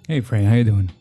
Hey Frank, how you doing?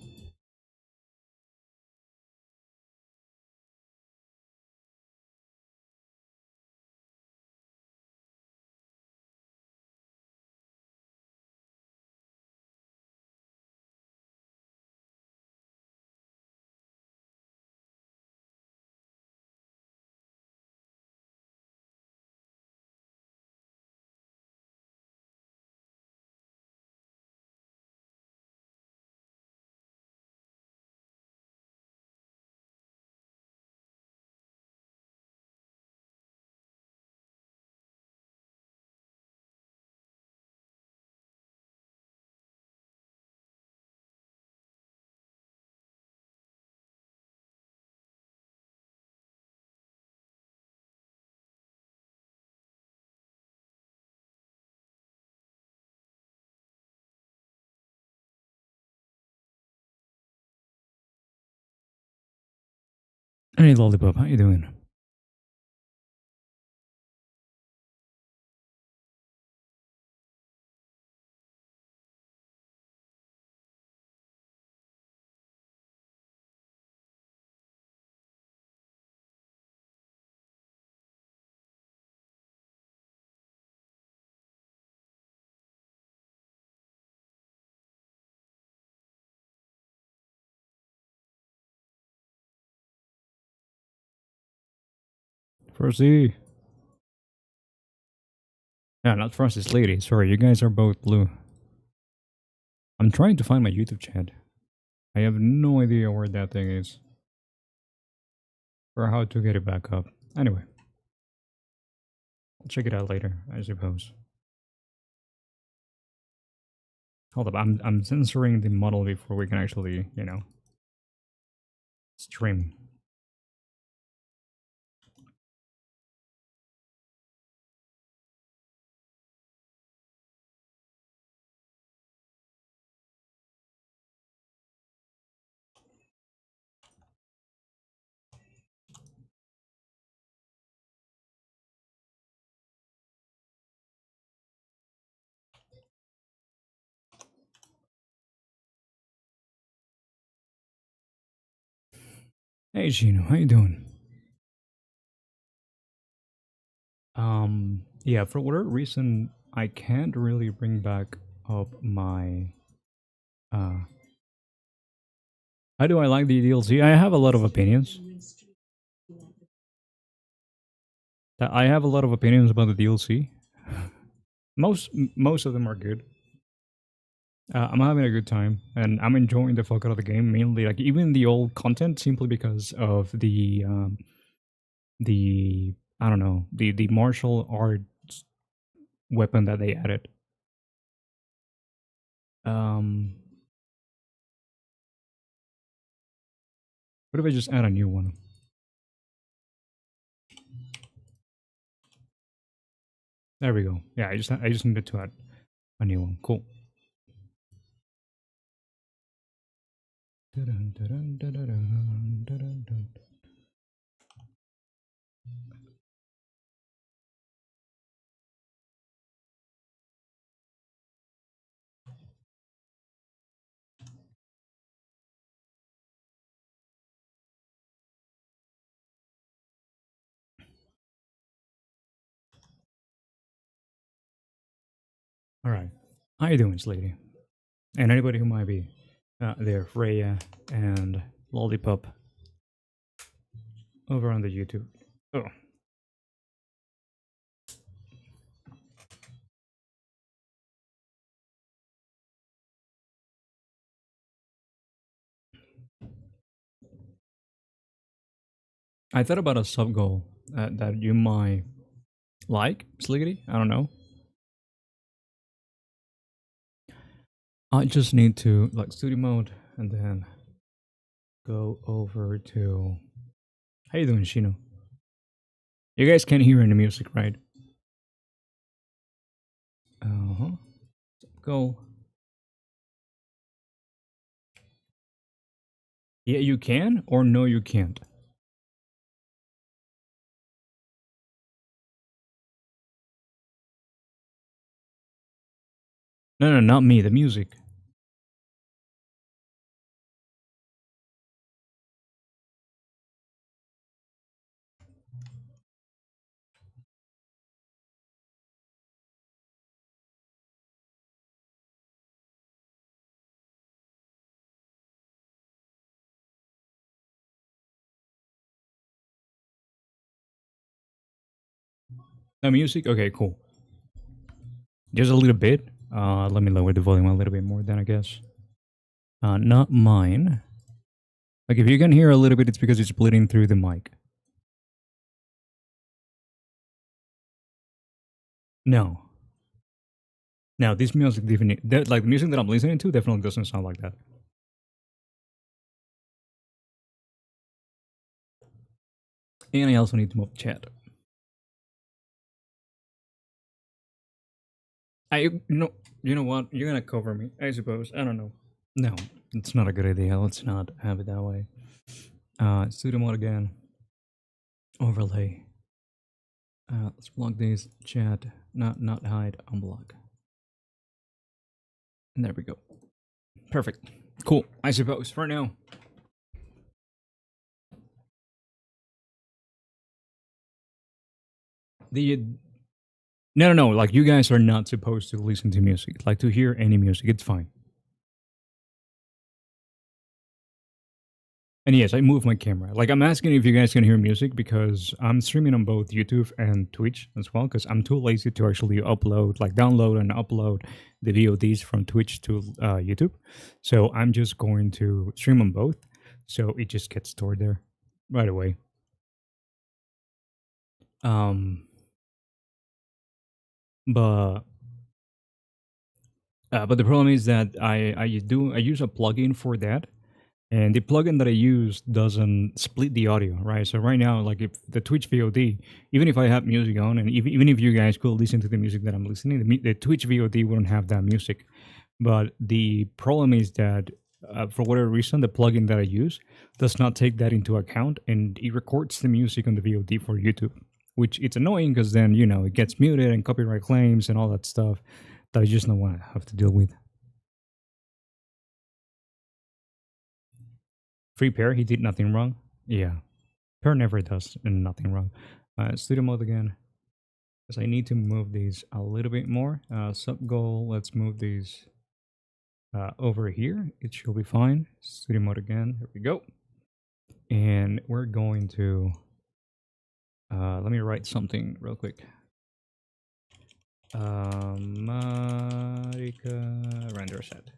Hey Lollipop, how you doing? Frosty. Yeah, not Frosty's lady. Sorry, you guys are both blue. I'm trying to find my YouTube chat. I have no idea where that thing is. Or how to get it back up. Anyway, I'll check it out later, I suppose. Hold up, I'm censoring the model before we can actually, stream. Hey Gino, how you doing? Yeah, for whatever reason, I can't really bring back up my uh how do I like the DLC? I have a lot of opinions. I have a lot of opinions about the DLC. Most of them are good. I'm having a good time, and I'm enjoying the fuck out of the game. Mainly, like even the old content, simply because of the I don't know the martial arts weapon that they added. Um, what if I just add a new one? There we go. Yeah, I just needed to add a new one. Cool. All right. How you doing, Slady? And anybody who might be there, Freya and Lollipop over on the YouTube. Oh, I thought about a sub goal that you might like, Sliggity. I don't know. I just need to like studio mode and then go over to. How you doing, Shino? You guys can't hear any music, right? Uh huh. Go. Yeah, you can, or no, you can't. No, no, not me. The music. Music. Okay, cool. Just a little bit. Let me lower the volume a little bit more. Then I guess. Not mine. Like if you can hear a little bit, it's because it's bleeding through the mic. No, no. This music definitely, like the music that I'm listening to, definitely doesn't sound like that. And I also need to move chat. I you know what? You're gonna cover me, I suppose. I don't know. No, it's not a good idea. Let's not have it that way. Studio mode again. Overlay. Let's block these. Chat. Not hide. Unblock. And there we go. Perfect. Cool. I suppose for now. The no. Like you guys are not supposed to listen to music. Like to hear any music. It's fine. And yes, I moved my camera. Like I'm asking if you guys can hear music because I'm streaming on both YouTube and Twitch as well. Because I'm too lazy to actually upload, like download and upload the VODs from Twitch to YouTube. So I'm just going to stream on both. So it just gets stored there right away. Um, but but the problem is that I use a plugin for that, and the plugin that I use doesn't split the audio, right? So right now, like if the Twitch VOD, even if I have music on, and even if you guys could listen to the music that I'm listening, the Twitch VOD wouldn't have that music. But the problem is that for whatever reason, the plugin that I use does not take that into account, and it records the music on the VOD for YouTube, which it's annoying because then it gets muted and copyright claims and all that stuff that I just don't want to have to deal with. Free pair, he did nothing wrong. Yeah, pair never does nothing wrong. Studio mode again. Because I need to move these a little bit more. Sub goal, let's move these over here. It should be fine. Studio mode again. Here we go. And we're going to let me write something real quick. Marika render set.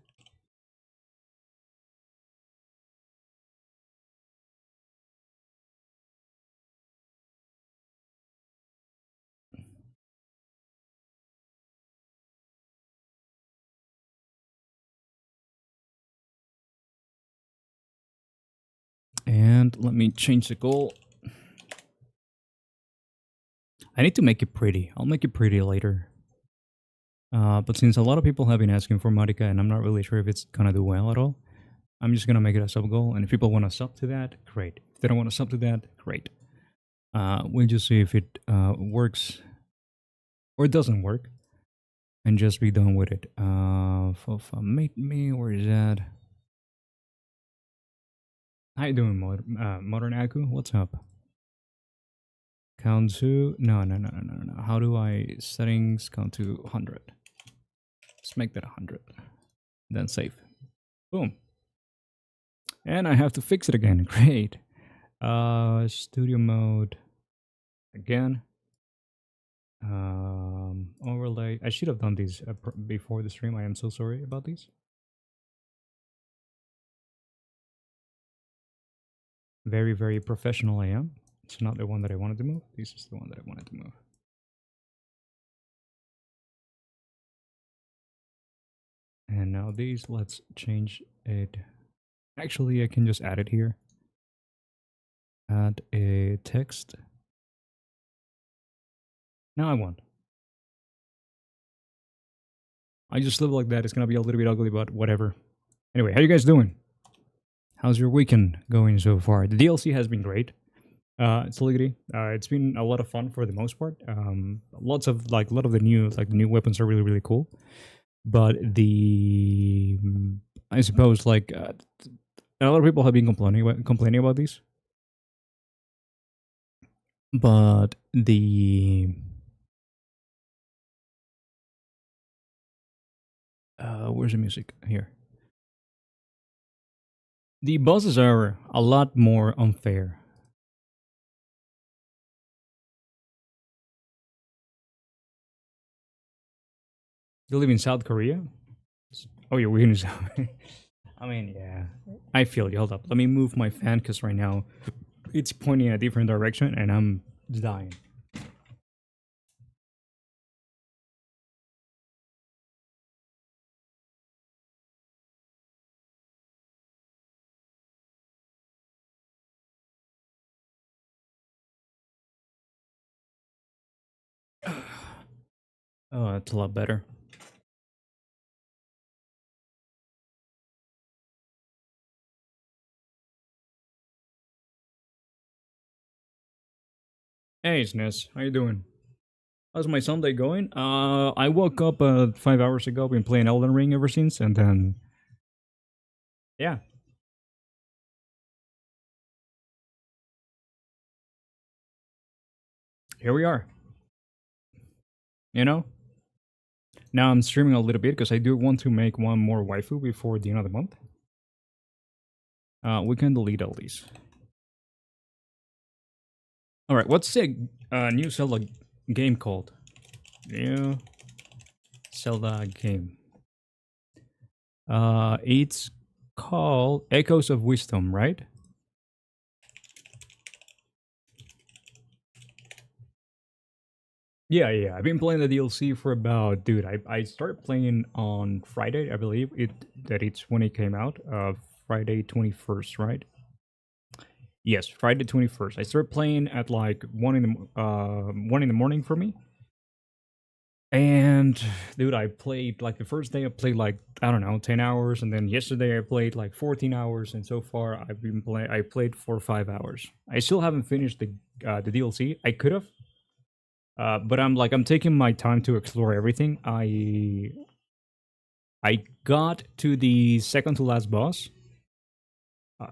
And let me change the goal. I need to make it pretty. I'll make it pretty later. But since a lot of people have been asking for Marika and I'm not really sure if it's gonna do well at all, I'm just gonna make it a sub goal. And if people want to sub to that, great. If they don't want to sub to that, great. We'll just see if it works or it doesn't work, and just be done with it. Fofa made me. Where is that? How you doing, Modern Aku? What's up? Count to no. How do I settings count to 100? Let's make that 100. Then save. Boom. And I have to fix it again. Great. Studio mode again. Overlay. I should have done these before the stream. I am so sorry about these. Very, very professional I am. It's not the one that I wanted to move. This is the one that I wanted to move. And now these, let's change it. Actually, I can just add it here. Add a text. Now I want. I just live like that. It's gonna be a little bit ugly, but whatever. Anyway, how you guys doing? How's your weekend going so far? The DLC has been great. It's liggity. It's been a lot of fun for the most part. Lots of a lot of the new weapons are really really cool. But I suppose a lot of people have been complaining about these. But where's the music here? The bosses are a lot more unfair. You live in South Korea? Oh, you're in South. I mean, yeah. I feel you. Hold up. Let me move my fan because right now it's pointing in a different direction and I'm dying. Oh, that's a lot better. Hey, Snes, how you doing? How's my Sunday going? I woke up 5 hours ago. Been playing Elden Ring ever since, and then yeah, here we are. You know, now I'm streaming a little bit because I do want to make one more waifu before the end of the month. We can delete all these. All right, what's the new Zelda game called? New Zelda game. It's called Echoes of Wisdom, right? Yeah, yeah. I've been playing the DLC for about, dude. I started playing on Friday, I believe it's when it came out. Friday 21st, right? Yes, Friday 21st. I started playing at like 1 in the morning for me. And dude, I played like the first day I played like I don't know 10 hours, and then yesterday I played like 14 hours, and so far I've been playing. I played for 5 hours. I still haven't finished the DLC. I could have, but I'm taking my time to explore everything. I got to the second to last boss,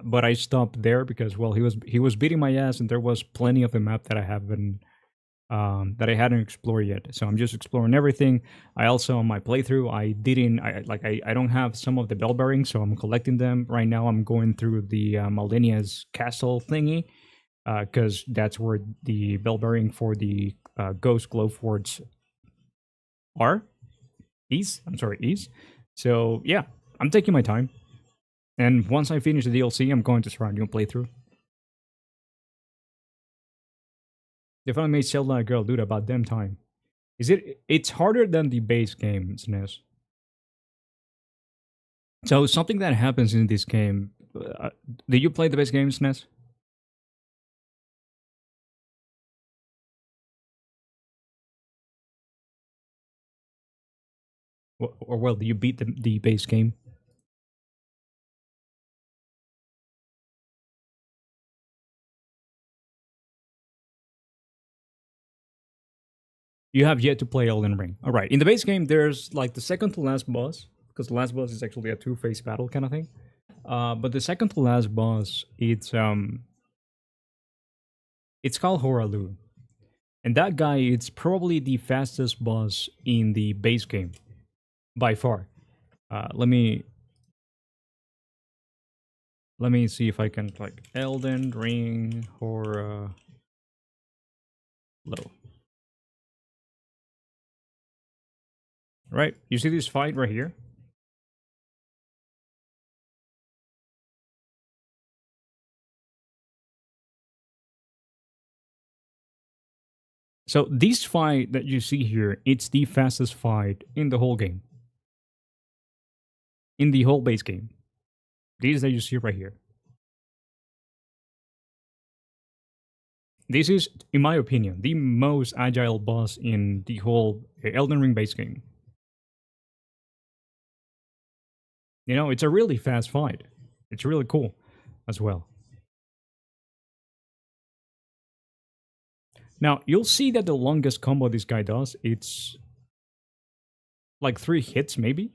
but I stopped there because well he was beating my ass, and there was plenty of the map that I hadn't explored yet. So I'm just exploring everything. I also on my playthrough I didn't I don't have some of the bell bearings, so I'm collecting them right now. I'm going through the Maldenia's castle thingy because that's where the bell bearing for the ghost glowforts are. I'm sorry, is. So yeah, I'm taking my time. And once I finish the DLC, I'm going to try a new playthrough. They finally made Zelda a girl, dude. About damn time. Is it? It's harder than the base game, SNES. So something that happens in this game. Did you play the base game, SNES? Or well, do you beat the base game? You have yet to play Elden Ring. All right. In the base game, there's like the second to last boss, because the last boss is actually a two-phase battle kind of thing. But the second to last boss, it's called Horalu, and that guy it's probably the fastest boss in the base game by far. Let me see if I can like Elden Ring Horalu. Right, you see this fight right here. So this fight that you see here, it's the fastest fight in the whole game, in the whole base game. These that you see right here. This is, in my opinion, the most agile boss in the whole Elden Ring base game. You know, it's a really fast fight. It's really cool as well. Now, you'll see that the longest combo this guy does, it's like 3 hits maybe.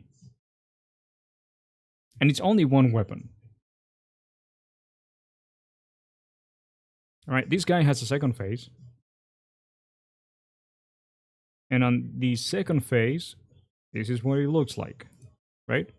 And it's only one weapon. All right, this guy has a second phase. And on the second phase, this is what it looks like, right?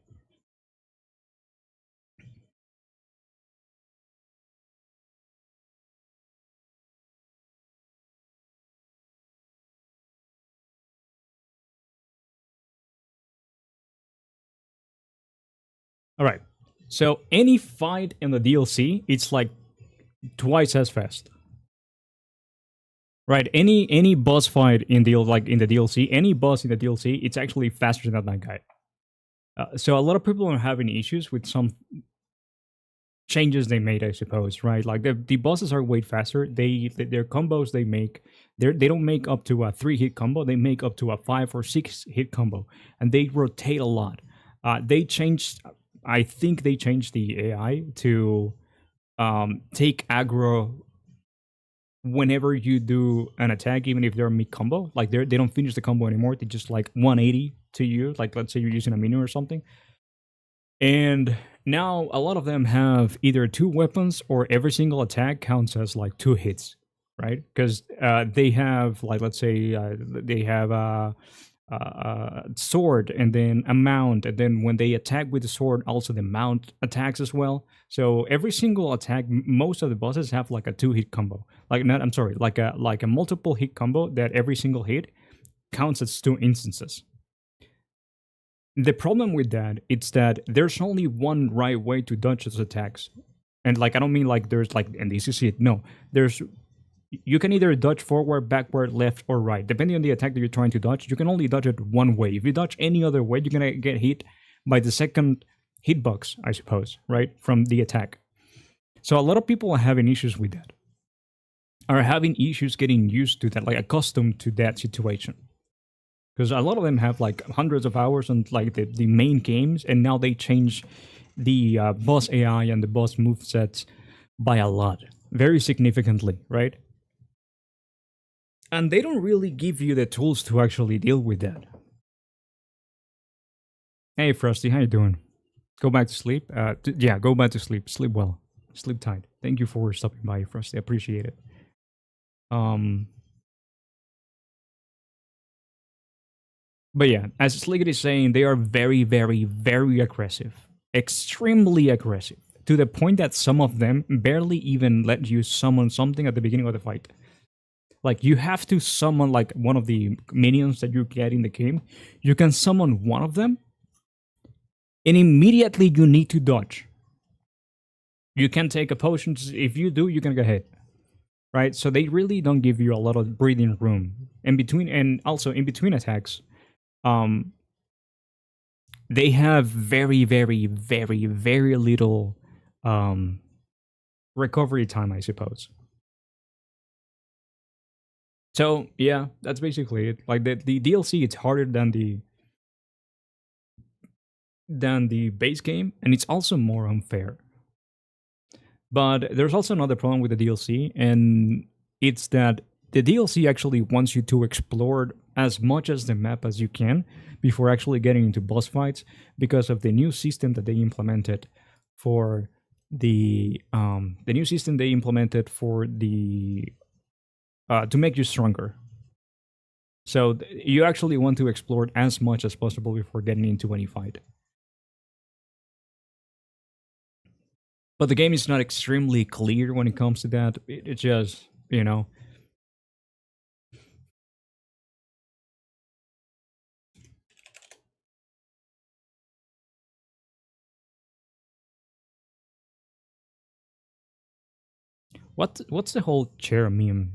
All right. So any fight in the DLC, it's like twice as fast. Right. Any boss fight in the like in the DLC, any boss in the DLC, it's actually faster than that guy. So a lot of people are having issues with some changes they made, I suppose. Right. Like the bosses are way faster. Their combos they make, they don't make up to a 3 hit combo. They make up to a 5 or 6 hit combo, and they rotate a lot. They changed. I think they changed the AI to take aggro whenever you do an attack, even if they're mid combo, like they don't finish the combo anymore. They just like 180 to you. Like let's say you're using a minion or something, and now a lot of them have either two weapons or every single attack counts as like 2 hits, right? Because they have like let's say they have a sword and then a mount, and then when they attack with the sword, also the mount attacks as well. So every single attack, most of the bosses have like a 2 hit combo. Like not, I'm sorry, like a multiple hit combo that every single hit counts as 2 instances. The problem with that is that there's only one right way to dodge those attacks. And like I don't mean like there's like and this is it. No. There's you can either dodge forward, backward, left, or right. Depending on the attack that you're trying to dodge, you can only dodge it one way. If you dodge any other way, you're gonna get hit by the second hitbox, I suppose, right? From the attack. So a lot of people are having issues with that. Are having issues getting used to that, like accustomed to that situation. Because a lot of them have like hundreds of hours on like the main games, and now they change the boss AI and the boss movesets by a lot, very significantly, right? And they don't really give you the tools to actually deal with that. Hey, Frosty, how you doing? Go back to sleep. Yeah, go back to sleep. Sleep well. Sleep tight. Thank you for stopping by, Frosty. I appreciate it. Um, but yeah, as Sliggett is saying, they are very, very, very aggressive, extremely aggressive, to the point that some of them barely even let you summon something at the beginning of the fight. Like you have to summon like one of the minions that you get in the game. You can summon one of them, and immediately you need to dodge. You can take a potion. If you do, you can get hit. Right? So they really don't give you a lot of breathing room. And also in between attacks, um, they have very, very, very, very little um recovery time, I suppose. So yeah, that's basically it. Like the DLC, it's harder than the base game, and it's also more unfair. But there's also another problem with the DLC, and it's that the DLC actually wants you to explore as much as the map as you can before actually getting into boss fights because of the new system that they implemented for the new system they implemented for the to make you stronger. So you actually want to explore as much as possible before getting into any fight. But the game is not extremely clear when it comes to that. It's just, what's the whole chair meme?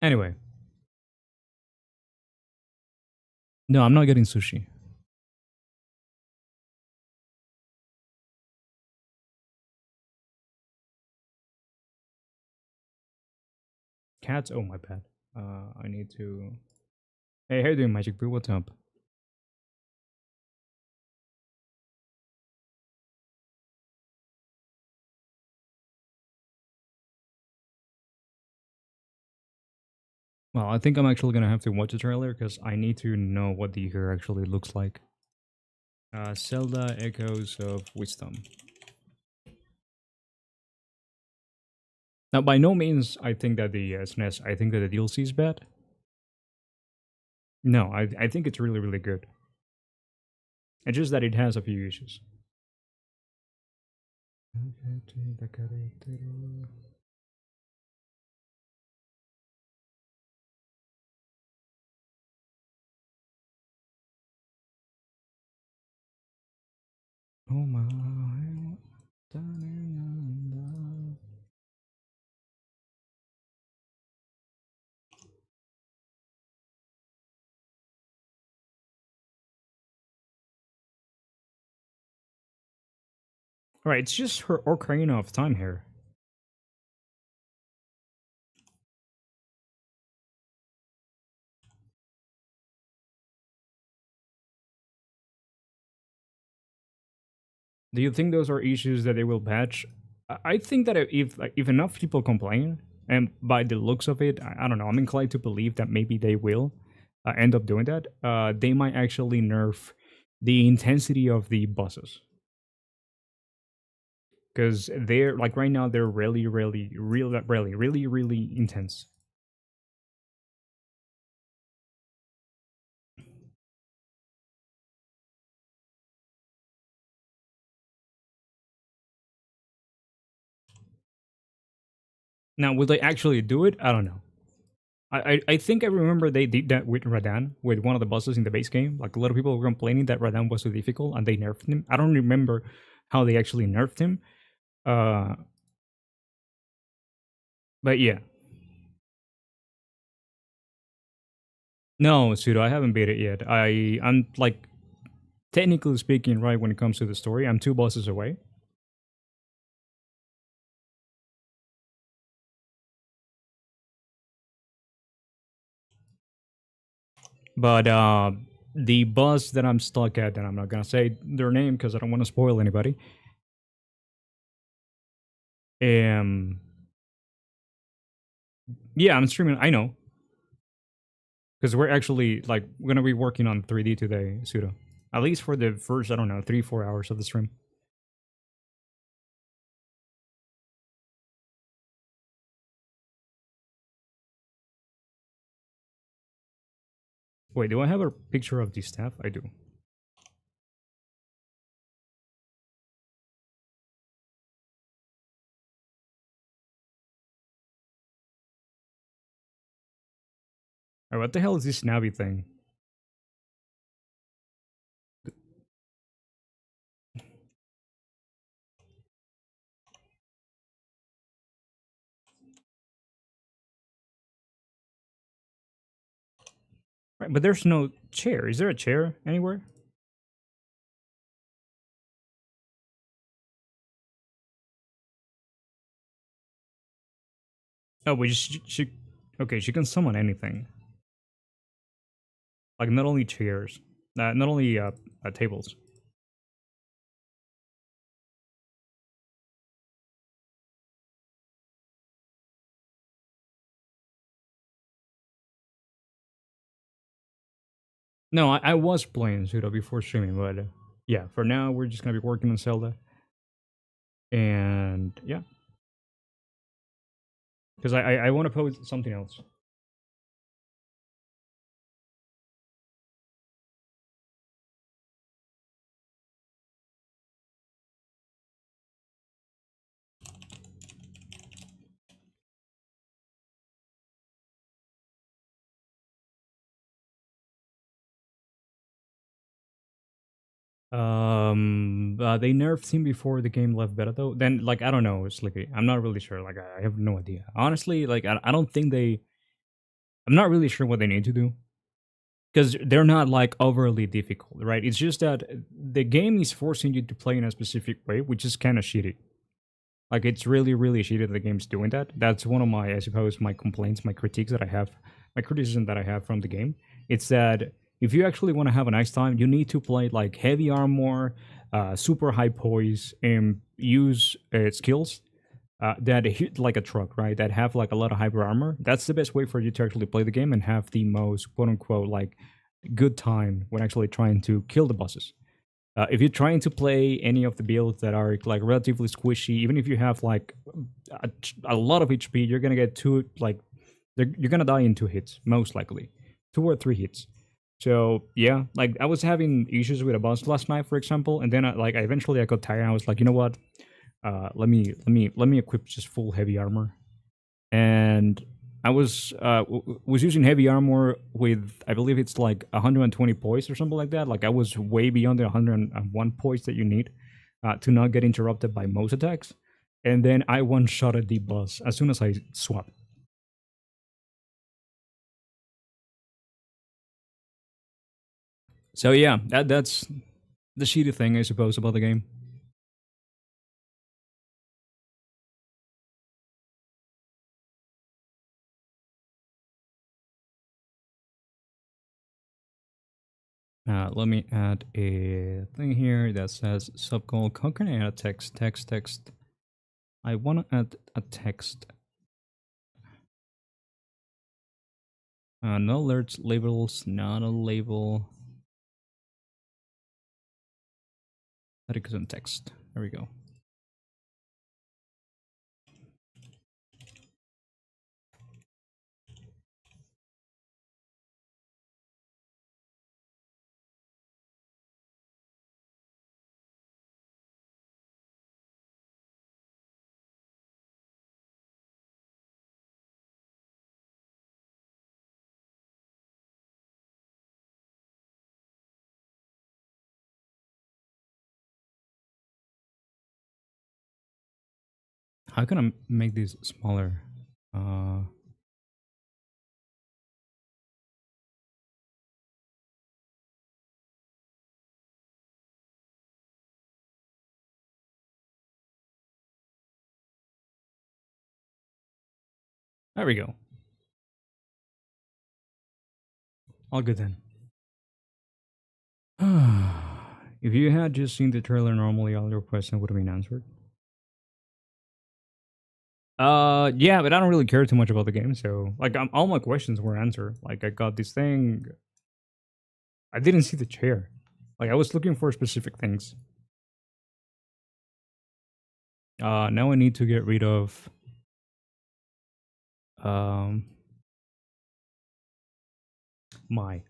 Anyway, no, I'm not getting sushi. Cats? Oh, my bad. I need to. Hey, how you doing, Magic Brew? What's up? Well, I think I'm actually gonna have to watch the trailer because I need to know what the hair actually looks like. Zelda Echoes of Wisdom. Now, by no means I think that the SNES. I think that the DLC is bad. No, I think it's really really good. It's just that it has a few issues. Oh my. Right, it's just her Ocarina of Time here. Do you think those are issues that they will patch? I think that if enough people complain, and by the looks of it, I don't know, I'm inclined to believe that maybe they will end up doing that. They might actually nerf the intensity of the bosses because they're like right now they're really intense. Now, will they actually do it? I don't know. I think I remember they did that with Radan, with one of the bosses in the base game. Like a lot of people were complaining that Radan was too difficult and they nerfed him. I don't remember how they actually nerfed him. Uh, but yeah. No, Pseudo, I haven't beat it yet. I'm like technically speaking, right, when it comes to the story, I'm two bosses away. But the boss that I'm stuck at, and I'm not gonna say their name because I don't want to spoil anybody. Um, yeah, I'm streaming. I know because we're actually like we're gonna be working on 3D today, Pseudo. At least for the first, I don't know, 3 4 hours of the stream. Wait, do I have a picture of the staff? I do. Alright, what the hell is this Navi thing? Right, but there's no chair. Is there a chair anywhere? Oh, wait, she okay, she can summon anything. Like not only chairs, not only tables. No, I was playing Suda before streaming, but yeah, for now we're just gonna be working on Zelda, and yeah, because I want to post something else. They nerfed him before the game left beta though. Then like I don't know, Slippy. I'm not really sure. Like I have no idea. Honestly, like I don't think they. I'm not really sure what they need to do because they're not like overly difficult, right? It's just that the game is forcing you to play in a specific way, which is kind of shitty. Like it's really, really shitty that the game's doing that. That's one of my, I suppose, my complaints, my critiques that I have, my criticism that I have from the game. It's that if you actually want to have a nice time, you need to play like heavy armor, super high poise, and use skills that hit like a truck, right? That have like a lot of hyper armor. That's the best way for you to actually play the game and have the most quote unquote like good time when actually trying to kill the bosses. If you're trying to play any of the builds that are like relatively squishy, even if you have like a, a lot of HP, you're gonna get two like you're gonna die in 2 hits most likely, 2 or 3 hits. So yeah, like I was having issues with a boss last night, for example, and then I eventually I got tired. And I was like, you know what? Let me equip just full heavy armor, and I was using heavy armor with I believe it's like 120 poise or something like that. Like I was way beyond the 101 poise that you need to not get interrupted by most attacks. And then I one shot at the boss as soon as I swapped. So yeah, that's the shitty thing I suppose about the game. Let me add a thing here that says subgoal. How can I add a text? Text. I want to add a text. No alerts, labels, not a label. Add it some text. There we go. How can I make these smaller? Uh, there we go. All good then. If you had just seen the trailer normally, all your questions would have been answered. Yeah, but I don't really care too much about the game, so like all my questions were answered. Like I got this thing. I didn't see the chair. Like I was looking for specific things. Now I need to get rid of um my.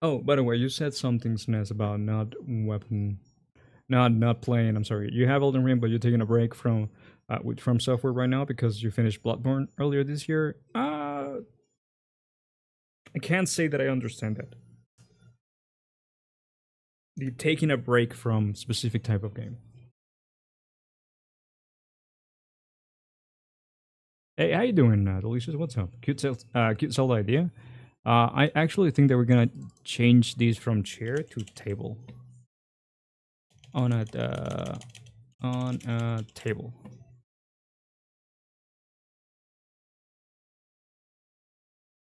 Oh, by the way, you said something, Snes, about not weapon, not playing. I'm sorry. You have Elden Ring, but you're taking a break from software right now because you finished Bloodborne earlier this year. I can't say that I understand that. You taking a break from specific type of game. Hey, how you doing, Delicious? What's up? Cute Zelda idea. I actually think that we're gonna change these from chair to table on a table.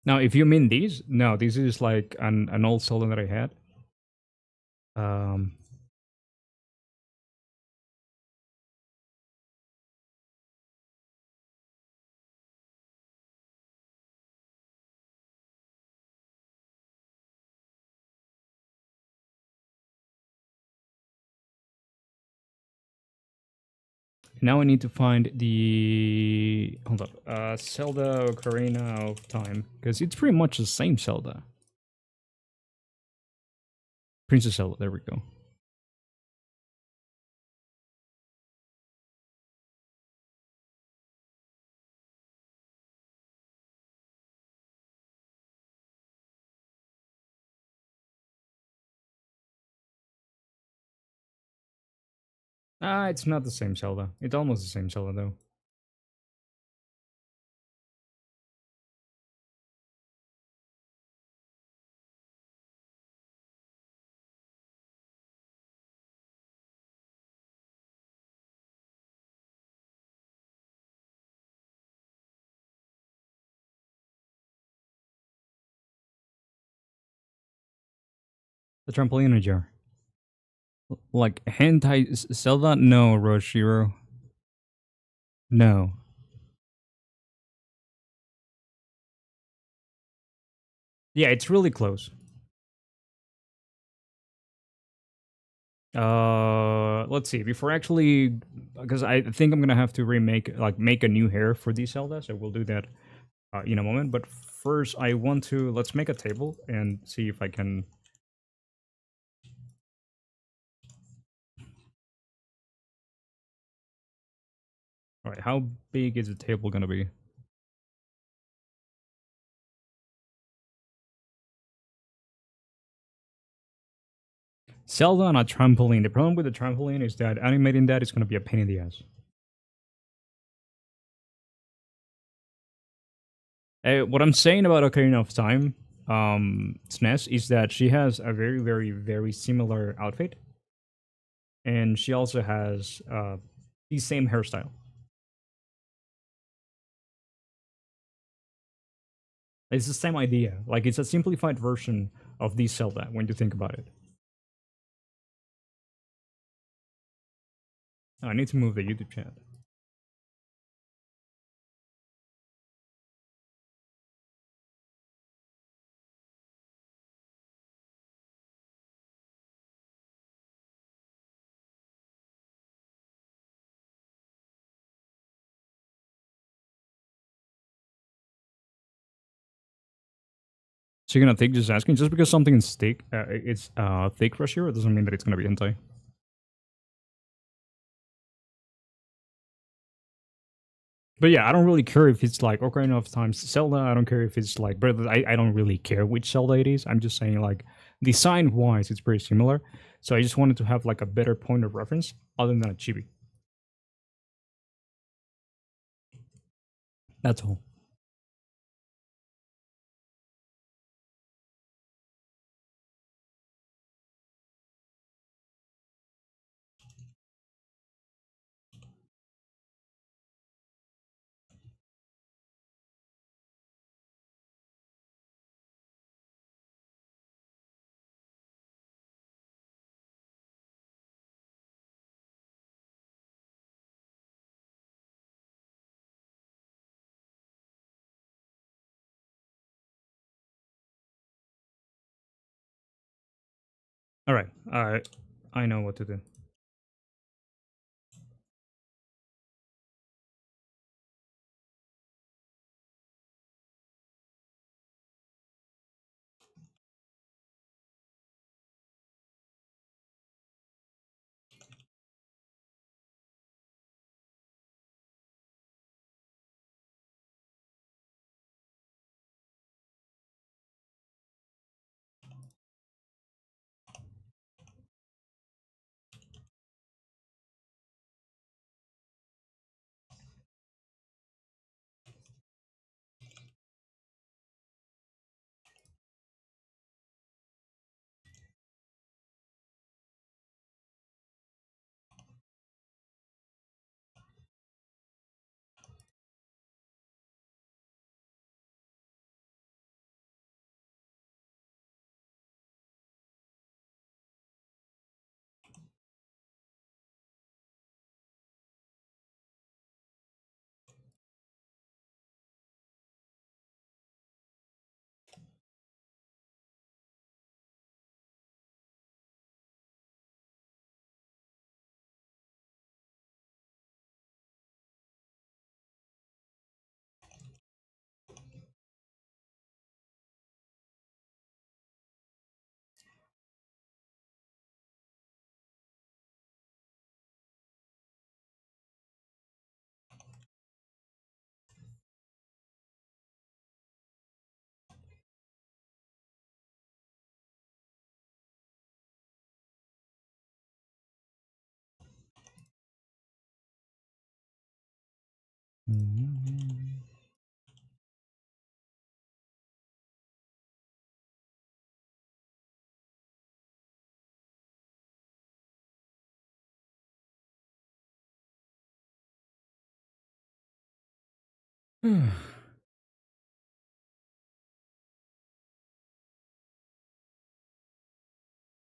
Now, if you mean these, no, this is like an old Zelda that I had. Um, Now I need to find the hold up, Zelda Ocarina of Time because it's pretty much the same Zelda. Princess Zelda. There we go. It's not the same Zelda. It's almost the same Zelda though. The trampoline in a jar. Like hentai Zelda? No, Roshiro. No. Yeah, it's really close. Let's see. Before actually, because I think I'm gonna have to make a new hair for these Zelda, so we'll do that in a moment. But first, I want to let's make a table and see if I can. All right, how big is the table gonna be? Zelda on a trampoline. The problem with the trampoline is that animating that is gonna be a pain in the ass. What I'm saying about Ocarina of Time, SNES, is that she has a very, very, very similar outfit, and she also has the same hairstyle. It's the same idea. Like it's a simplified version of the Zelda when you think about it. I need to move the YouTube chat. So you're gonna take just asking just because something is thick, it's thick rush here, it doesn't mean that it's gonna be hentai. But yeah, I don't really care if it's like Ocarina of Time Zelda. I don't care if it's like, but I don't really care which Zelda it is. I'm just saying like design wise, it's pretty similar. So I just wanted to have like a better point of reference other than a chibi. That's all. All right, I know what to do.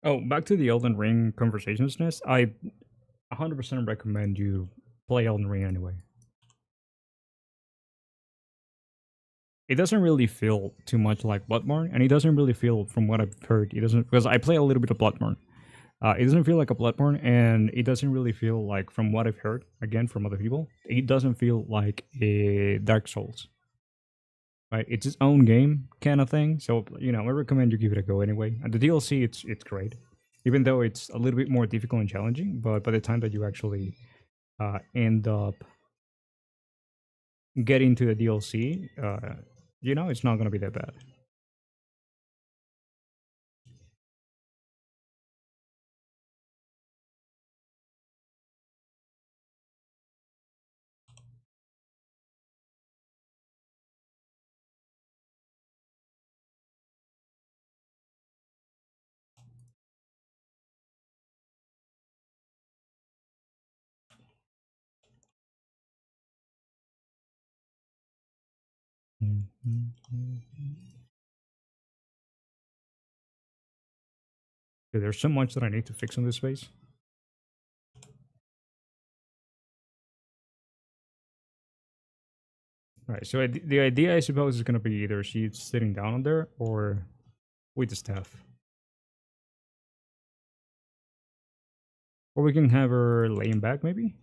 Oh, back to the Elden Ring conversationsness. I 100% recommend you play Elden Ring anyway. It doesn't really feel too much like Bloodborne, and it doesn't really feel, from what I've heard, it doesn't, because I play a little bit of Bloodborne. It doesn't feel like a Bloodborne, and it doesn't really feel like, from what I've heard, again from other people, it doesn't feel like a Dark Souls. Right, it's its own game kind of thing. So I recommend you give it a go anyway. And the DLC, it's great, even though it's a little bit more difficult and challenging. But by the time that you actually end up getting to the DLC, it's not gonna be that bad. Yeah, there's so much that I need to fix on this space. All right, so the idea, I suppose, is gonna be either she's sitting down on there or with the staff, or we can have her laying back, maybe.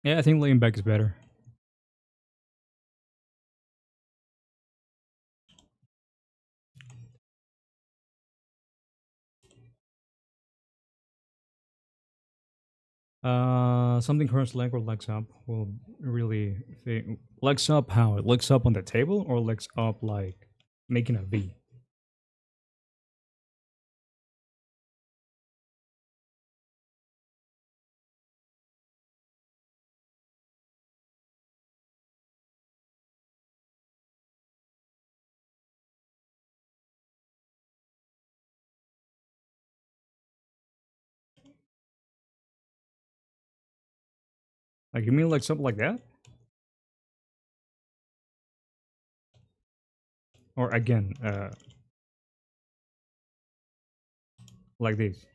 Yeah, I think laying back is better. Something cross leg or legs up will really legs up. How legs up on the table or legs up like making a V? Like you mean legs up like that, or again, like this?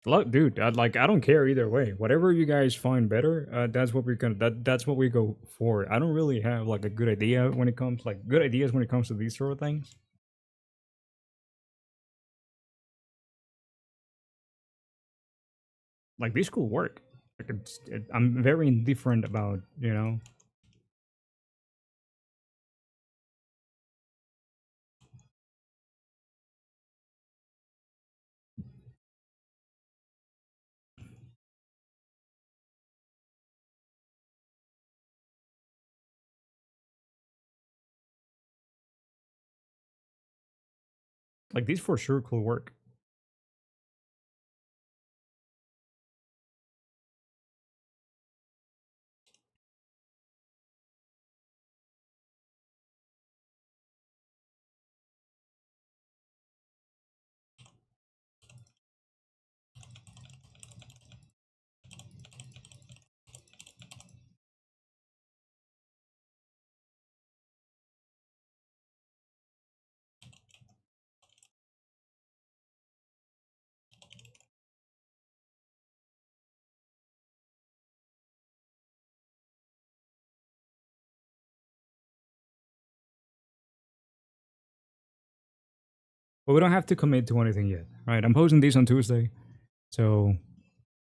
Look, dude, I don't care either way. Whatever you guys find better, that's what we're gonna that's what we go for. I don't really have like a good idea when it comes like good ideas when it comes to these sort of things. Like this could work. Like I'm very indifferent about like these for sure could work. But we don't have to commit to anything yet, right? I'm posting these on Tuesday, so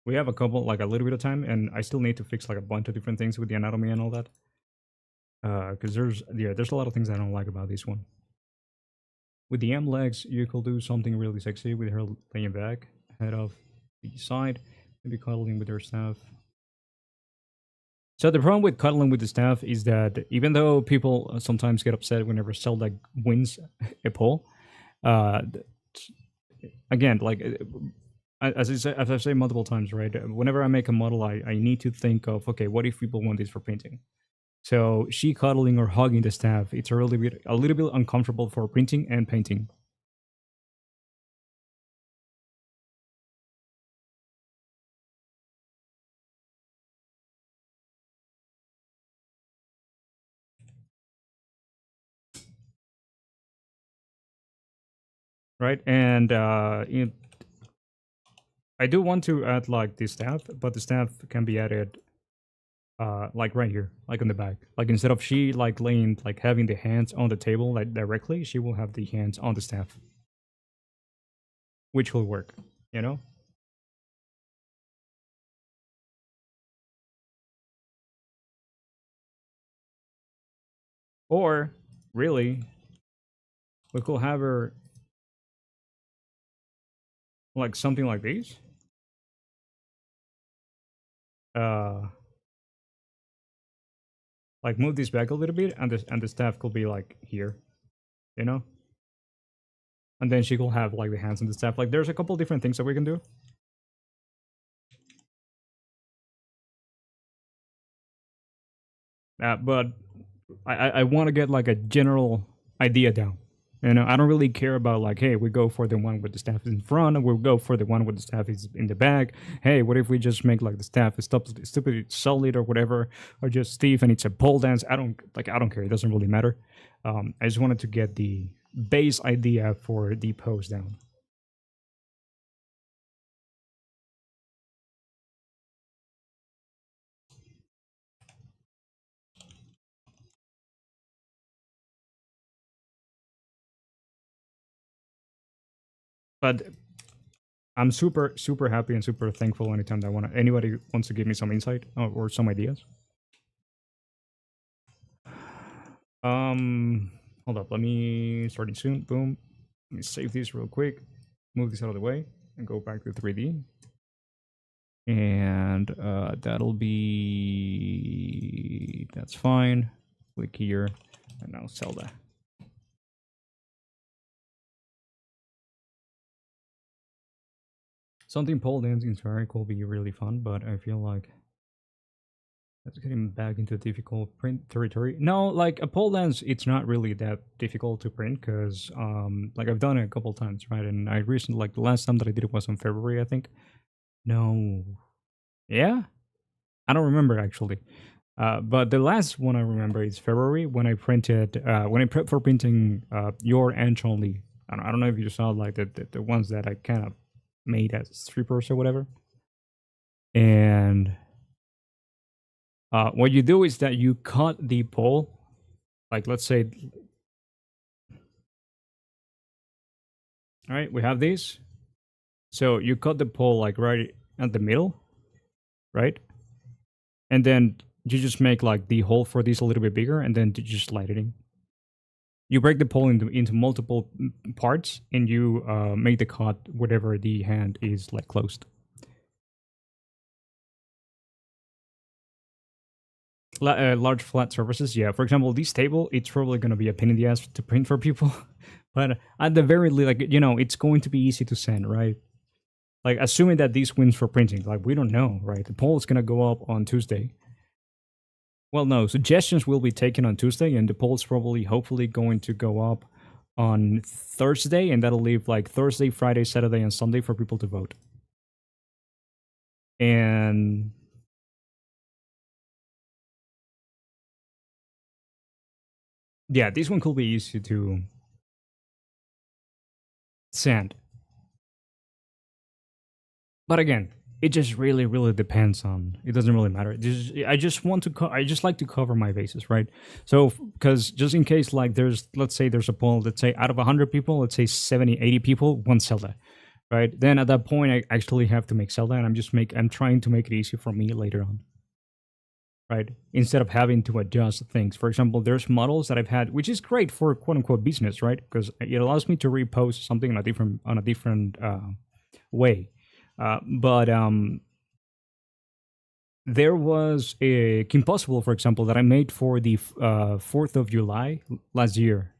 We have a couple, like a little bit of time, and I still need to fix like a bunch of different things with the anatomy and all that. Because there's a lot of things I don't like about this one. With the M legs, you could do something really sexy with her laying back, head off the side, maybe cuddling with her staff. So the problem with cuddling with the staff is that even though people sometimes get upset whenever Zelda wins a poll, uh, again, like as I've said multiple times, right? Whenever I make a model, I need to think of, okay, what if people want this for printing? So she cuddling or hugging the staff, it's a little bit uncomfortable for printing and painting. Right? And I do want to add like the staff, but the staff can be added like right here, like on the back. Like instead of she like laying, like having the hands on the table like directly, she will have the hands on the staff, which will work, you know. Or really, we could have her like something like this. Uh, like move this back a little bit, and the staff could be like here, you know. And then she could have like the hands on the staff. Like there's a couple different things that we can do. But I want to get like a general idea down. You know, I don't really care about like, hey, we go for the one with the staff in front, and we'll go for the one with the staff is in the back. Hey, what if we just make like the staff is stupid solid or whatever, or just Steve and it's a pole dance? I don't care. It doesn't really matter. I just wanted to get the base idea for the pose down. But I'm super happy and super thankful anytime that anybody wants to give me some insight or some ideas. Um, hold up. Let me starting soon. Boom. Let me save this real quick. Move this out of the way and go back to 3D. And that'll be that's fine. Click here, and now Zelda. Something pole dancing inspired could be really fun, but I feel like that's getting back into difficult print territory. No, like a pole dance, it's not really that difficult to print because, like I've done it a couple times, right? And I recently, like the last time that I did it was in February, I think. No, yeah, I don't remember actually. But the last one I remember is February when I printed when I prepped for printing your Anch only. I don't know if you saw like the ones that I kind of made as strippers or whatever. And what you do is that you cut the pole, like let's say, all right, we have these. So you cut the pole like right at the middle, right? And then you just make like the hole for this a little bit bigger, and then you just slide it in. You break the pole into multiple parts, and you make the cut whatever the hand is like closed. Large flat surfaces, yeah. For example, this table, it's probably going to be a pain in the ass to print for people, but at the very least, like you know, it's going to be easy to send, right? Like assuming that this wins for printing, like we don't know, right? The poll is going to go up on Tuesday. Well, no, suggestions will be taken on Tuesday, and the poll's probably, hopefully, going to go up on Thursday, and that'll leave like Thursday, Friday, Saturday, and Sunday for people to vote. And yeah, this one could be easy to send. But again, it just really depends on. It doesn't really matter. I just want to. I just like to cover my bases, right? So because just in case, like there's, let's say there's a poll. Let's say out of 100 people, let's say 70, 80 people want Zelda, right? Then at that point, I actually have to make Zelda, and I'm trying to make it easy for me later on, right? Instead of having to adjust things. For example, there's models that I've had, which is great for quote unquote business, right? Because it allows me to repost something on a different way. But there was a Kim Possible, for example, that I made for the 4th of July last year,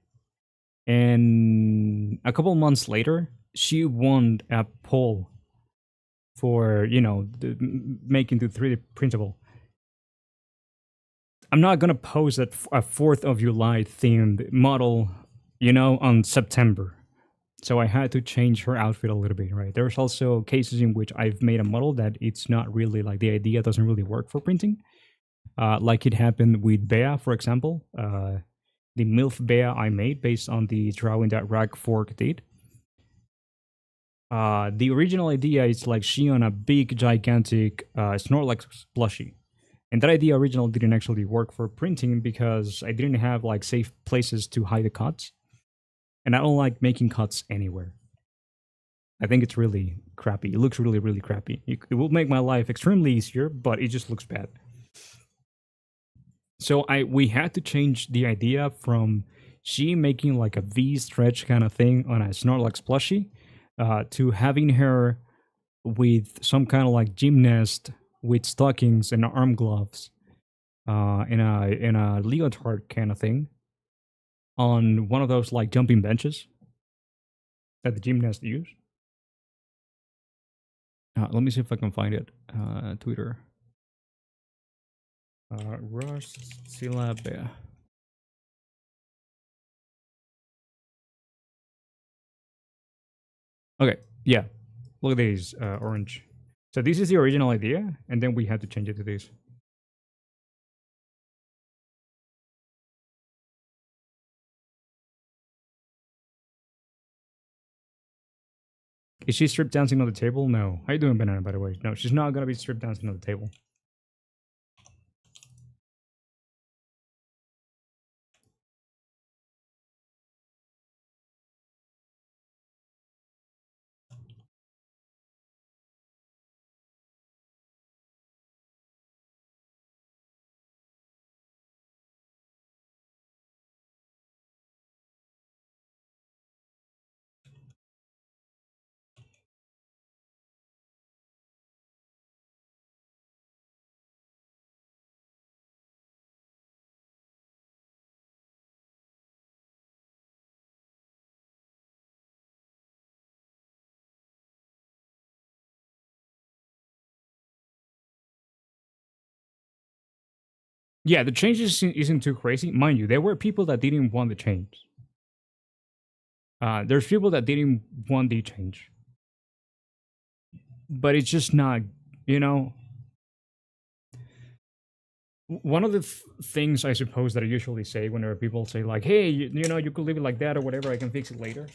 and a couple months later, she won a poll for making the 3D printable. I'm not gonna post a 4th of July themed model, on September. So I had to change her outfit a little bit, right? There's also cases in which I've made a model that it's not really like the idea doesn't really work for printing. Like it happened with Bea, for example. The MILF Bea I made based on the drawing that Rag Fork did. The original idea is like she on a big, gigantic Snorlax plushie. And that idea originally didn't actually work for printing because I didn't have like safe places to hide the cuts. And I don't like making cuts anywhere. I think it's really crappy. It looks really, really crappy. It will make my life extremely easier, but it just looks bad. So we had to change the idea from she making like a V stretch kind of thing on a Snorlax plushie to having her with some kind of like gymnast with stockings and arm gloves in a leotard kind of thing on one of those like jumping benches that the gymnasts use. Let me see if I can find it. Twitter. Rush Silabea. Okay, yeah. Look at these orange. So this is the original idea, and then we had to change it to this. Is she strip dancing on the table? No. How you doing, Banana, by the way? No, she's not gonna be strip dancing on the table. Yeah, the change isn't too crazy. Mind you, there were people that didn't want the change. There's people that didn't want the change. But it's just not, you know, one of the things I suppose that I usually say whenever people say like, "Hey, you could leave it like that or whatever. I can fix it later,"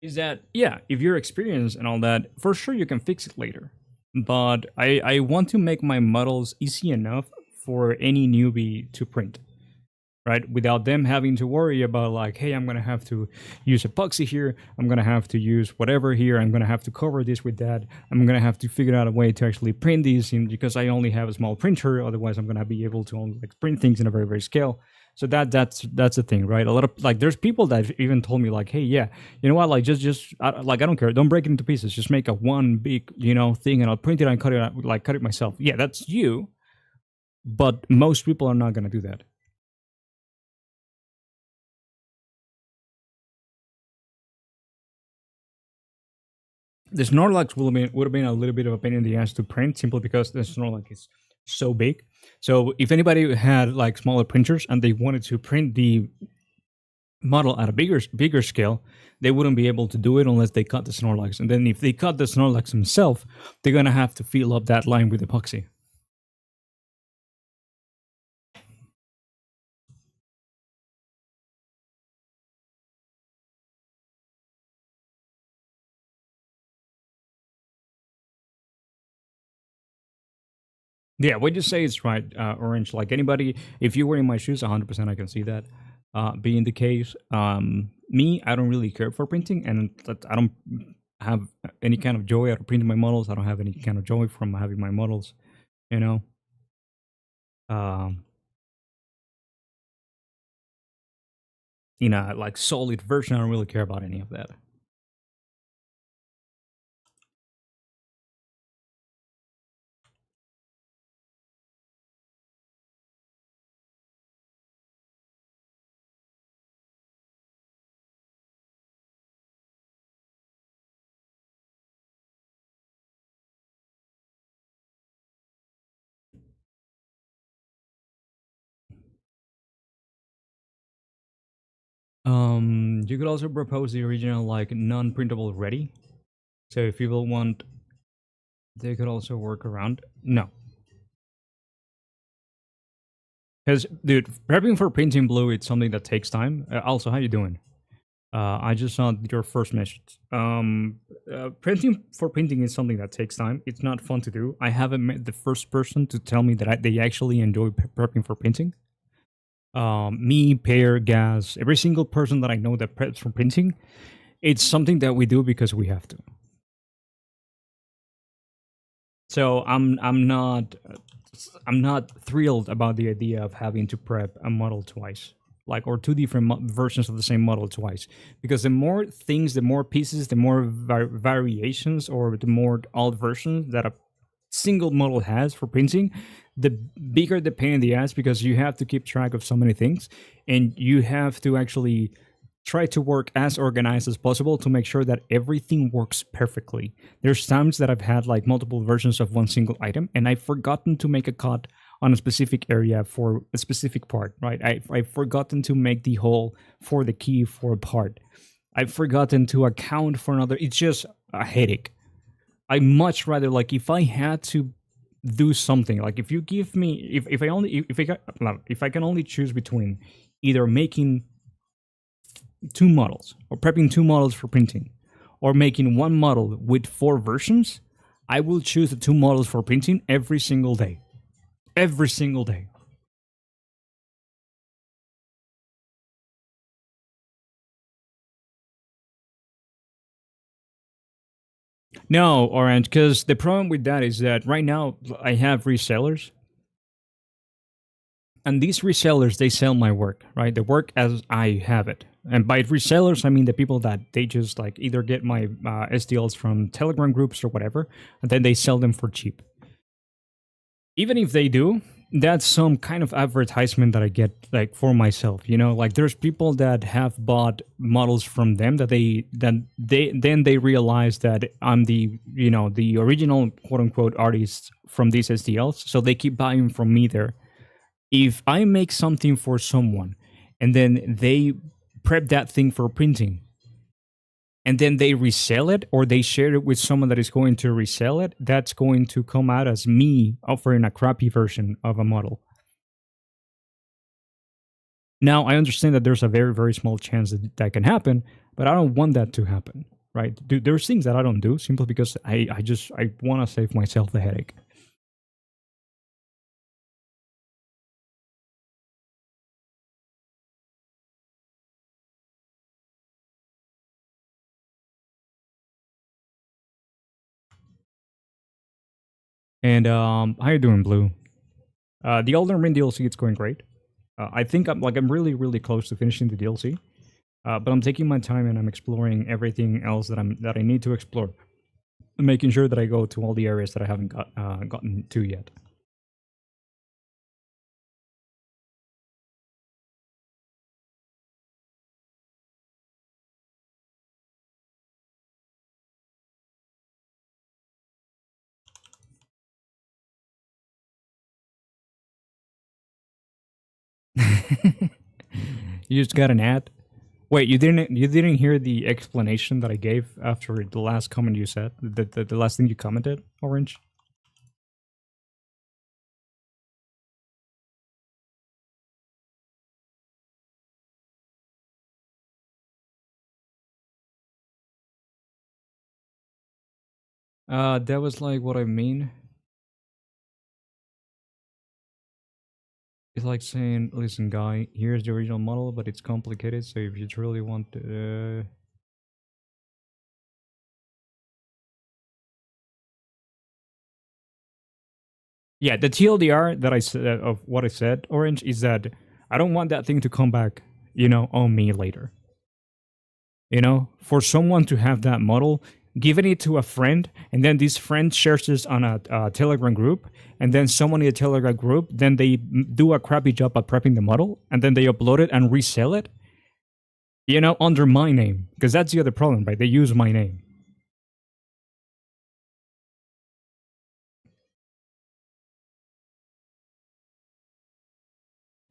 is that yeah, if you're experienced and all that, for sure you can fix it later. But I want to make my models easy enough for any newbie to print, right? Without them having to worry about like, hey, I'm gonna have to use epoxy here, I'm gonna have to use whatever here, I'm gonna have to cover this with that, I'm gonna have to figure out a way to actually print these in because I only have a small printer, otherwise I'm gonna be able to only like print things in a very, very scale. So that's the thing, right? A lot of like, there's people that even told me like, hey, yeah, you know what? Like, just like I don't care, don't break it into pieces. Just make a one big, thing, and I'll print it and cut it out, like cut it myself. Yeah, that's you, but most people are not gonna do that. The Snorlax would have been a little bit of a pain in the ass to print simply because the Snorlax is so big. So if anybody had like smaller printers and they wanted to print the model at a bigger scale, they wouldn't be able to do it unless they cut the Snorlax. And then if they cut the Snorlax themselves, they're gonna have to fill up that line with epoxy. Yeah, what you say is right, Orange. Like anybody, if you were in my shoes, 100%, I can see that. being the case. Me, I don't really care for printing, and I don't have any kind of joy out of printing my models. I don't have any kind of joy from having my models. You know, um, like solid version. I don't really care about any of that. You could also propose the original like non-printable ready. So if people want, they could also work around. No, because dude, prepping for printing blue, it's something that takes time. Also, how you doing? I just saw your first message. Printing for printing is something that takes time. It's not fun to do. I haven't met the first person to tell me that they actually enjoy prepping for printing. Me, Pear, Gas, every single person that I know that preps for printing, it's something that we do because we have to. So I'm not thrilled about the idea of having to prep a model twice, like or two different versions of the same model twice, because the more things, the more pieces, the more variations, or the more alt versions that a single model has for printing, the bigger the pain in the ass, because you have to keep track of so many things, and you have to actually try to work as organized as possible to make sure that everything works perfectly. There's times that I've had like multiple versions of one single item, and I've forgotten to make a cut on a specific area for a specific part, right? I've forgotten to make the hole for the key for a part. I've forgotten to account for another. It's just a headache. I much rather, like, if I had to do something, like if you give me, if I only if I can only choose between either making two models or prepping two models for printing or making one model with four versions, I will choose the two models for printing every single day. Every single day. No, Orange, because the problem with that is that right now I have resellers, and these resellers, they sell my work, right? The work as I have it. And by resellers, I mean the people that they just like either get my SDLs from Telegram groups or whatever, and then they sell them for cheap. Even if they do, that's some kind of advertisement that I get like for myself. Like there's people that have bought models from them that they realize that I'm the original quote unquote artist from these SDLs, so they keep buying from me there. If I make something for someone and then they prep that thing for printing and then they resell it or they share it with someone that is going to resell it, that's going to come out as me offering a crappy version of a model. Now, I understand that there's a very, very small chance that that can happen, but I don't want that to happen, right? There's things that I don't do simply because I want to save myself the headache. And how you doing, Blue? The Elden Ring DLC, it's going great. I think I'm really, really close to finishing the DLC. But I'm taking my time and I'm exploring everything else that I need to explore, making sure that I go to all the areas that I haven't gotten to yet. You just got an ad. Wait, you didn't hear the explanation that I gave after the last comment you said? The last thing you commented, Orange? That was like what I mean. It's like saying, "Listen, guy, here's the original model, but it's complicated. So if you truly want to, yeah, the TLDR that I said of what I said, Orange, is that I don't want that thing to come back, on me later. For someone to have that model, giving it to a friend, and then this friend shares this on a Telegram group, and then someone in the Telegram group, then they do a crappy job at prepping the model, and then they upload it and resell it, under my name, because that's the other problem, right? They use my name.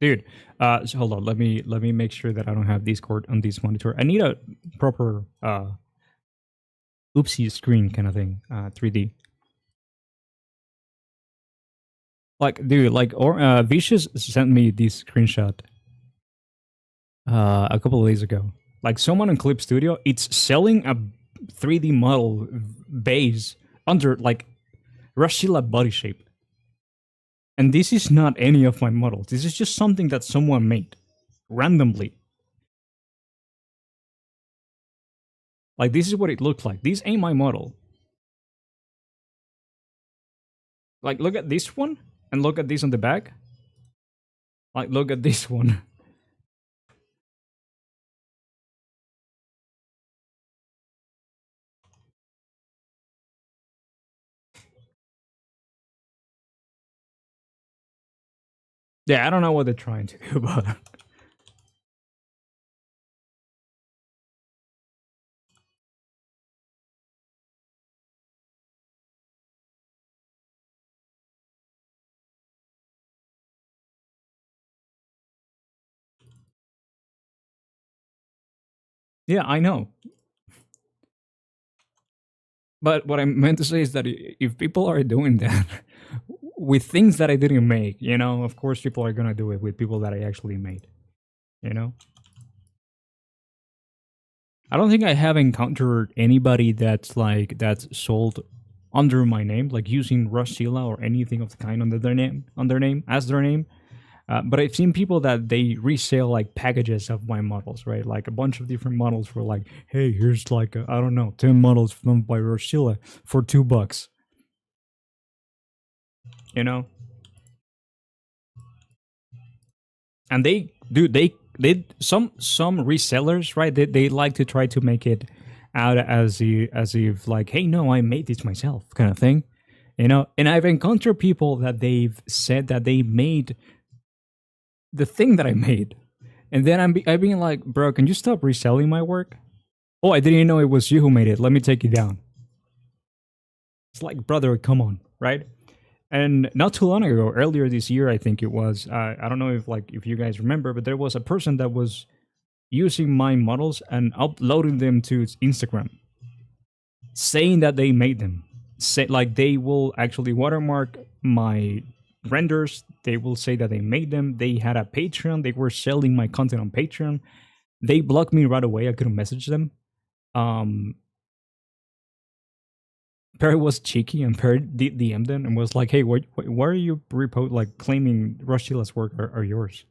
Dude, so hold on. Let me make sure that I don't have Discord on this monitor. I need a proper oopsie screen kind of thing, 3D. Like, dude, like, or Vicious sent me this screenshot a couple of days ago. Like, someone in Clip Studio, it's selling a 3D model base under like Rashila body shape, and this is not any of my models. This is just something that someone made randomly. Like, this is what it looked like. This ain't my model. Like, look at this one, and look at this on the back. Like, look at this one. Yeah, I don't know what they're trying to do, but yeah, I know. But what I meant to say is that if people are doing that with things that I didn't make, of course people are gonna do it with people that I actually made. You know, I don't think I have encountered anybody that's sold under my name, like using Rushila or anything of the kind under their name as their name. But I've seen people that they resell like packages of my models, right? Like a bunch of different models for like, hey, here's like I don't know, 10 models from by Roshila for $2. You know, and they some resellers, right? They like to try to make it out as if like, hey, no, I made this myself, kind of thing. And I've encountered people that they've said that they made the thing that I made, and then I'm being like, bro, can you stop reselling my work? Oh, I didn't know it was you who made it. Let me take you down. It's like, brother, come on, right? And not too long ago, earlier this year, I think it was. I don't know if you guys remember, but there was a person that was using my models and uploading them to Instagram, saying that they made them. Say like they will actually watermark my renders. They will say that they made them. They had a Patreon. They were selling my content on Patreon. They blocked me right away. I couldn't message them. Um, Perry was cheeky and Perry DM'd them and was like, "Hey, why are you like claiming Rushila's work are yours?"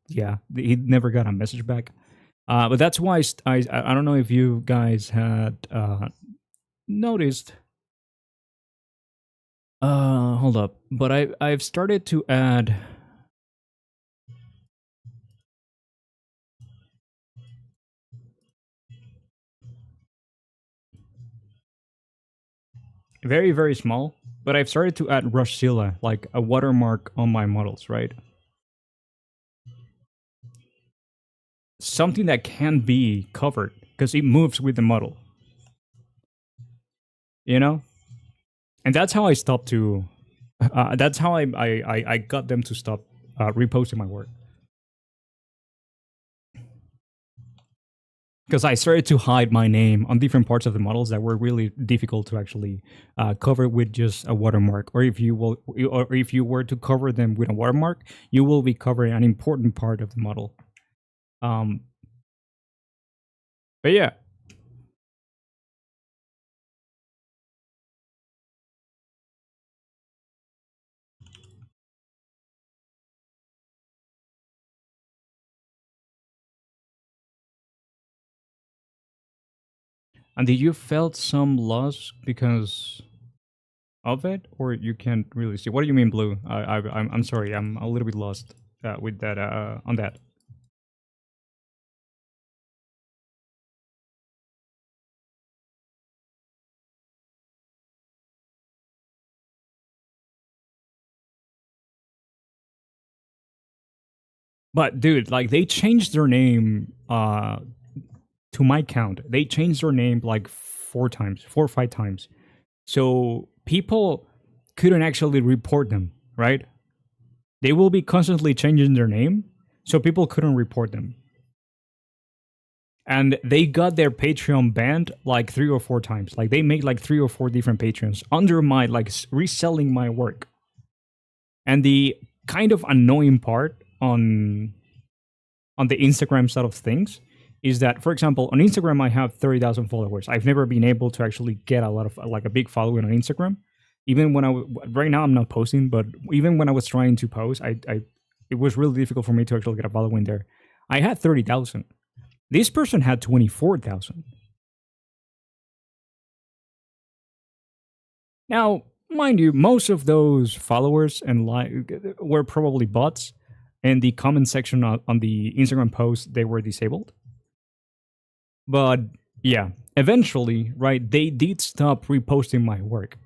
Yeah, he never got a message back. But that's why I don't know if you guys had noticed. Hold up, but I've started to add very very small, but I've started to add Rushila like a watermark on my models, right? Something that can be covered because it moves with the model, you know. And that's how I stopped to. That's how I got them to stop reposting my work because I started to hide my name on different parts of the models that were really difficult to actually cover with just a watermark. Or if you were to cover them with a watermark, you will be covering an important part of the model. Um, but yeah, And did you felt some loss because of it, or you can't really see? What do you mean, blue? I'm sorry, I'm a little bit lost with that on that. But dude, like they changed their name to my count. They changed their name like 4 times, 4 or 5 times. So people couldn't actually report them, right? They will be constantly changing their name, so people couldn't report them. And they got their Patreon banned like 3 or 4 times. Like they made like 3 or 4 different Patreons under my like reselling my work. And the kind of annoying part on the Instagram side of things is that, for example, on Instagram I have 30,000 followers. I've never been able to actually get a lot of like a big following on Instagram. Even when right now I'm not posting, but even when I was trying to post, I it was really difficult for me to actually get a following there. I had 30,000. This person had 24,000. Now, mind you, most of those followers and were probably bots, and the comment section on the Instagram post they were disabled. But yeah, eventually, right, they did stop reposting my work.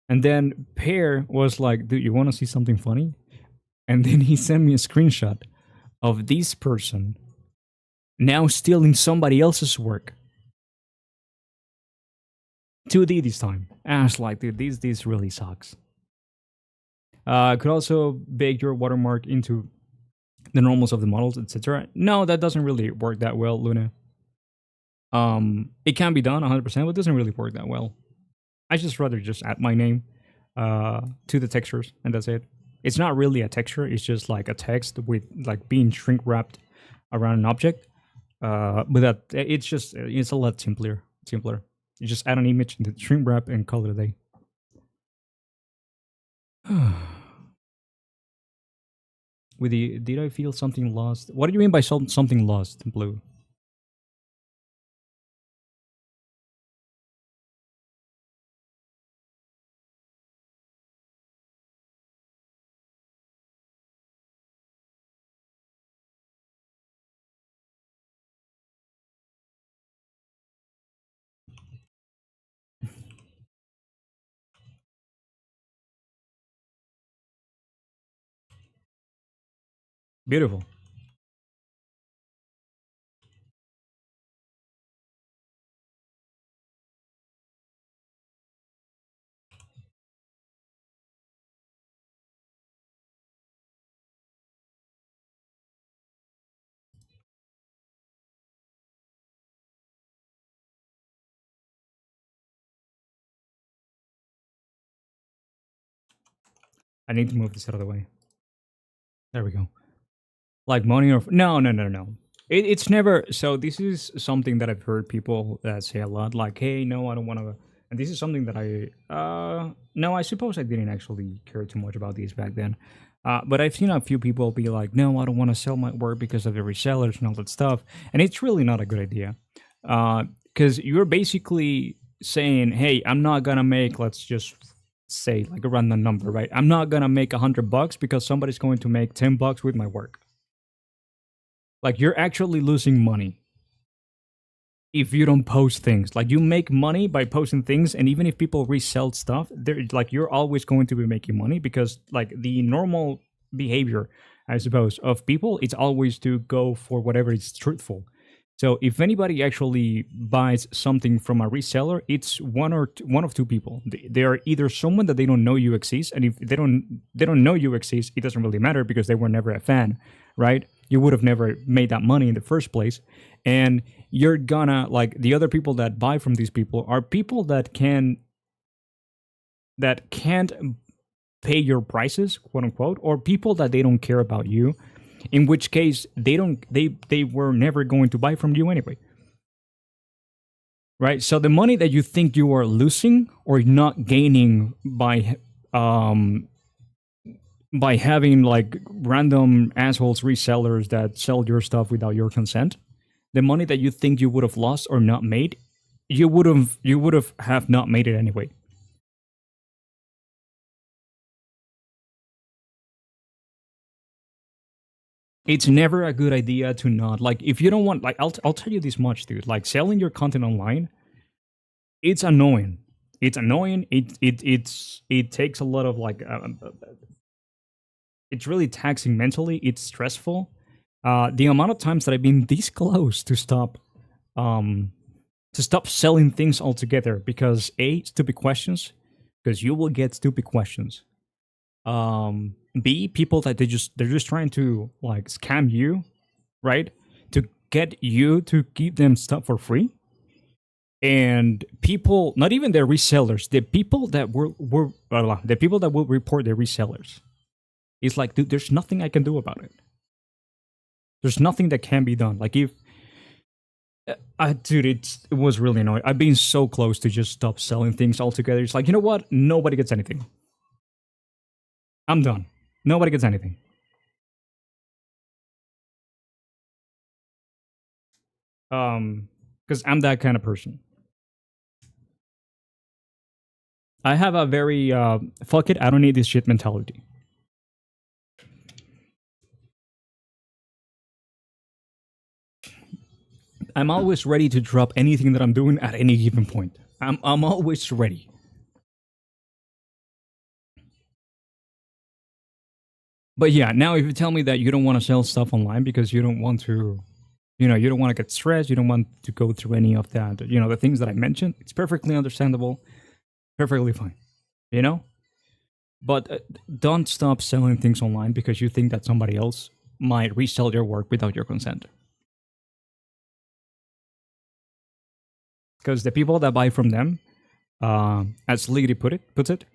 And then Pear was like, dude, you want to see something funny? And then he sent me a screenshot of this person now stealing somebody else's work. 2D this time. And I was like, dude, this really sucks. Could also bake your watermark into the normals of the models, etc. No, that doesn't really work that well, Luna. It can be done 100%, but it doesn't really work that well. I just rather just add my name to the textures, and that's it. It's not really a texture; it's just like a text with like being shrink wrapped around an object. But that it's a lot simpler. Simpler. You just add an image, the shrink wrap, and call it a day. With the did I feel something lost? What do you mean by something lost, Blue? Beautiful. I need to move this out of the way. There we go. Like money or no. It's never. So this is something that I've heard people that say a lot. Like, hey, no, I don't want to. And this is something that no, I suppose I didn't actually care too much about these back then. But I've seen a few people be like, no, I don't want to sell my work because of the resellers and all that stuff. And it's really not a good idea. Because you're basically saying, hey, I'm not gonna make, let's just say like a random number, right? I'm not gonna make $100 because somebody's going to make $10 with my work. Like you're actually losing money if you don't post things. Like you make money by posting things, and even if people resell stuff, they're like you're always going to be making money because like the normal behavior, I suppose, of people, it's always to go for whatever is truthful. So if anybody actually buys something from a reseller, it's one of two people. They are either someone that they don't know you exist, and if they don't know you exist, it doesn't really matter because they were never a fan, right? You would have never made that money in the first place, and you're gonna like the other people that buy from these people are people that can't pay your prices, quote unquote, or people that they don't care about you, in which case they were never going to buy from you anyway, right? So the money that you think you are losing or not gaining by having like random assholes resellers that sell your stuff without your consent, the money that you think you would have lost or not made, you would have not made it anyway. It's never a good idea to not like if you don't want like I'll tell you this much, dude. Like selling your content online, it's annoying. It's annoying. It takes a lot of like it's really taxing mentally. It's stressful. The amount of times that I've been this close um to stop selling things altogether because a stupid questions because you will get stupid questions. B people that they're just trying to like scam you, right? To get you to give them stuff for free. And people, not even their resellers, the people that were the people that will report their resellers. It's like, dude, there's nothing I can do about it. There's nothing that can be done. Like if dude, it was really annoying. I've been so close to just stop selling things altogether. It's like, you know what? Nobody gets anything. I'm done. Nobody gets anything. Because I'm that kind of person. I have a very fuck it, I don't need this shit mentality. I'm always ready to drop anything that I'm doing at any given point. I'm always ready. But yeah, now if you tell me that you don't want to sell stuff online because you don't want to, you don't want to get stressed, you don't want to go through any of that, the things that I mentioned, it's perfectly understandable, perfectly fine, you know? But don't stop selling things online because you think that somebody else might resell your work without your consent. Because the people that buy from them, as Liggy puts it,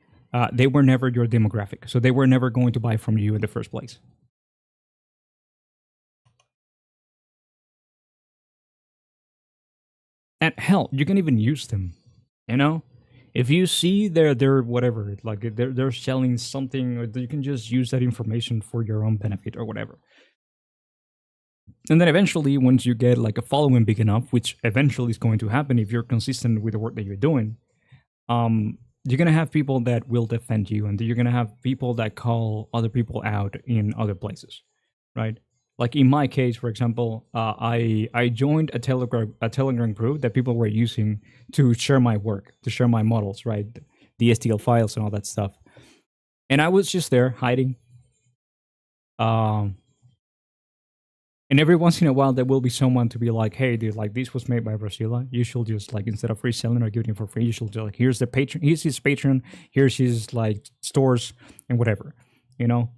they were never your demographic, so they were never going to buy from you in the first place. And hell, you can even use them. You know, if you see they're whatever, like they're selling something, or you can just use that information for your own benefit or whatever. And then eventually, once you get like a following big enough, which eventually is going to happen if you're consistent with the work that you're doing, you're gonna have people that will defend you, and you're gonna have people that call other people out in other places, right? Like in my case, for example, I joined a Telegram group that people were using to share my work, to share my models, right? The STL files and all that stuff. And I was just there hiding. Um, and every once in a while, there will be someone to be like, "Hey, dude, like this was made by Brasila. You should just like instead of reselling or giving it for free, you should just like here's the patron, here's his Patreon, here's his like stores and whatever, you know."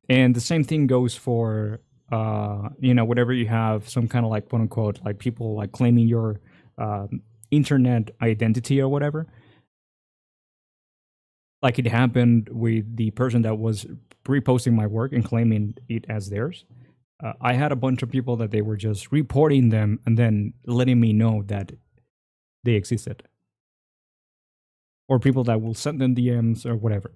And the same thing goes for whatever you have some kind of like quote unquote like people like claiming your internet identity or whatever. Like it happened with the person that was reposting my work and claiming it as theirs. I had a bunch of people that they were just reporting them and then letting me know that they existed, or people that will send them DMs or whatever.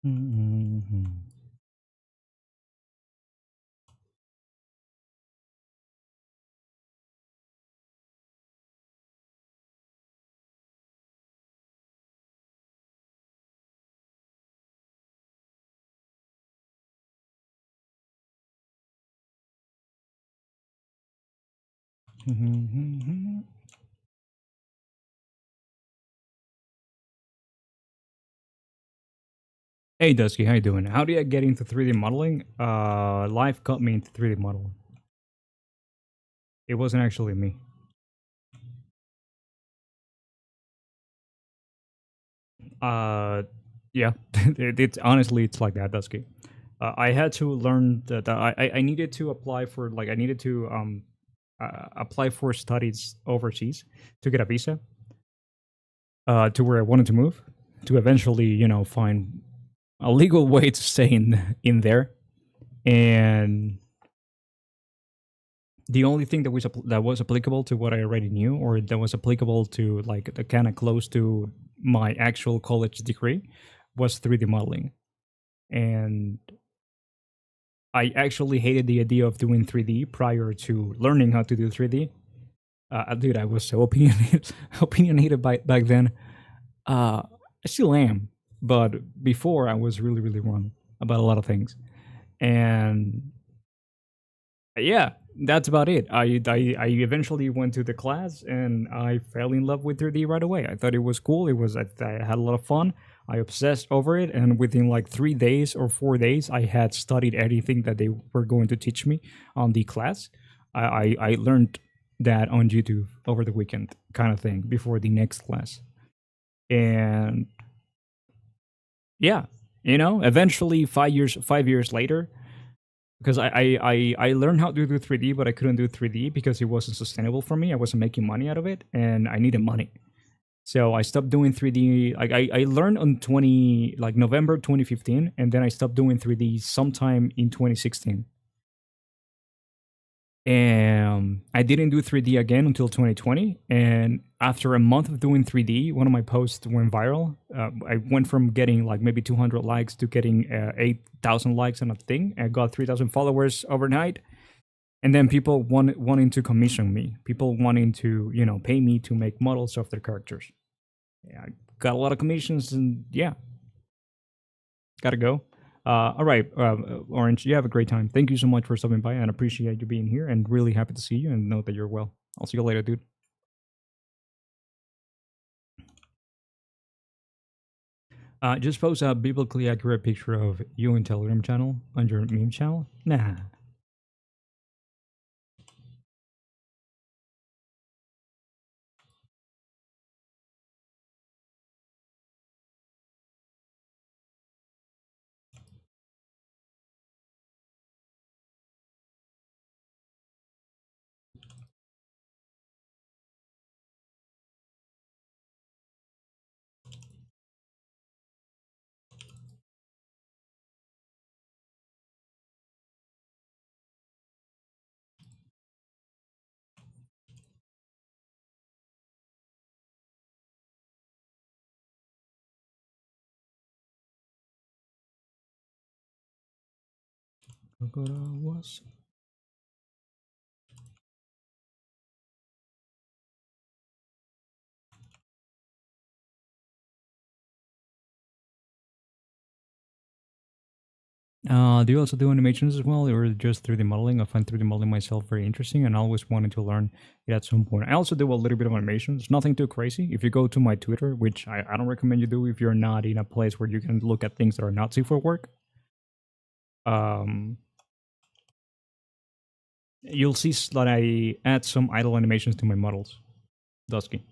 Mm-hmm. Mm-hmm. Hey Dusky, how you doing? How do I get into 3D modeling? Life got me into 3D modeling. It wasn't actually me. Uh, yeah, it's honestly it's like that, Dusky. I had to learn that I needed to apply for like I needed to apply for studies overseas to get a visa to where I wanted to move to eventually find a legal way to stay in there, and the only thing that was applicable to what I already knew, or that was applicable to like the kind of close to my actual college degree, was 3D modeling. And I actually hated the idea of doing 3D prior to learning how to do 3D. Dude, I was so opinionated, opinionated back then. I still am, but before I was really, really wrong about a lot of things. And yeah, that's about it. I eventually went to the class and I fell in love with 3D right away. I thought it was cool. I had a lot of fun. I obsessed over it, and within like 3 days or 4 days, I had studied everything that they were going to teach me on the class. I learned that on YouTube over the weekend, kind of thing, before the next class. And yeah, eventually 5 years later, because I learned how to do 3D, but I couldn't do 3D because it wasn't sustainable for me. I wasn't making money out of it, and I needed money. So I stopped doing 3D. Like I learned on 20 like November 2015, and then I stopped doing 3D sometime in 2016. And I didn't do 3D again until 2020. And after a month of doing 3D, one of my posts went viral. I went from getting like maybe 200 likes to getting 8,000 likes on a thing. I got 3,000 followers overnight. And then people wanting to commission me, people wanting to pay me to make models of their characters. Yeah, I got a lot of commissions, and yeah, gotta go. All right, Orange, you have a great time. Thank you so much for stopping by, and appreciate you being here. And really happy to see you, and know that you're well. I'll see you later, dude. Just post a biblically accurate picture of you in Telegram channel on your meme channel. Nah. Do you also do animations as well, or just 3D modeling? I find 3D modeling myself very interesting, and I always wanted to learn it at some point. I also do a little bit of animations, nothing too crazy. If you go to my Twitter, which I don't recommend you do if you're not in a place where you can look at things that are not safe for work, um, you'll see that I add some idle animations to my models. Dusky.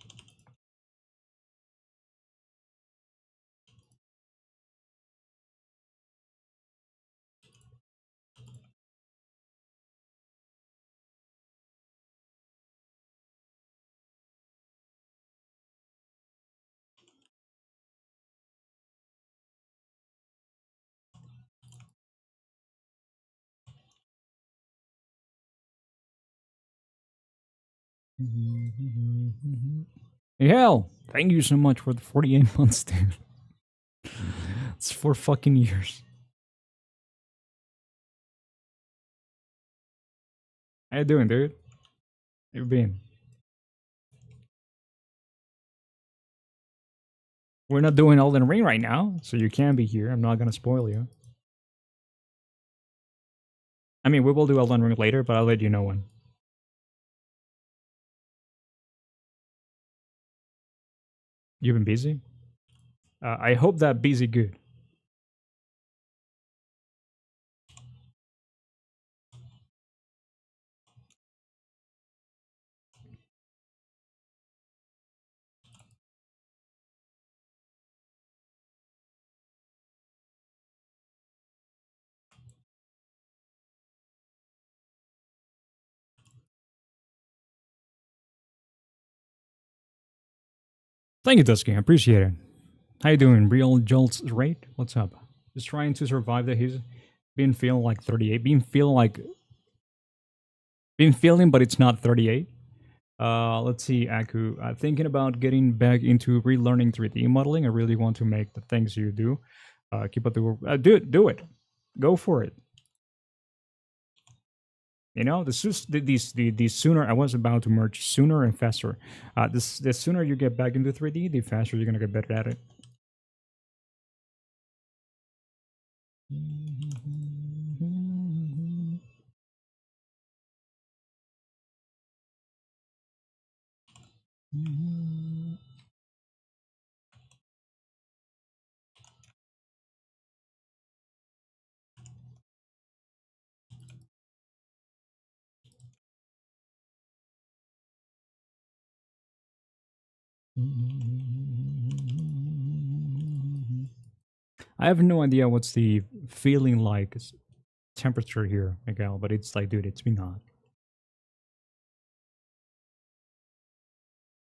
Hell, thank you so much for the 48 months, dude. It's 4 fucking years. How you doing, dude? How you been? We're not doing Elden Ring right now, so you can't be here. I'm not gonna spoil you. I mean, we will do Elden Ring later, but I'll let you know when. You've been busy? I hope that busy good. Thank you, Dusky. I appreciate it. How you doing? Real Jolts Rate? What's up? Just trying to survive that he's been feeling like 38, been feeling, but it's not 38. Let's see, Aku. Thinking about getting back into relearning 3D modeling. I really want to make the things you do. Keep up the work. Do it. Go for it. You know, the sooner I was about to merge sooner and faster. The sooner you get back into 3D, the faster you're gonna get better at it. I have no idea what's the feeling like temperature here, Miguel, but it's like, dude, it's been hot.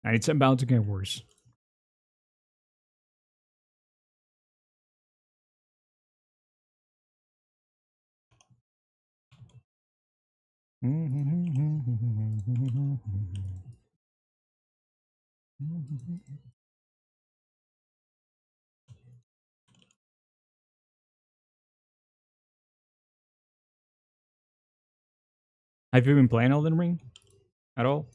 And it's about to get worse. Have you been playing Elden Ring at all?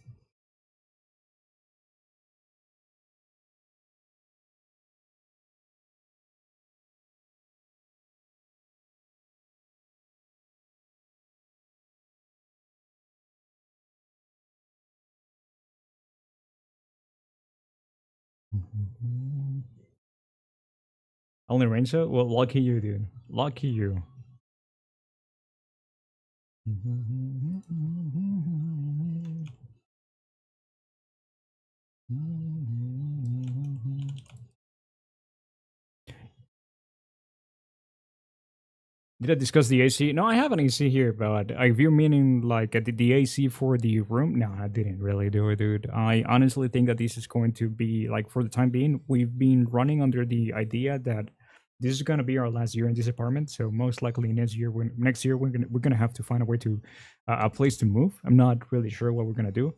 Only Ring so? Well, lucky you, dude. Lucky you. Did I discuss the AC? No, I have an AC here, but if you're meaning like the AC for the room, no, I didn't really do it, dude. I honestly think that this is going to be like for the time being, we've been running under the idea that this is gonna be our last year in this apartment. So most likely next year we're gonna have to find a way to a place to move. I'm not really sure what we're gonna do.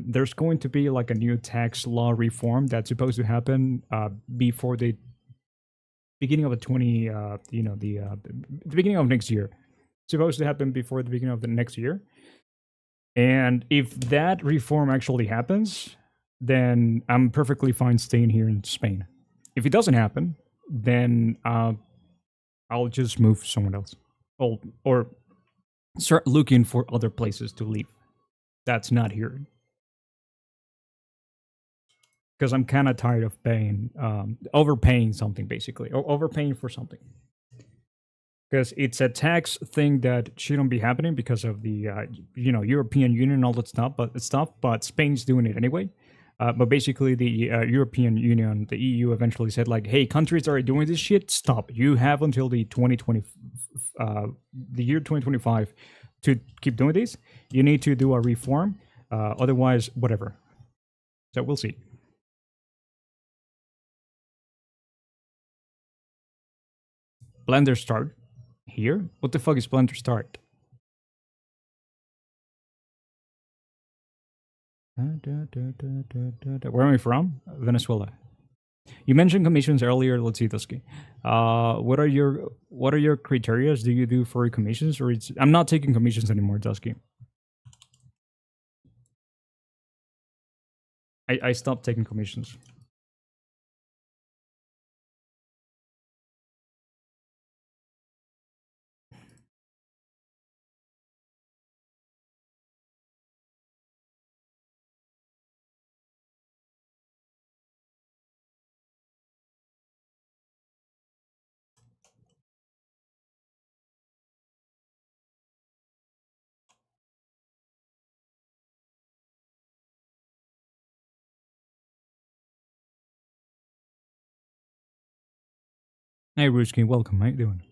There's going to be like a new tax law reform that's supposed to happen before the beginning of the 20 the beginning of next year, supposed to happen before the beginning of the next year. And if that reform actually happens, then I'm perfectly fine staying here in Spain. If it doesn't happen, then I'll just move somewhere else, or start looking for other places to live that's not here, because I'm kind of tired of paying overpaying something, basically, or overpaying for something, because it's a tax thing that shouldn't be happening because of the European Union and all that stuff. But Spain's doing it anyway. But basically, the European Union, the EU, eventually said like, "Hey, countries are doing this shit. Stop. You have until the 2020, the year 2025, to keep doing this. You need to do a reform. Otherwise, whatever." So we'll see. Blender start here. What the fuck is Blender start? Where am I from? Venezuela. You mentioned commissions earlier. Let's see, Dusky. What are your criteria? Do you do for commissions, or it's? I'm not taking commissions anymore, Dusky. I stopped taking commissions. Hey, Ruski, welcome. How you doing?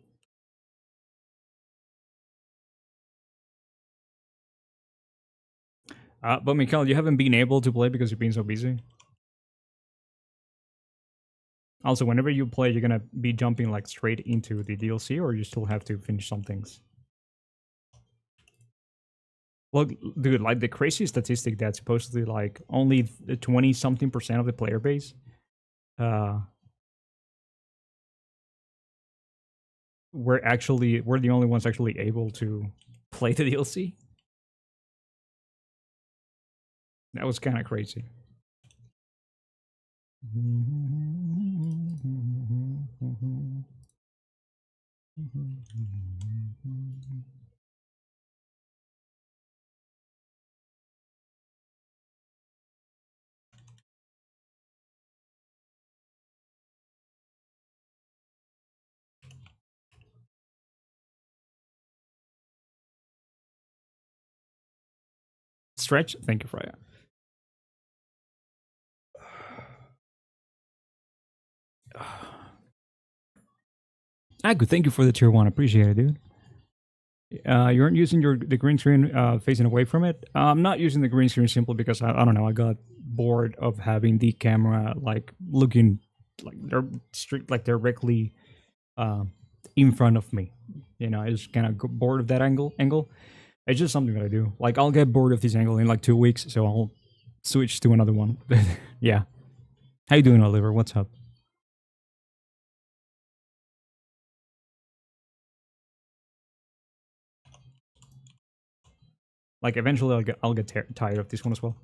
But Mikhail, you haven't been able to play because you've been so busy. Also, whenever you play, you're gonna be jumping like straight into the DLC, or you still have to finish some things. Well, dude, like the crazy statistic that supposedly like only 20 something percent of the player base, uh, we're the only ones actually able to play the DLC. That was kind of crazy. Stretch, thank you, Freya. Good. Thank you for the tier 1. Appreciate it, dude. You aren't using the green screen facing away from it. I'm not using the green screen simply because I don't know. I got bored of having the camera like looking like they're strict like directly uh, in front of me. You know, I just kind of bored of that angle. It's just something that I do. Like I'll get bored of this angle in like 2 weeks, so I'll switch to another one. Yeah. How you doing, Oliver? What's up? Like eventually I'll get tired of this one as well.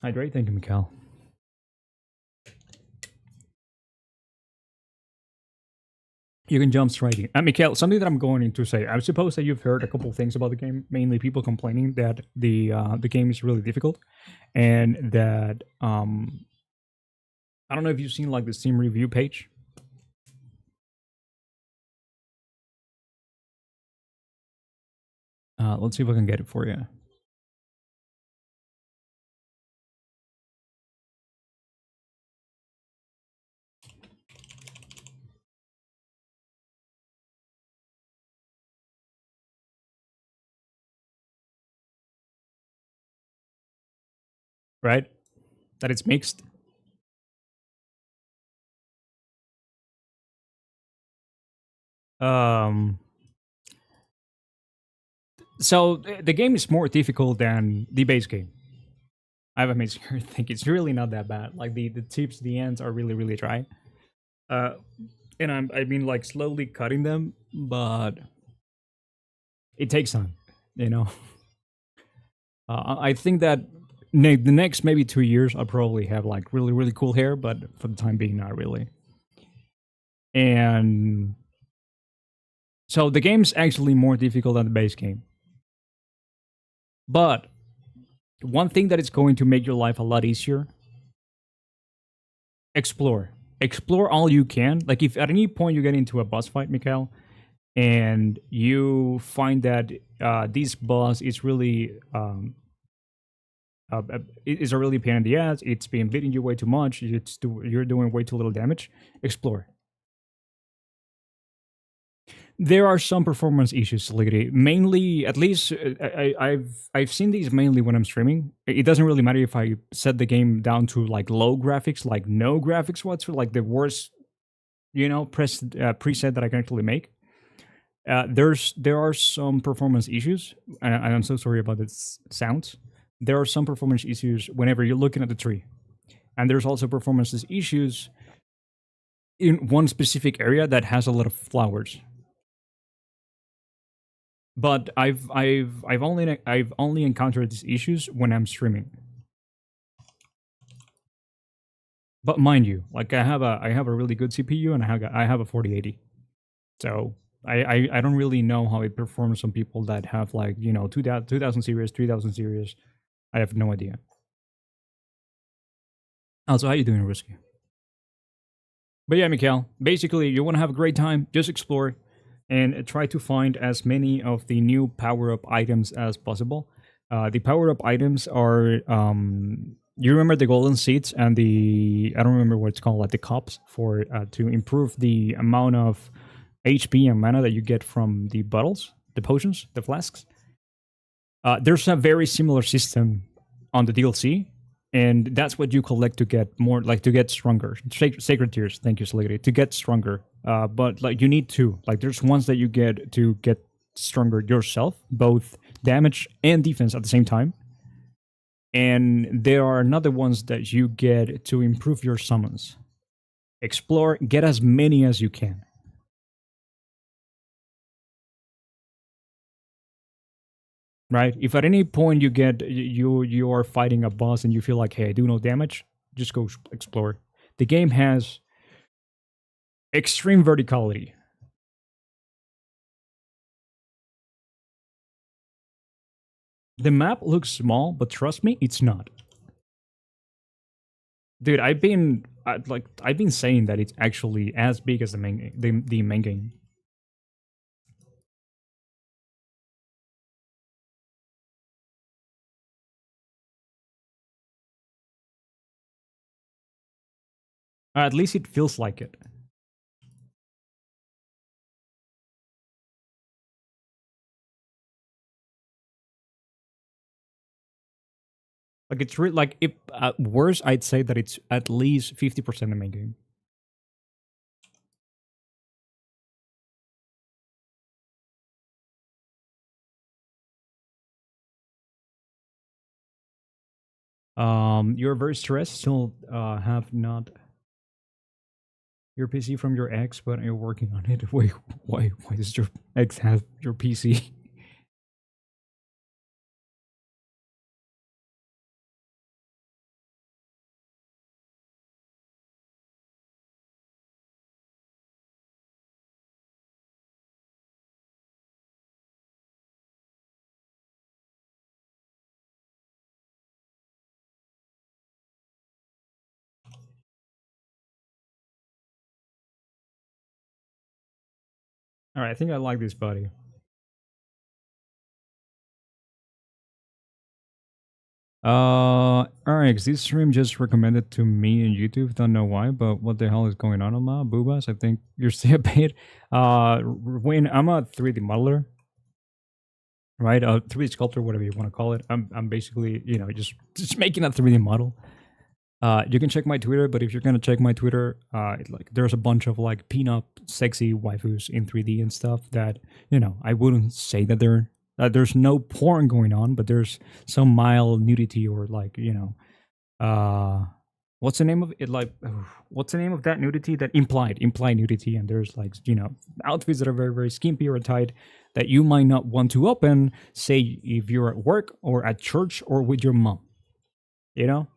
Hydrate, thank you, Mikhail. You can jump straight in. Mikhail, something that I'm going to say. I suppose that you've heard a couple of things about the game. Mainly, people complaining that the game is really difficult, and that I don't know if you've seen like the Steam review page. Let's see if I can get it for you. Right, that it's mixed. Um, so the game is more difficult than the base game. I have a mixed think it's really not that bad. Like the tips, the ends are really dry. Uh, and I've been like slowly cutting them, but it takes time. You know, I think that the next maybe 2 years I'll probably have like really cool hair, but for the time being, not really. And so the game's actually more difficult than the base game. But one thing that is going to make your life a lot easier: explore. Explore all you can. Like if at any point you get into a boss fight, Mikhail, and you find that this boss is really is a really pain in the ass. It's been beating you way too much. You're doing way too little damage. Explore. There are some performance issues, Solidity. Mainly, at least I've seen these mainly when I'm streaming. It doesn't really matter if I set the game down to like low graphics, like no graphics whatsoever, like the worst, preset that I can actually make. There are some performance issues, and I'm so sorry about this sounds. There are some performance issues whenever you're looking at the tree, and there's also performance issues in one specific area that has a lot of flowers. But I've only encountered these issues when I'm streaming. But mind you, like I have a really good CPU, and I have a 4080, so I don't really know how it performs on people that have like 2000 series, 3000 series. I have no idea. Also, how you doing, Risky? But yeah, Mikhail, basically, you want to have a great time, just explore and try to find as many of the new power up items as possible. The power up items are, you remember the golden seeds and I don't remember what it's called, like the cups for to improve the amount of HP and mana that you get from the bottles, the potions, the flasks. There's a very similar system on the DLC, and that's what you collect to get more, like to get stronger. Sacred tears, thank you, Sliggy, to get stronger. But like you need two. Like there's ones that you get to get stronger yourself, both damage and defense at the same time. And there are another ones that you get to improve your summons. Explore, get as many as you can. Right? If at any point you are fighting a boss and you feel like, hey, I do no damage, just go explore. The game has extreme verticality. The map looks small, but trust me, it's not. Dude, I've been saying that it's actually as big as the main game. At least it feels like it. Like it's really like if at worst, I'd say that it's at least 50% the main game. You're very stressed. Still, have not your PC from your ex, but you're working on it. Wait, why does your ex have your PC? All right, I think I like this buddy. RX, this stream just recommended to me in YouTube. Don't know why, but what the hell is going on, Alma? Boobas, I think you're still a bit. When I'm a 3D modeler, right? A 3D sculptor, whatever you want to call it. I'm basically, just making a 3D model. You can check my Twitter, but if you're gonna check my Twitter, like there's a bunch of like pin-up sexy waifus in 3D and stuff that I wouldn't say that there's no porn going on, but there's some mild nudity or like what's the name of it? Like what's the name of that nudity? That implied nudity, and there's like outfits that are very very skimpy or tight that you might not want to open. Say if you're at work or at church or with your mom, you know.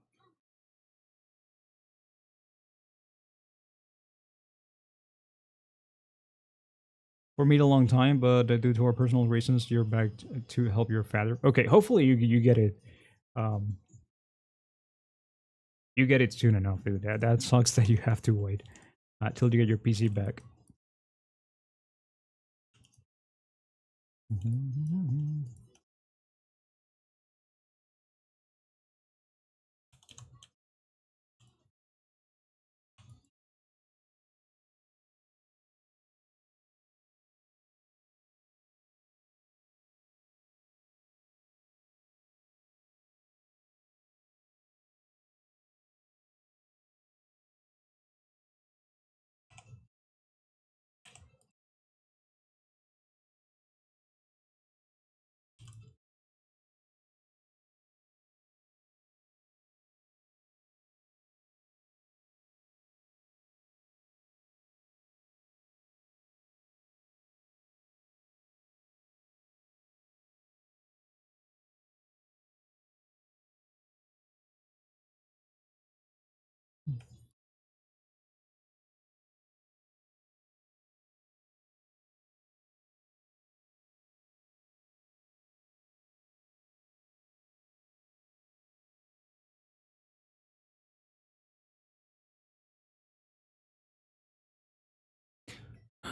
For me, a long time, but due to our personal reasons, you're back to help your father. Okay, hopefully you get it. Um, you get it soon enough, dude. That sucks that you have to wait till you get your PC back.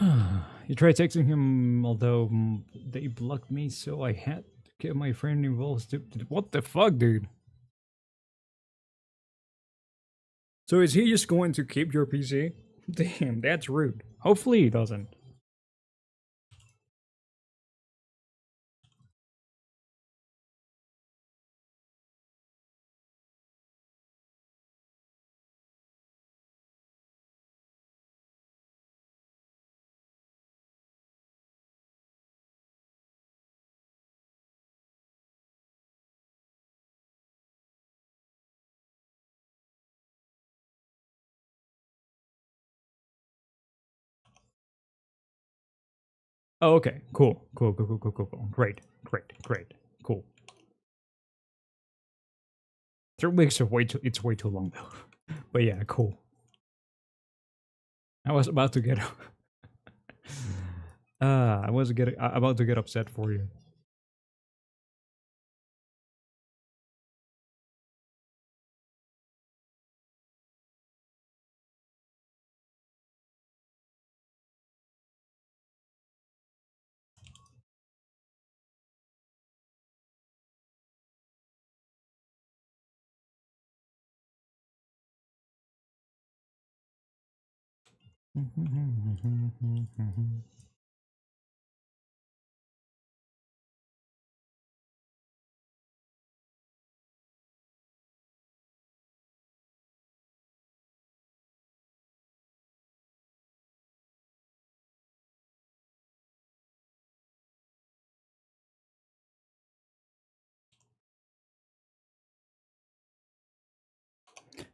You tried texting him, although they blocked me, so I had to get my friend involved. What the fuck, dude? So is he just going to keep your PC? Damn, that's rude. Hopefully he doesn't. Oh, okay. Cool. Cool. Great. Cool. 3 weeks are way too. It's way too long though. But yeah, cool. I was about to get. I was about to get upset for you.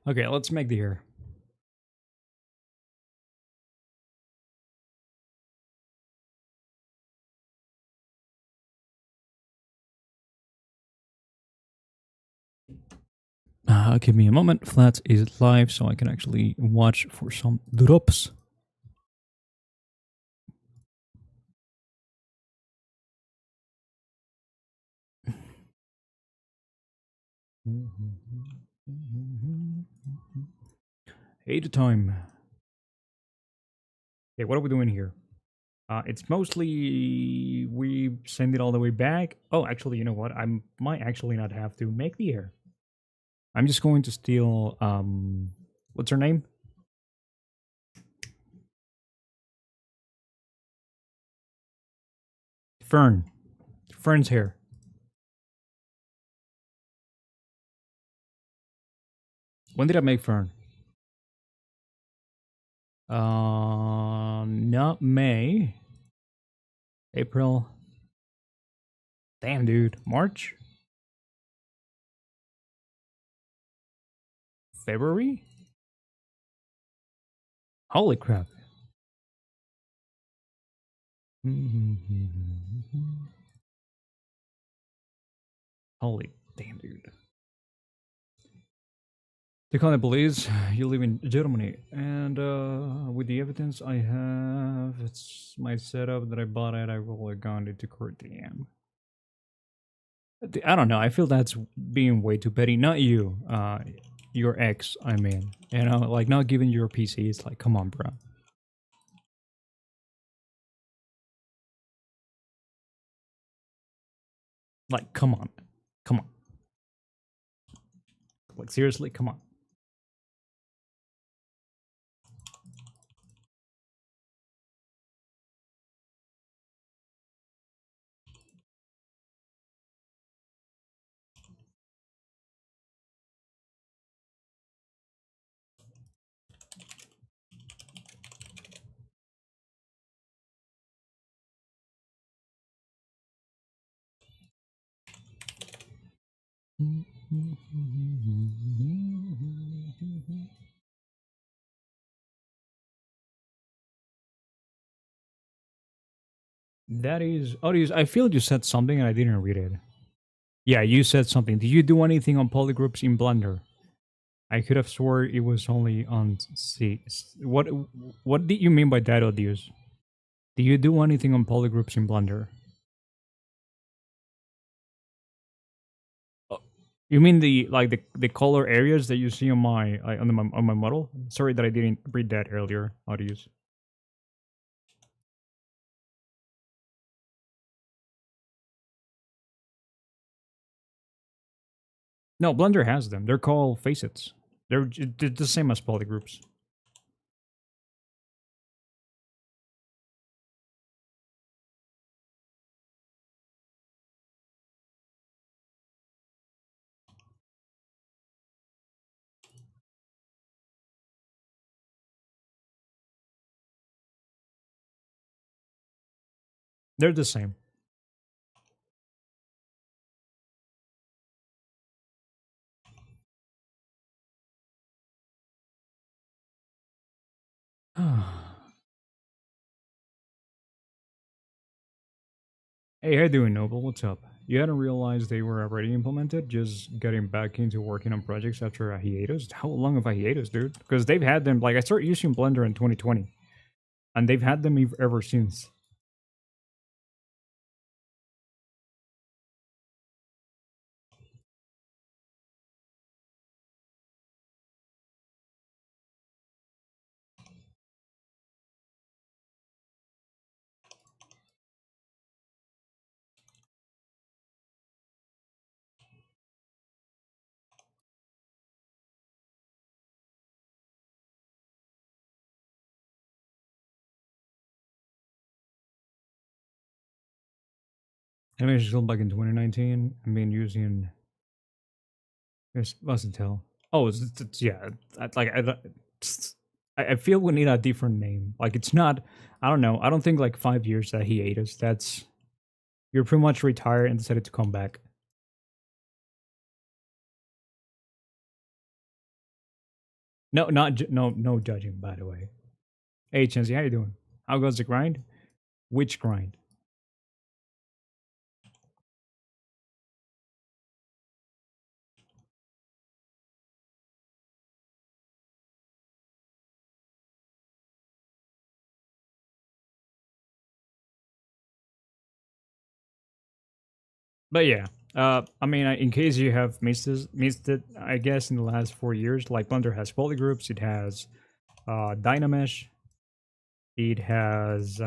Okay, let's make the air. Give me a moment. Flat is live, so I can actually watch for some drops. Hey, the time. Okay, what are we doing here? It's mostly we send it all the way back. Oh, actually, you know what? I might actually not have to make the air. I'm just going to steal. What's her name? Fern. Fern's hair. When did I make Fern? Not May. April. Damn, dude. March? February? Holy crap. Holy damn, dude. They can't believe you live in Germany, and with the evidence I have, it's my setup that I bought it. I will have gone into court. Damn. I don't know. I feel that's being way too petty. Not you, your ex. I mean, you know, like not giving your PC. It's like, come on, bro. Like, come on. Like, seriously, come on. That is, Audius, I feel you said something and I didn't read it. Yeah, you said something. Did you do anything on polygroups in Blender? I could have swore it was only on C. What did you mean by that, Audius? Do you do anything on polygroups in Blender? Oh, you mean the like the color areas that you see on my on my model? Sorry that I didn't read that earlier, Audius. No, Blender has them. They're called facets. They're the same as polygroups. They're the same. Hey, how you doing, Noble? What's up? You hadn't realized they were already implemented, just getting back into working on projects after a hiatus? How long of a hiatus, dude? Because they've had them, like, I started using Blender in 2020, and they've had them ever since. I mean, it's still back in 2019. I mean, using. It wasn't tell. Oh, yeah. Like, I feel we need a different name. Like, it's not. I don't know. I don't think, like, 5 years that hiatus. That's. You're pretty much retired and decided to come back. No, no judging, by the way. Hey, Chansey, how you doing? How goes the grind? Which grind? But yeah, I mean, in case you have missed it, I guess in the last 4 years, like Blender has polygroups, it has Dynamesh, it has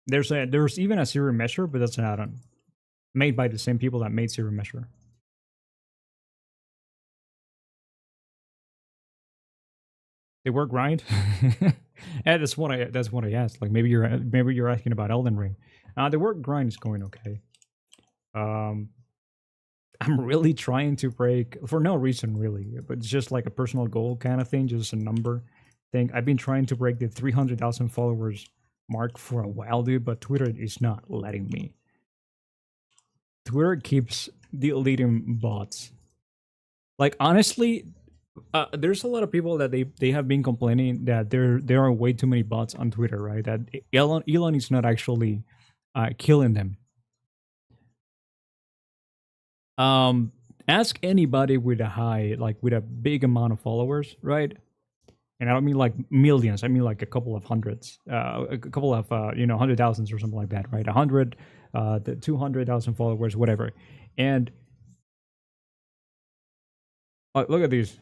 there's even a Serial Mesher, but that's an add-on made by the same people that made Serial Mesher. They work grind. And that's what I asked. Like maybe you're asking about Elden Ring. The work grind is going okay. Um, I'm really trying to break for no reason really, but it's just like a personal goal kind of thing, just a number thing. I've been trying to break the 300,000 followers mark for a while, dude, but Twitter is not letting me. Twitter keeps deleting bots. Like honestly, there's a lot of people that they have been complaining that there are way too many bots on Twitter, right? That Elon is not actually killing them. Um, ask anybody with a high, like with a big amount of followers, right? And I don't mean like millions. I mean like a couple of hundreds, a couple of 100,000s or something like that, right? 100, the 200,000 followers, whatever. And look at these.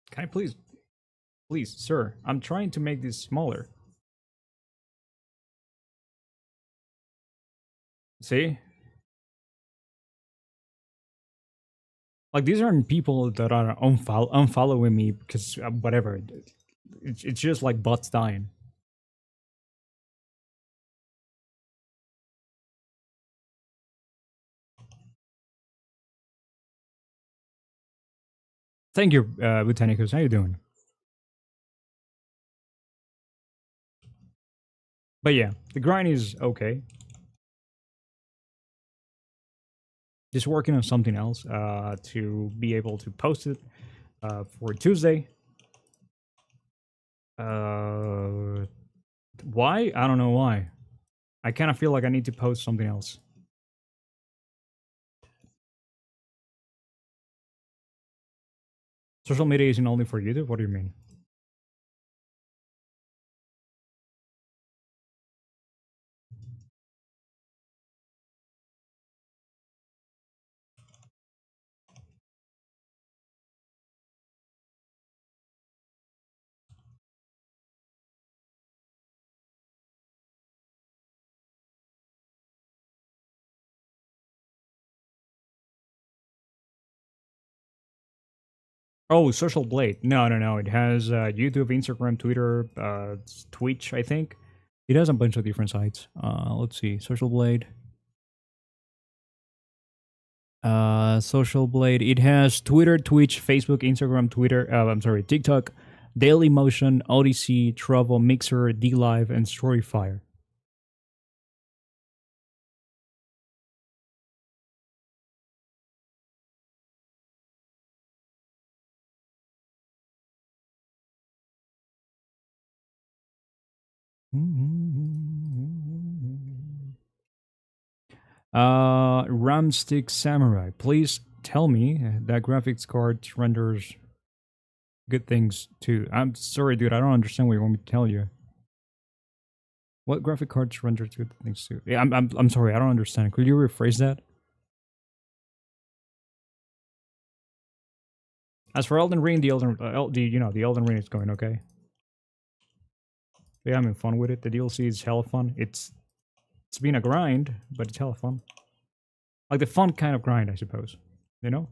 Can I please, sir? I'm trying to make this smaller. See, like these aren't people that are unfollowing me because whatever. It's just like bots dying. Thank you, Botanicus. How you doing? But yeah, the grind is okay. Just working on something else to be able to post it for Tuesday. Uh, why? I don't know why. I kind of feel like I need to post something else. Social media isn't only for YouTube. What do you mean? Oh, Social Blade. No, no, no. It has YouTube, Instagram, Twitter, Twitch, I think. It has a bunch of different sites. Let's see. Social Blade. Social Blade. It has Twitter, Twitch, Facebook, Instagram, Twitter. I'm sorry, TikTok, Daily Motion, Odyssey, Trovo, Mixer, D Live, and Storyfire. Ramstick Samurai. Please tell me that graphics card renders good things too. I'm sorry, dude. I don't understand what you want me to tell you. What graphic cards render good things too? Yeah, I'm sorry. I don't understand. Could you rephrase that? As for Elden Ring, the Elden Ring is going okay. Yeah, I'm having fun with it. The DLC is hella fun. It's been a grind, but it's hella fun. Like the fun kind of grind, I suppose. You know?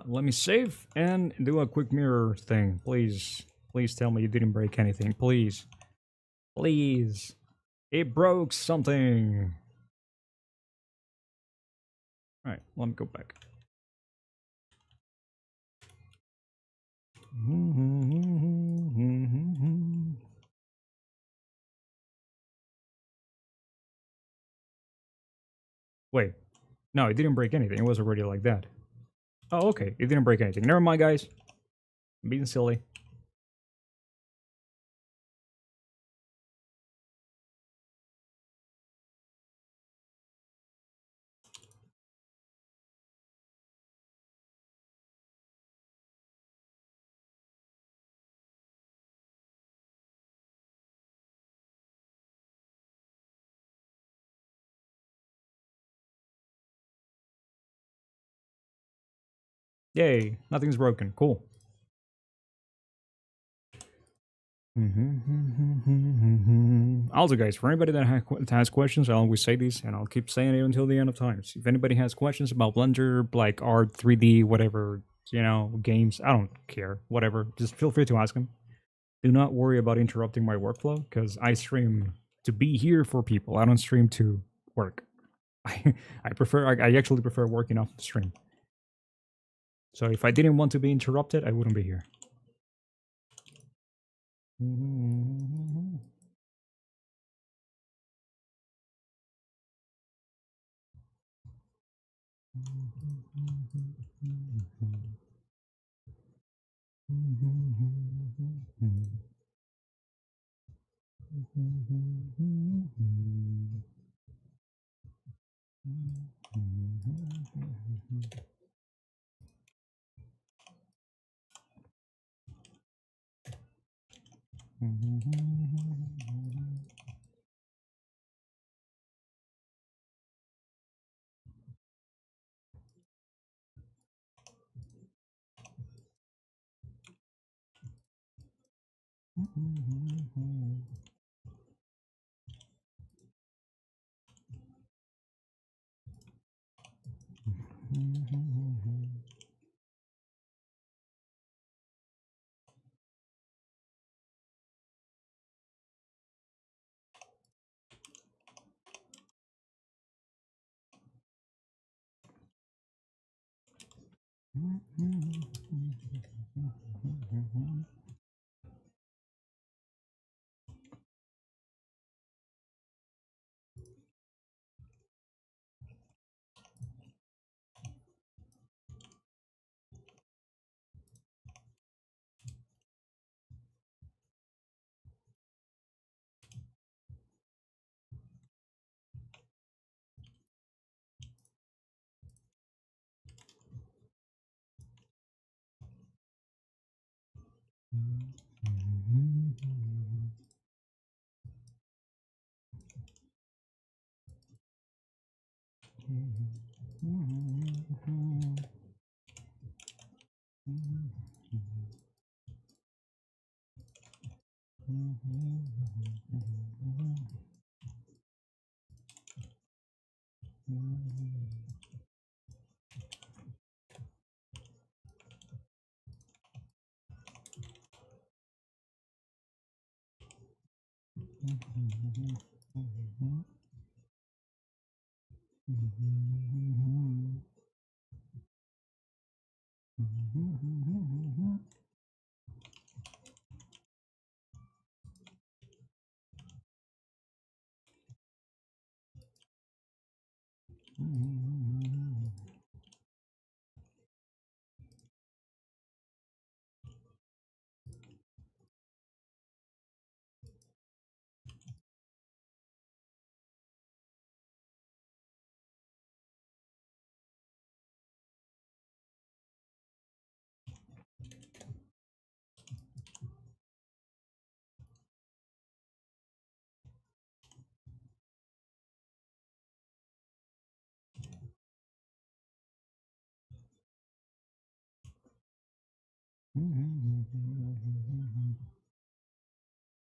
Let me save and do a quick mirror thing, please. Please tell me you didn't break anything, please. Please. It broke something. All right, let me go back. Wait, no, it didn't break anything. It was already like that. Oh, okay. It didn't break anything. Never mind, guys. I'm being silly. Yay, nothing's broken. Cool. Also, guys, for anybody that has questions, I always say this, and I'll keep saying it until the end of times. If anybody has questions about Blender, like art, 3D, whatever, games, I don't care. Whatever, just feel free to ask them. Do not worry about interrupting my workflow, because I stream to be here for people. I don't stream to work. I actually prefer working off the stream. So if I didn't want to be interrupted, I wouldn't be here.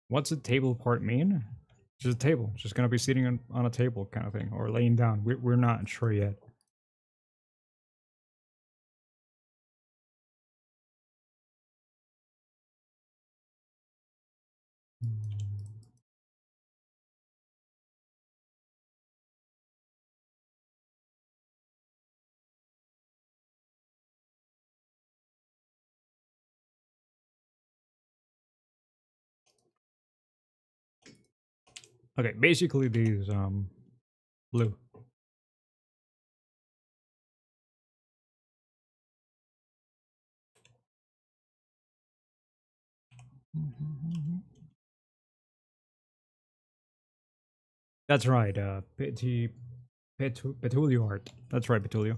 What's a table part mean? Just a table. Just gonna be sitting on a table kind of thing, or laying down. We're not sure yet. Okay, basically these blue. That's right. Petulio art. That's right, Petulio.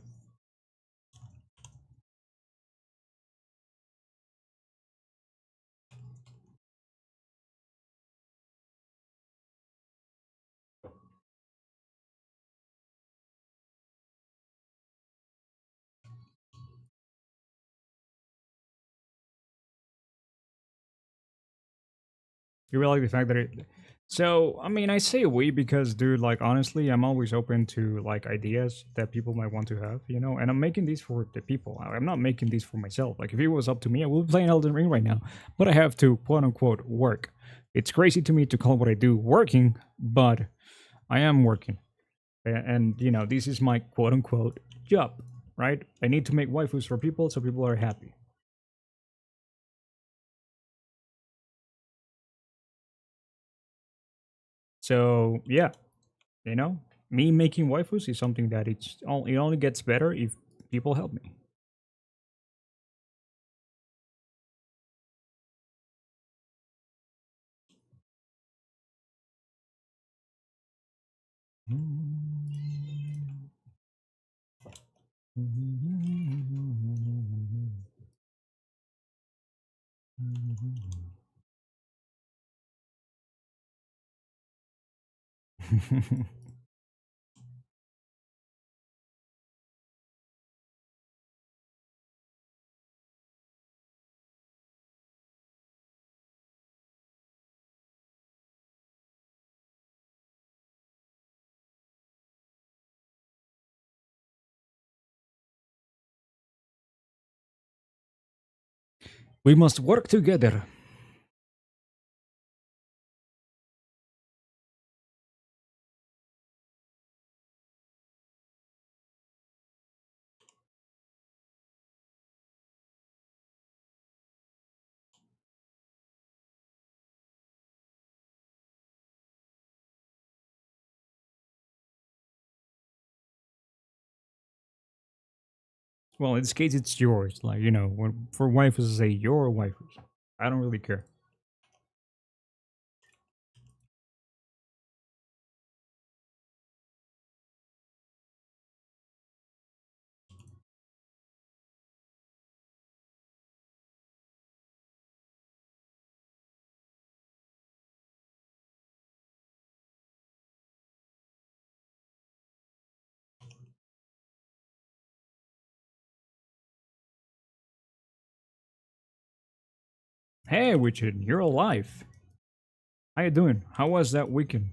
You really like the fact that it. So I mean, I say we because, dude, like honestly, I'm always open to like ideas that people might want to have, you know. And I'm making these for the people. I'm not making these for myself. Like if it was up to me, I would be playing Elden Ring right now. But I have to quote unquote work. It's crazy to me to call what I do working, but I am working. And you know, this is my quote unquote job, right? I need to make waifus for people so people are happy. So yeah, you know, me making waifus is something that it only gets better if people help me. We must work together. Well, in this case, it's yours. Like you know, for waifus, say your waifus. I don't really care. Hey, Richard, you're alive. How you doing? How was that weekend?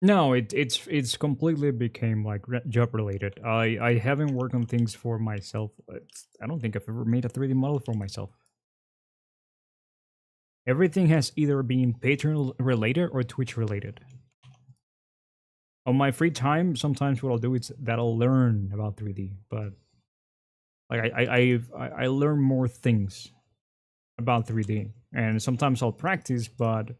No, it's completely became like job related. I haven't worked on things for myself. I don't think I've ever made a 3D model for myself. Everything has either been Patreon related or Twitch related. On my free time, sometimes what I'll do is that I'll learn about 3D, but like I learn more things about 3D, and sometimes I'll practice, but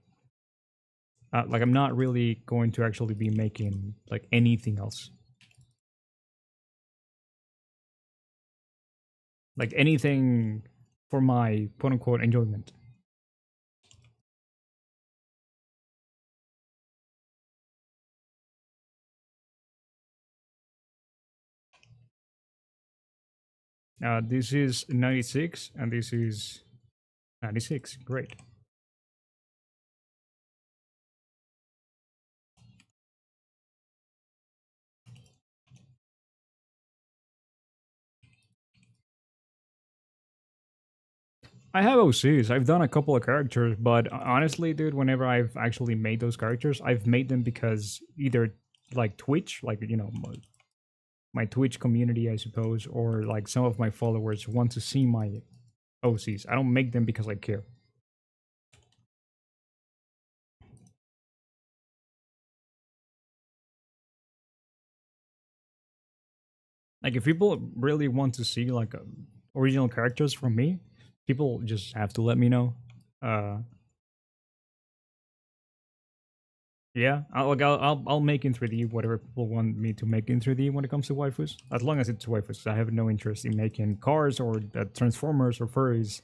like I'm not really going to actually be making like anything else, like anything for my quote unquote enjoyment. This is 96, and this is 96. Great. I have OCs. I've done a couple of characters, but honestly, dude, whenever I've actually made those characters, I've made them because either like Twitch, like my Twitch community, I suppose, or like some of my followers want to see my OCs. I don't make them because I care. Like if people really want to see like original characters from me, people just have to let me know. Uh, yeah, I'll make in 3D whatever people want me to make in 3D when it comes to waifus, as long as it's waifus. I have no interest in making cars or transformers or furries.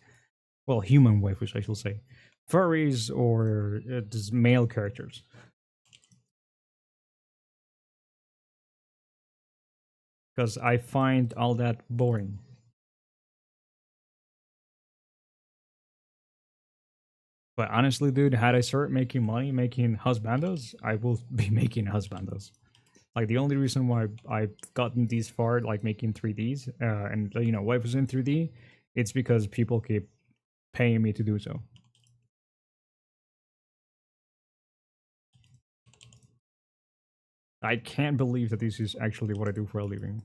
Well, human waifus, I should say, furries or just male characters. Because I find all that boring. But honestly, dude, had I started making money making husbandos, I will be making husbandos. Like the only reason why I've gotten this far, like making 3Ds and waifus in 3D, it's because people keep paying me to do so. I can't believe that this is actually what I do for a living.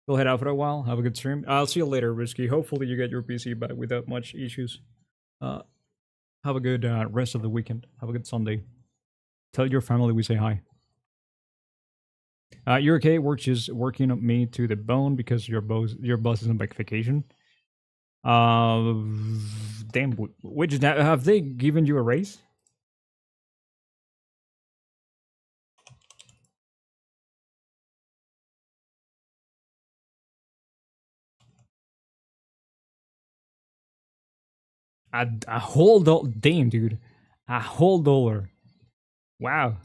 We'll head out for a while. Have a good stream. I'll see you later, Risky. Hopefully, you get your PC back without much issues. Uh, have a good rest of the weekend. Have a good Sunday. Tell your family we say hi. You're okay. Work just working up me to the bone because your boss is on vacation. Uh, damn. Which have they given you a raise? A whole damn, dude. A whole dollar. Wow.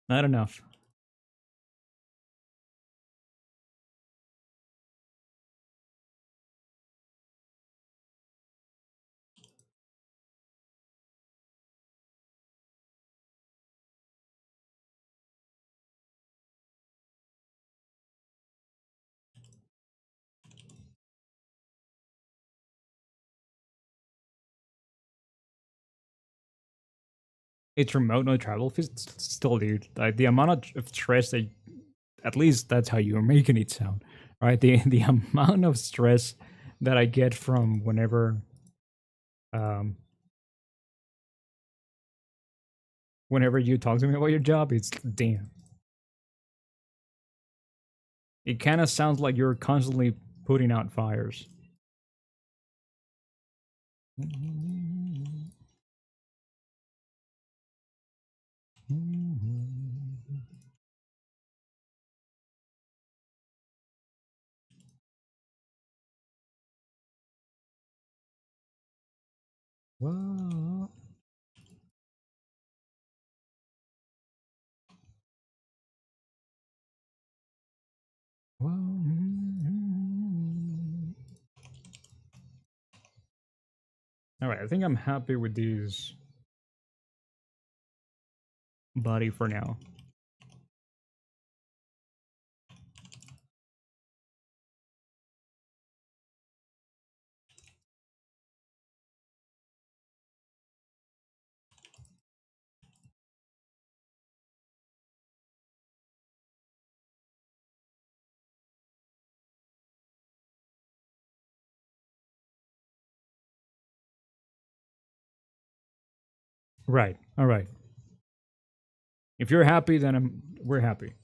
Not enough. it's remote, no travel fees. Still, dude, like the amount of stress that, at least that's how you're making it sound, right? The amount of stress that I get from um, whenever you talk to me about your job, it's damn. It kind of sounds like you're constantly putting out fires. Whoa, whoa. All right, I think I'm happy with these body for now. Right. All right. If you're happy, then we're happy.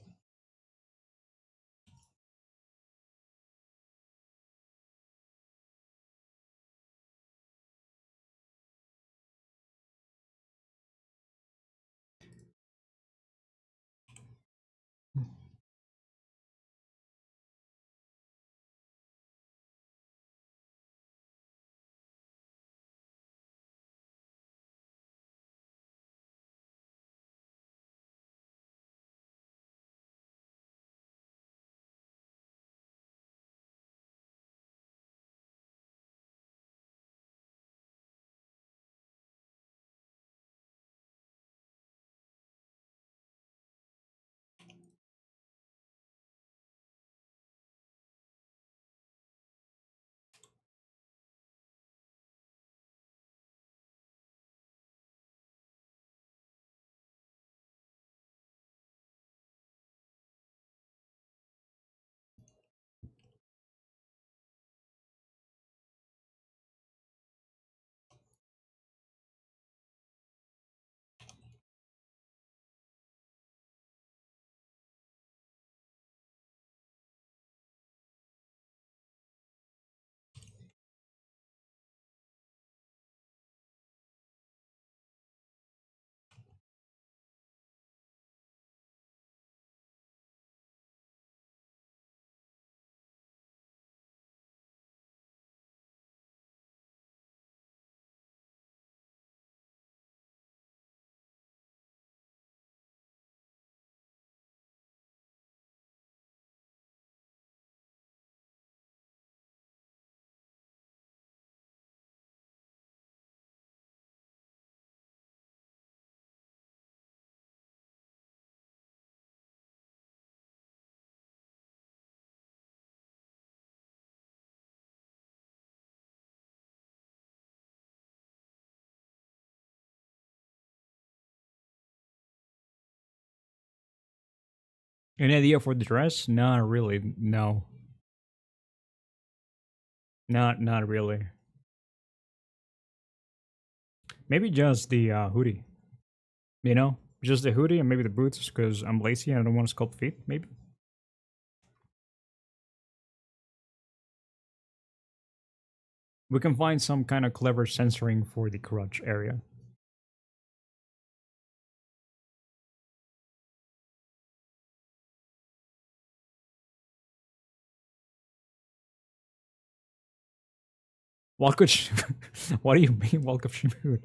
Any idea for the dress? Not really. No, not really. Maybe just the hoodie. You know, just the hoodie and maybe the boots because I'm lazy and I don't want to sculpt feet. Maybe we can find some kind of clever censoring for the crotch area. Walk what do you mean walk of Shimur?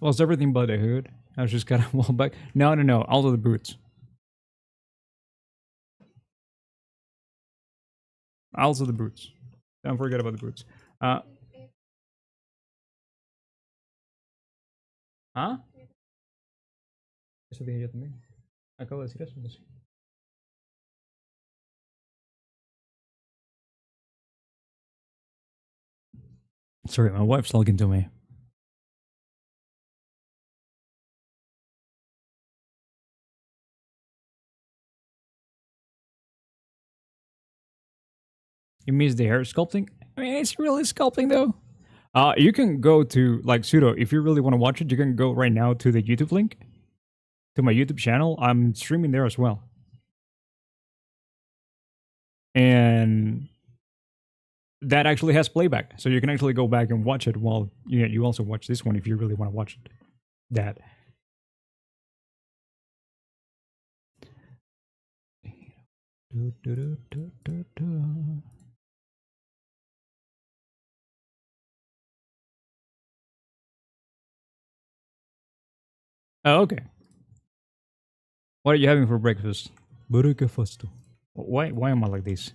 Was everything but the hood? I was just kind of wall back. No, no, no. Also the boots. Also the boots. Don't forget about the boots. Uh, ¿Ah? Eso dije yo también. Acabo de decir eso. No sé. Sorry, my wife's talking to me. You miss the hair sculpting? I mean, it's really sculpting though. You can go to like pseudo if you really want to watch it. You can go right now to the YouTube link to my YouTube channel. I'm streaming there as well, and that actually has playback, so you can actually go back and watch it while you also watch this one if you really want to watch it. That. Oh, okay. What are you having for breakfast? Breakfast. Why am I like this?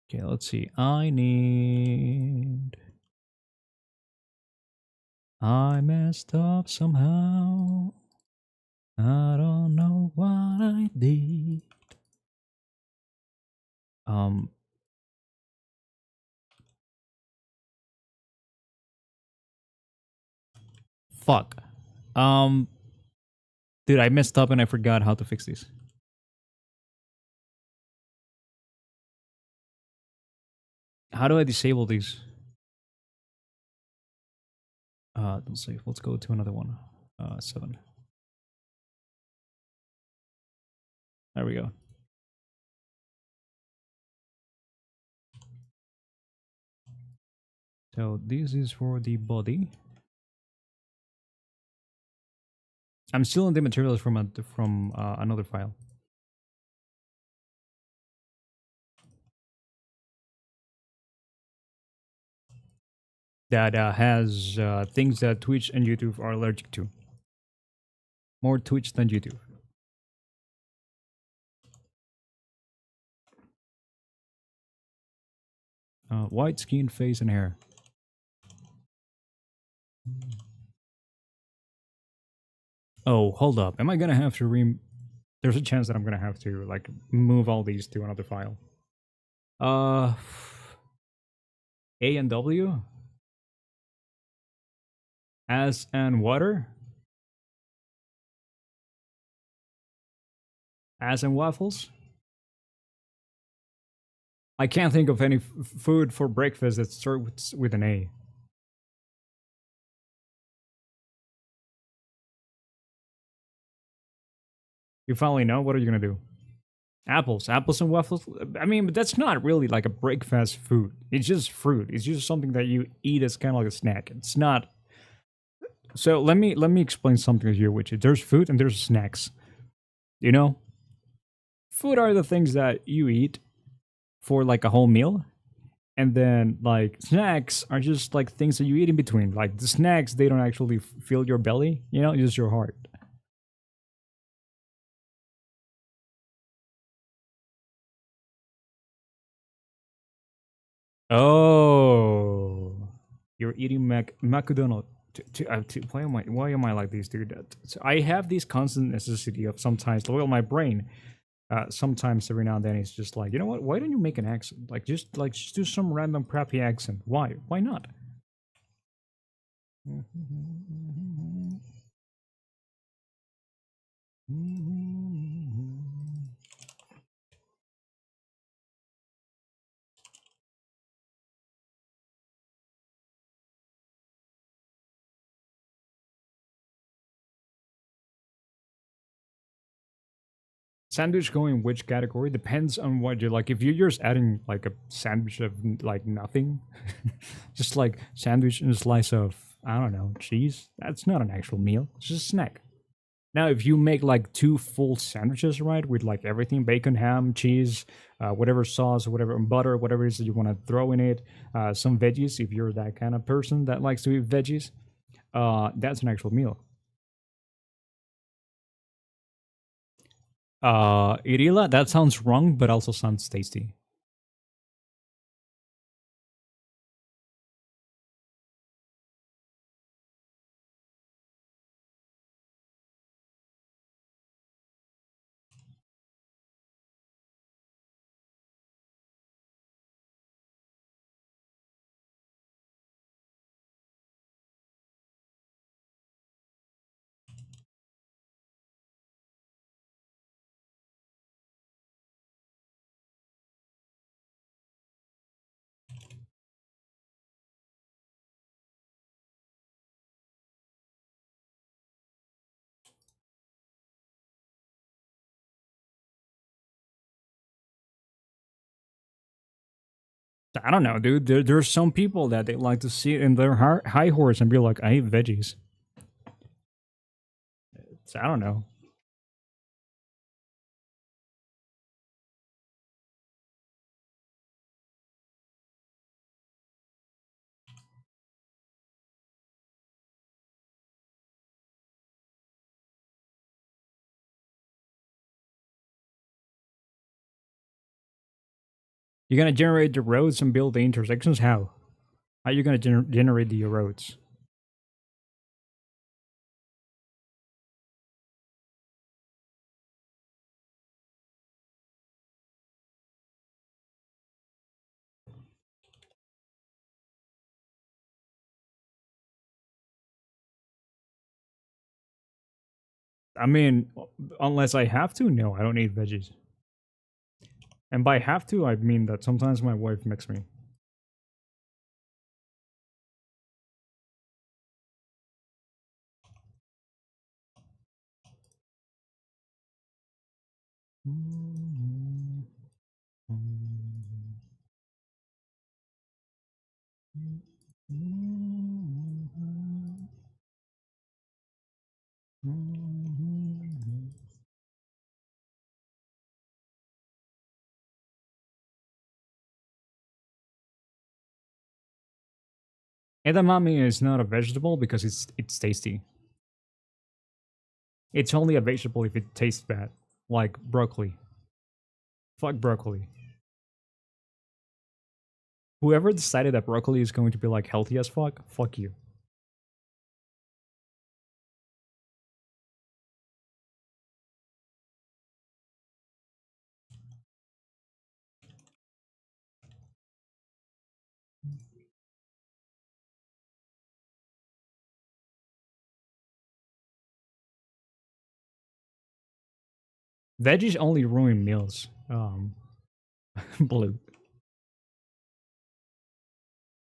Okay, let's see. I messed up somehow. I don't know what I did. Um. Fuck. Um. Dude, I messed up and I forgot how to fix this. How do I disable these? Don't save. Let's go to another one. 7. There we go. So this is for the body. I'm still in the materials from another file. That has things that Twitch and YouTube are allergic to. More Twitch than YouTube. White skin, face, and hair. Oh, hold up. Am I gonna have to There's a chance that I'm gonna have to, like, move all these to another file. A and W? S and water? As and waffles? I can't think of any food for breakfast that starts with an A. You finally know? What are you gonna do? Apples. Apples and waffles? I mean, but that's not really like a breakfast food. It's just fruit. It's just something that you eat as kind of like a snack. It's not. So let me explain something to you, which is there's food and there's snacks. You know? Food are the things that you eat for like a whole meal. And then like snacks are just like things that you eat in between. Like the snacks, they don't actually fill your belly, just your heart. Oh, you're eating McDonald. Why am I like this, dude? So I have this constant necessity of sometimes, well, my brain, sometimes every now and then it's just like, you know what? Why don't you make an accent? Just do some random crappy accent. Why? Why not? Sandwich going which category depends on what you're like. If you're just adding like a sandwich of like nothing, just like sandwich and a slice of, I don't know, cheese, that's not an actual meal. It's just a snack. Now, if you make like two full sandwiches, right, with like everything, bacon, ham, cheese, whatever sauce, whatever butter, whatever it is that you want to throw in it, some veggies, if you're that kind of person that likes to eat veggies, that's an actual meal. Irila, that sounds wrong, but also sounds tasty. I don't know, dude. There's some people that they like to sit in their high horse and be like, I eat veggies. So I don't know. You're gonna generate the roads and build the intersections? How? How are you gonna generate the roads? I mean, unless I have to, no, I don't eat veggies. And by have to, I mean that sometimes my wife makes me. Edamame is not a vegetable because it's tasty. It's only a vegetable if it tastes bad, like broccoli. Fuck broccoli. Whoever decided that broccoli is going to be like healthy as fuck you. Veggies only ruin meals. Blue.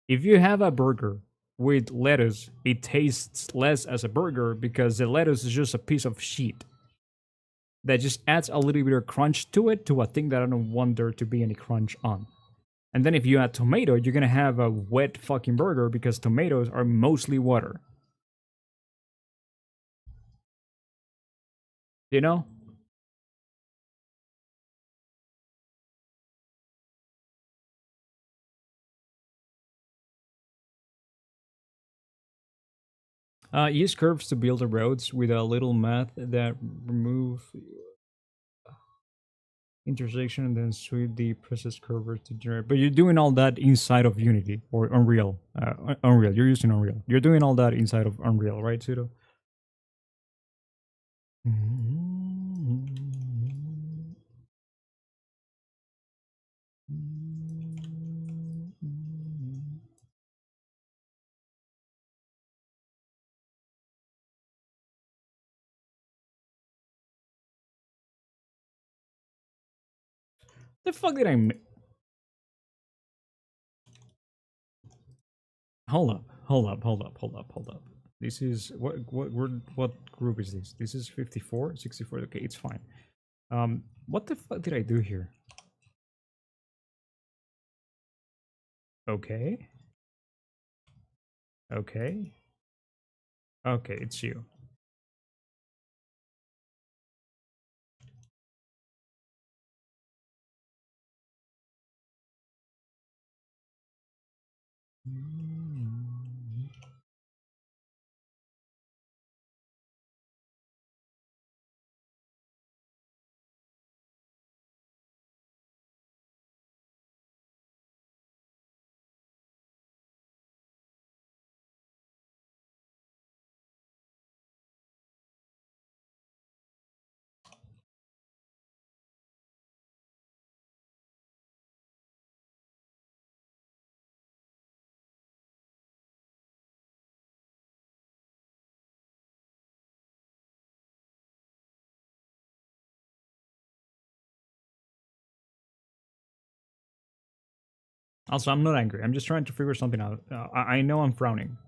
If you have a burger with lettuce, it tastes less as a burger because the lettuce is just a piece of shit that just adds a little bit of crunch to it to a thing that I don't want there to be any crunch on. And then if you add tomato, you're gonna have a wet fucking burger because tomatoes are mostly water. You know? Use curves to build the roads with a little math that remove intersection and then sweep the process curve to generate. But you're doing all that inside of Unity or Unreal. Unreal. You're using Unreal. You're doing all that inside of Unreal, right, Sudo? The fuck did I? Hold up! Hold up! Hold up! Hold up! Hold up! This is what group is this? This is 54, 64. Okay, it's fine. What the fuck did I do here? Okay. Okay. Okay, it's you. Also, I'm not angry. I'm just trying to figure something out. I know I'm frowning.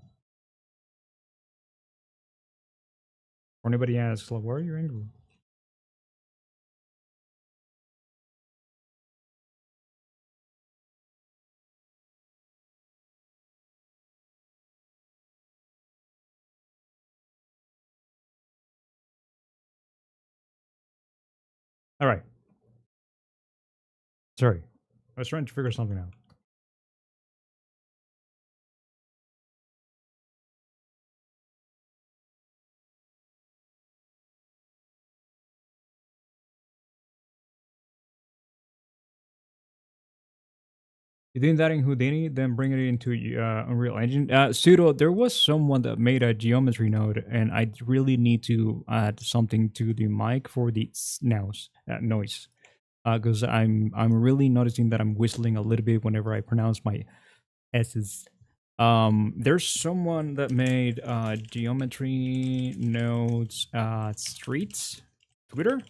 Or anybody asks, like, why are you angry? All right. Sorry. I was trying to figure something out. You're doing that in Houdini, then bring it into Unreal Engine. Pseudo, there was someone that made a geometry node, and I really need to add something to the mic for the noise, because I'm really noticing that I'm whistling a little bit whenever I pronounce my s's. There's someone that made geometry nodes streets. Twitter.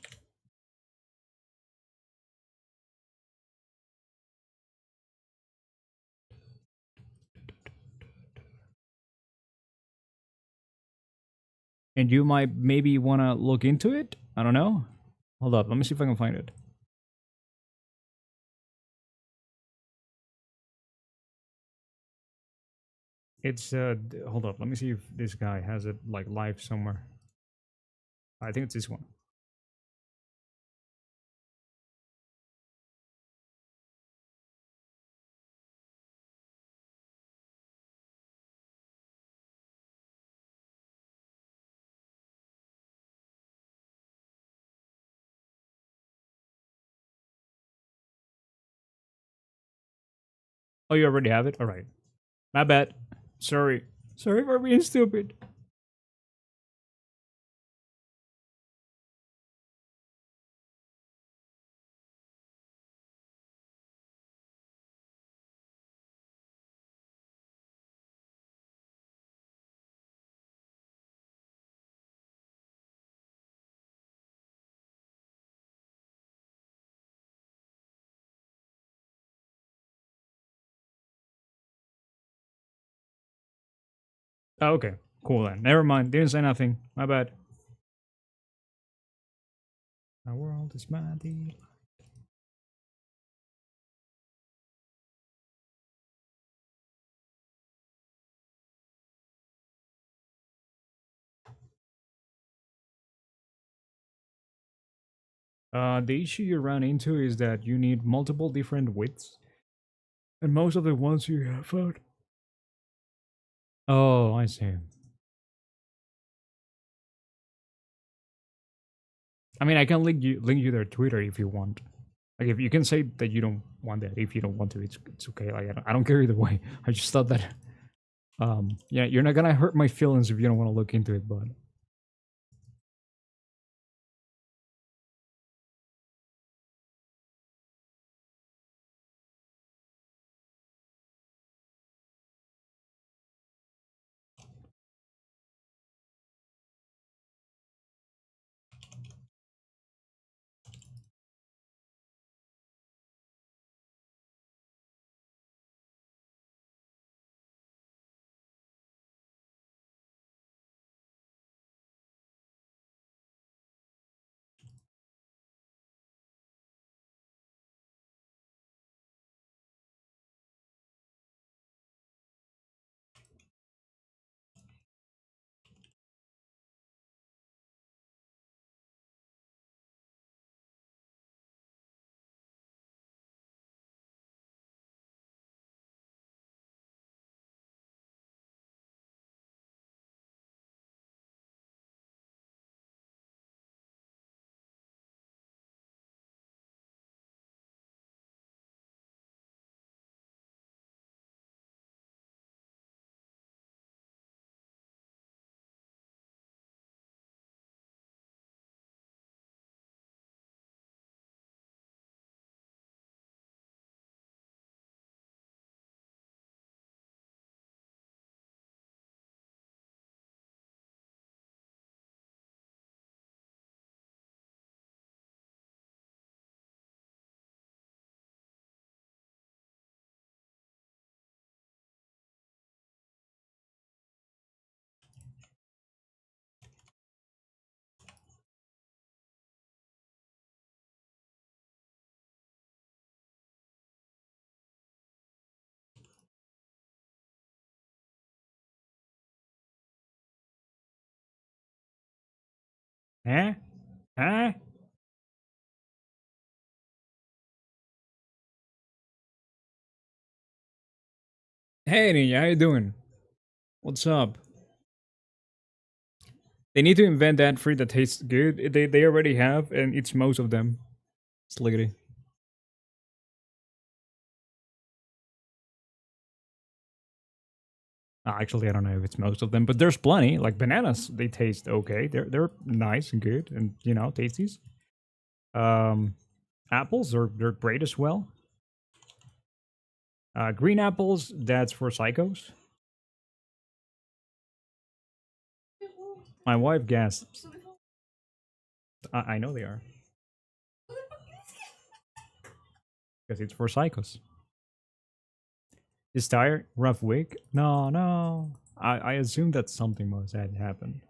And you might maybe want to look into it. I don't know. Hold up, let me see if I can find it. It's hold up, let me see if this guy has it like live somewhere. I think it's this one. Oh, you already have it? All right. My bad. Sorry. Sorry for being stupid. Oh, okay. Cool then. Never mind. Didn't say nothing. My bad. My world is my deal. The issue you run into is that you need multiple different widths, and most of the ones you have found. Oh, I see. I mean, I can link you their Twitter if you want. Like, if you can say that you don't want that, if you don't want to, it's okay. Like, I don't care either way. I just thought that, yeah, you're not gonna hurt my feelings if you don't want to look into it, but Huh? Huh? Hey, Ninja, how you doing? What's up? They need to invent that fruit that tastes good. They already have, and it's most of them. Sliggity. Actually, I don't know if it's most of them, but there's plenty. Like bananas, they taste okay. They're nice and good, and tasties. Um, apples are they're great as well. Green apples, that's for psychos. My wife gasps. I know they are because it's for psychos. Is tired? Rough week? No, no. I assume that something must had happened.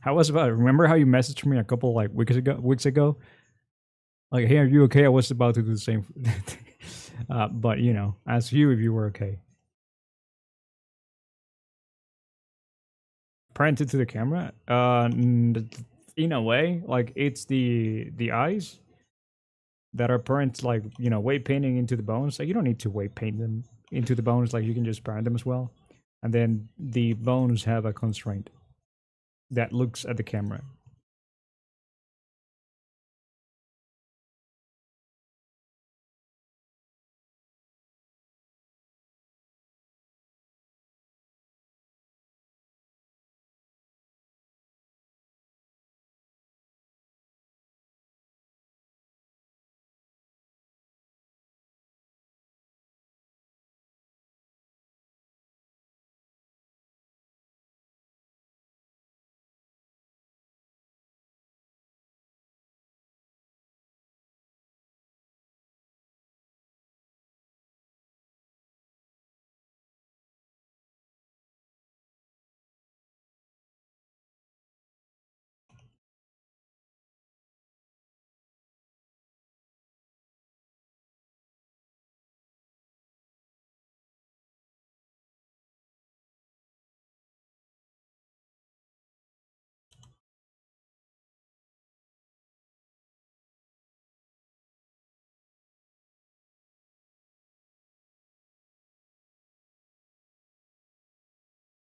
How was about it? Remember how you messaged me a couple like weeks ago? Like, hey, are you okay? I was about to do the same. But ask you if you were okay. Printed to the camera. In a way, like it's the eyes that are burnt, like weight painting into the bones. Like you don't need to weight paint them into the bones. Like you can just burn them as well. And then the bones have a constraint that looks at the camera.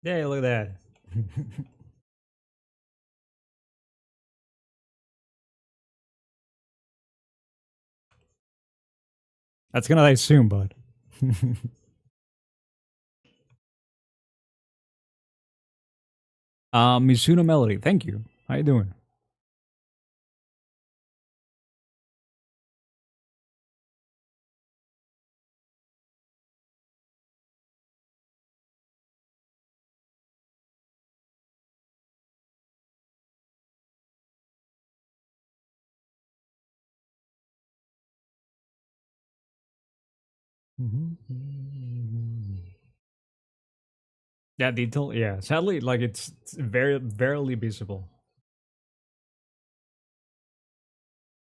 Yeah, look at that. That's gonna die soon, bud. Mizuno Melody, thank you. How you doing? Yeah, detail. Yeah, sadly, like it's very barely visible,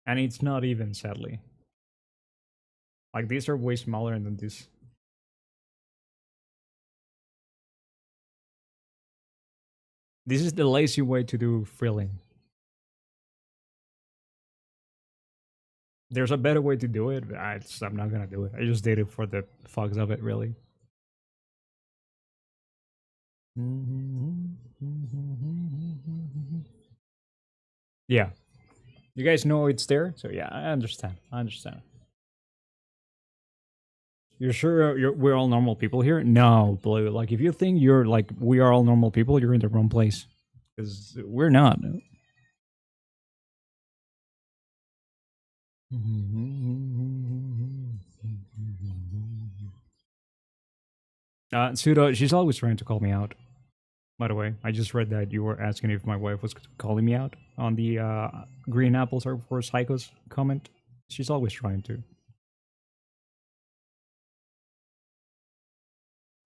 and it's not even sadly. Like these are way smaller than this. This is the lazy way to do frilling. There's a better way to do it. But I'm not gonna do it. I just did it for the fucks of it, really. Yeah, you guys know it's there, so yeah, I understand. I understand. You're sure we're all normal people here? No, Blue. Like, if you think you're like we are all normal people, you're in the wrong place. Because we're not. Suda, she's always trying to call me out. By the way, I just read that you were asking if my wife was calling me out on the green apples are for psychos comment. She's always trying to.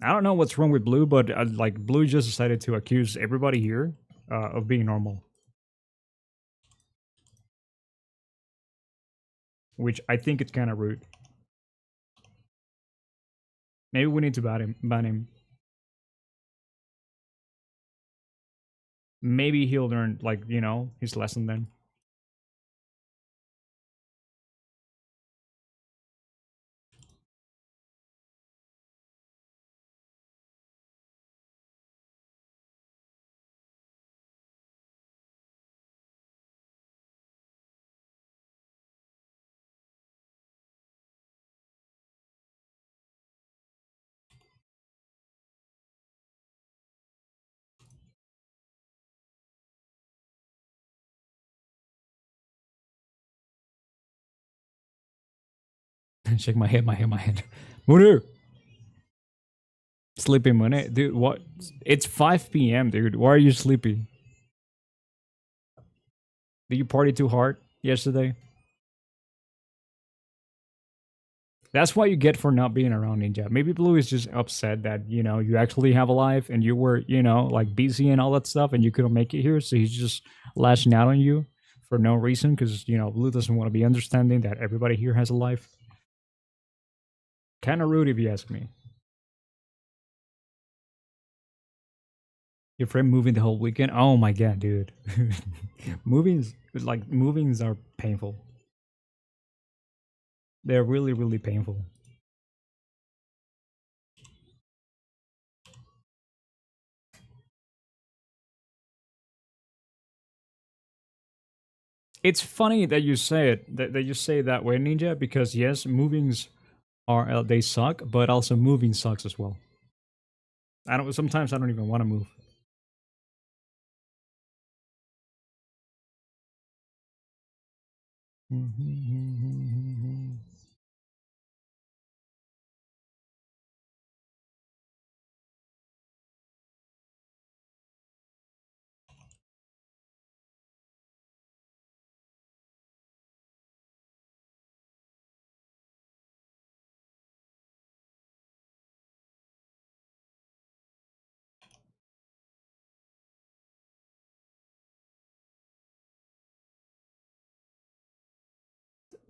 I don't know what's wrong with Blue, but like Blue just decided to accuse everybody here of being normal, which I think it's kind of rude. Maybe we need to ban him. Ban him. Maybe he'll learn, like, his lesson then. Shake my head, my head, my head. Munir! Sleepy Munir. Dude, what? It's 5 p.m., dude. Why are you sleepy? Did you party too hard yesterday? That's what you get for not being around Ninja. Maybe Blue is just upset that, you actually have a life and you were, like busy and all that stuff and you couldn't make it here. So he's just lashing out on you for no reason because, Blue doesn't want to be understanding that everybody here has a life. Kind of rude if you ask me. Your friend moving the whole weekend? Oh my god, dude. Movings are painful. They're really, really painful. It's funny that you say it, that you say it that way, Ninja, because yes, movings are they suck, but also moving sucks as well. Sometimes I don't even want to move.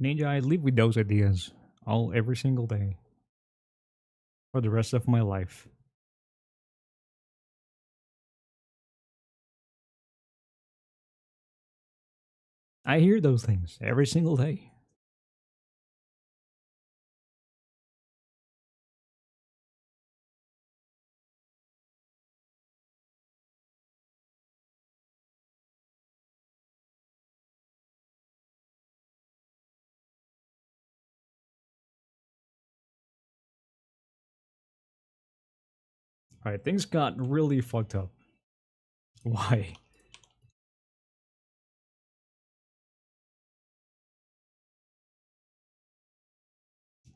Ninja, I live with those ideas every single day for the rest of my life. I hear those things every single day. All right, things got really fucked up. Why?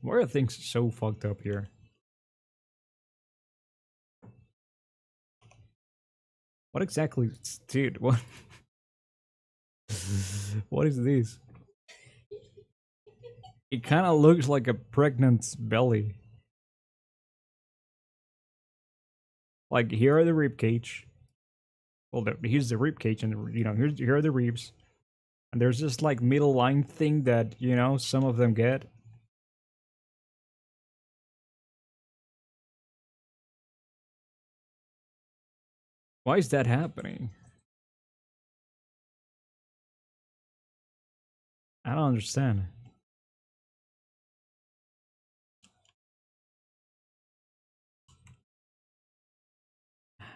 Why are things so fucked up here? What exactly, dude? What? What is this? It kind of looks like a pregnant belly. Like here are the rib cage. Well, here's the rib cage, and here are the ribs, and there's this like middle line thing that some of them get. Why is that happening? I don't understand.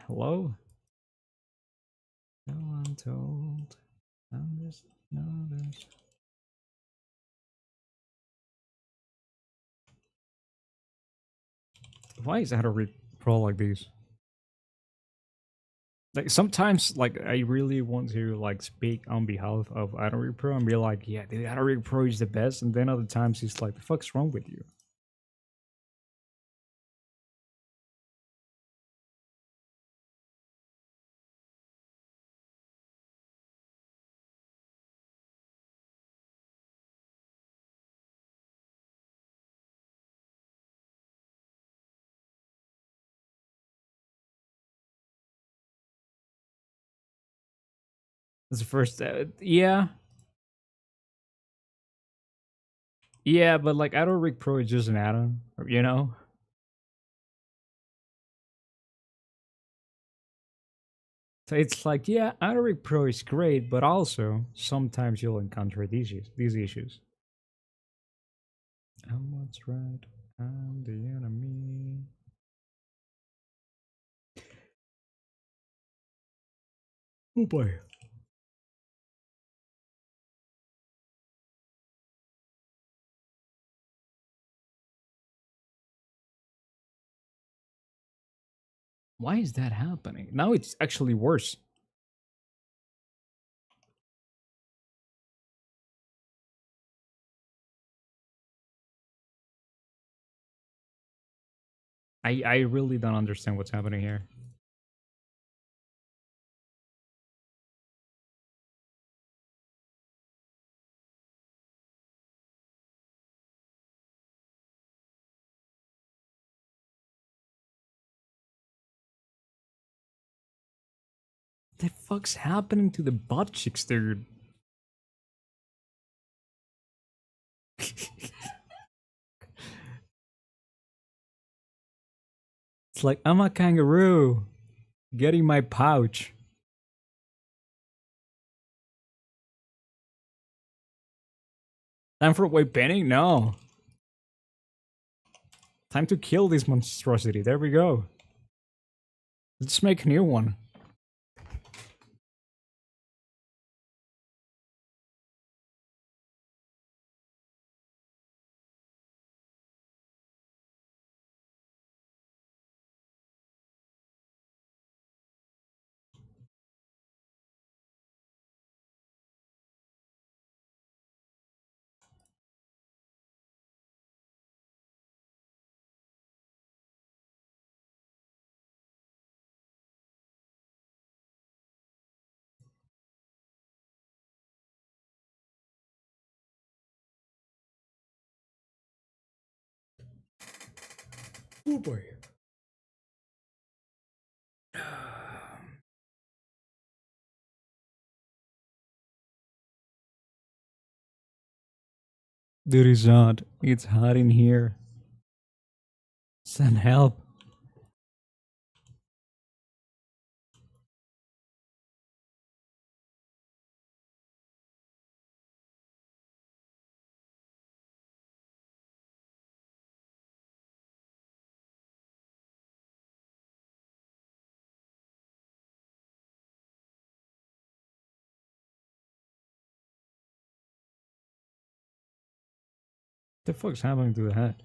Hello? No one told. I'm just no this. Why is that a pro like these? Like sometimes, like I really want to like speak on behalf of Adore Pro and be like, yeah, the Adore Pro is the best, and then other times he's like, the fuck's wrong with you? That's the first, yeah, yeah, but like Adore Pro is just an add-on, you know. So it's like, yeah, Anorik Pro is great, but also sometimes you'll encounter these issues. And what's right? I'm the enemy. Oh boy. Why is that happening? Now it's actually worse. I really don't understand what's happening here. The fuck's happening to the butt cheeks, dude? It's like I'm a kangaroo getting my pouch. Time for weight painting? No. Time to kill this monstrosity. There we go. Let's make a new one. Oh boy. Dude, it's hot. It's hot in here. Send help. The fuck's happening to the head?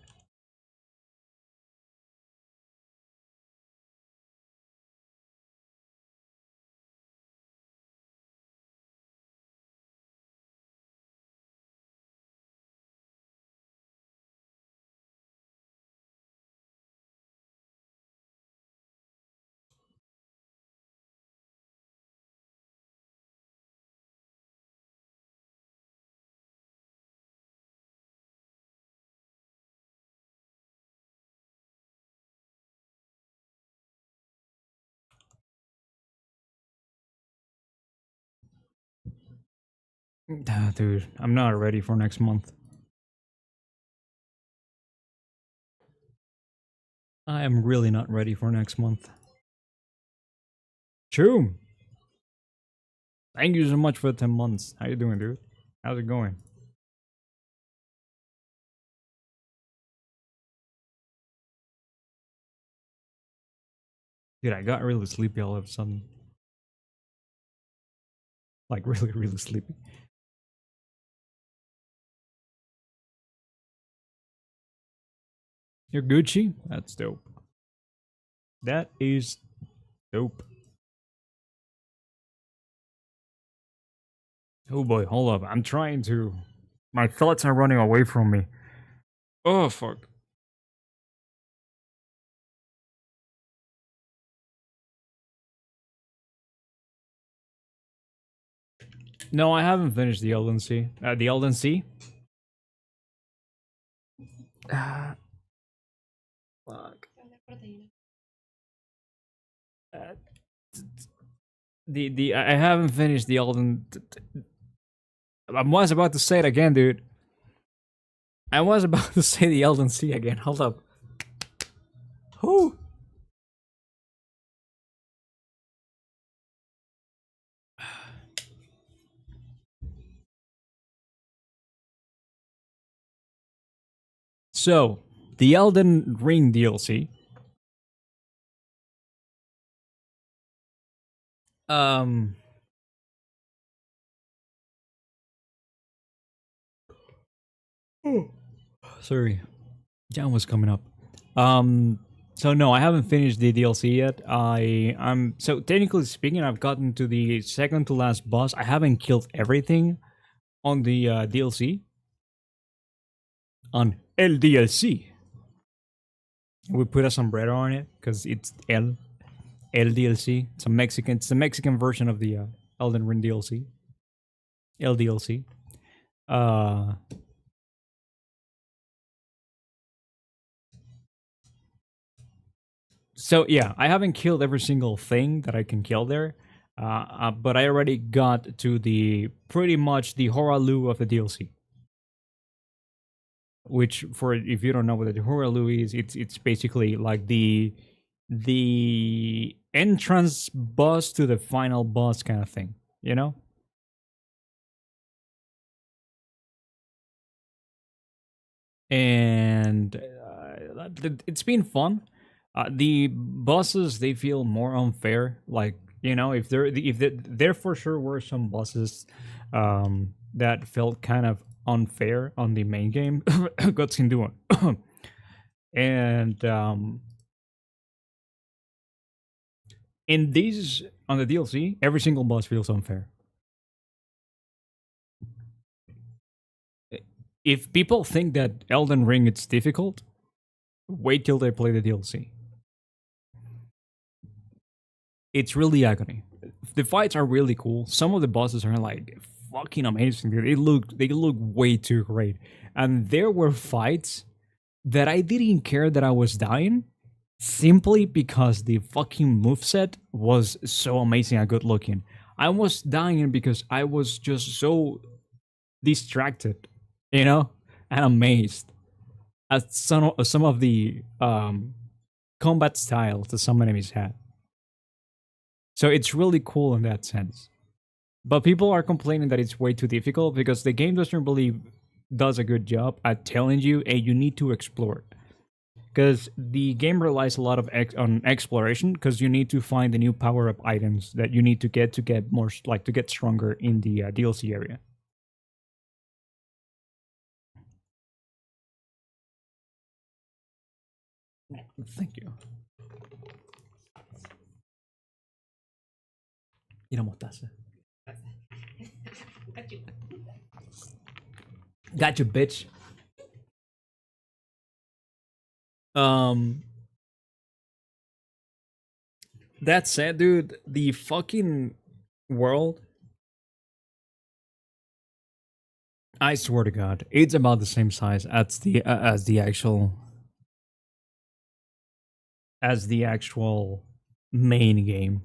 Dude, I'm not ready for next month. I am really not ready for next month. True. Thank you so much for the 10 months. How you doing, dude? How's it going? Dude, I got really sleepy all of a sudden. Like, really, really sleepy. You're Gucci? That's dope. That is dope. Oh boy, hold up. I'm trying to. My thoughts are running away from me. Oh, fuck. No, I haven't finished the Elden Sea. The Elden Sea? Ah, fuck. Uh, the I haven't finished the Elden. I was about to say it again, dude. I was about to say the Elden Sea again. Hold up. Who? So, the Elden Ring DLC. Um, sorry, Jan was coming up. Um, so no, I haven't finished the DLC yet. I'm so technically speaking, I've gotten to the second to last boss. I haven't killed everything on the DLC on LDLC. We put a sombrero on it because it's LDLC. It's a Mexican. It's the Mexican version of the Elden Ring DLC. LDLC. Uh, so yeah, I haven't killed every single thing that I can kill there, but I already got to the pretty much the Horalu of the DLC. Which, for if you don't know what the Horalu is, it's basically like the entrance boss to the final boss kind of thing, you know. And it's been fun. The bosses, they feel more unfair. Like, you know, if there for sure were some bosses that felt kind of unfair on the main game. Guts can do it. And in these on the DLC, every single boss feels unfair. If people think that Elden Ring it's difficult, wait till they play the DLC. It's really agony. The fights are really cool. Some of the bosses are like fucking amazing. They look way too great. And there were fights that I didn't care that I was dying simply because the fucking moveset was so amazing and good looking. I was dying because I was just so distracted, you know, and amazed at some of the combat styles that some enemies had. So it's really cool in that sense. But people are complaining that it's way too difficult because the game doesn't really does a good job at telling you, hey, you need to explore. Because the game relies a lot of on exploration because you need to find the new power-up items that you need to get more like to get stronger in the DLC area. Thank you. Y la mostaza. Got you, bitch. Um, that said, dude, the fucking world. I swear to God, it's about the same size as the actual main game.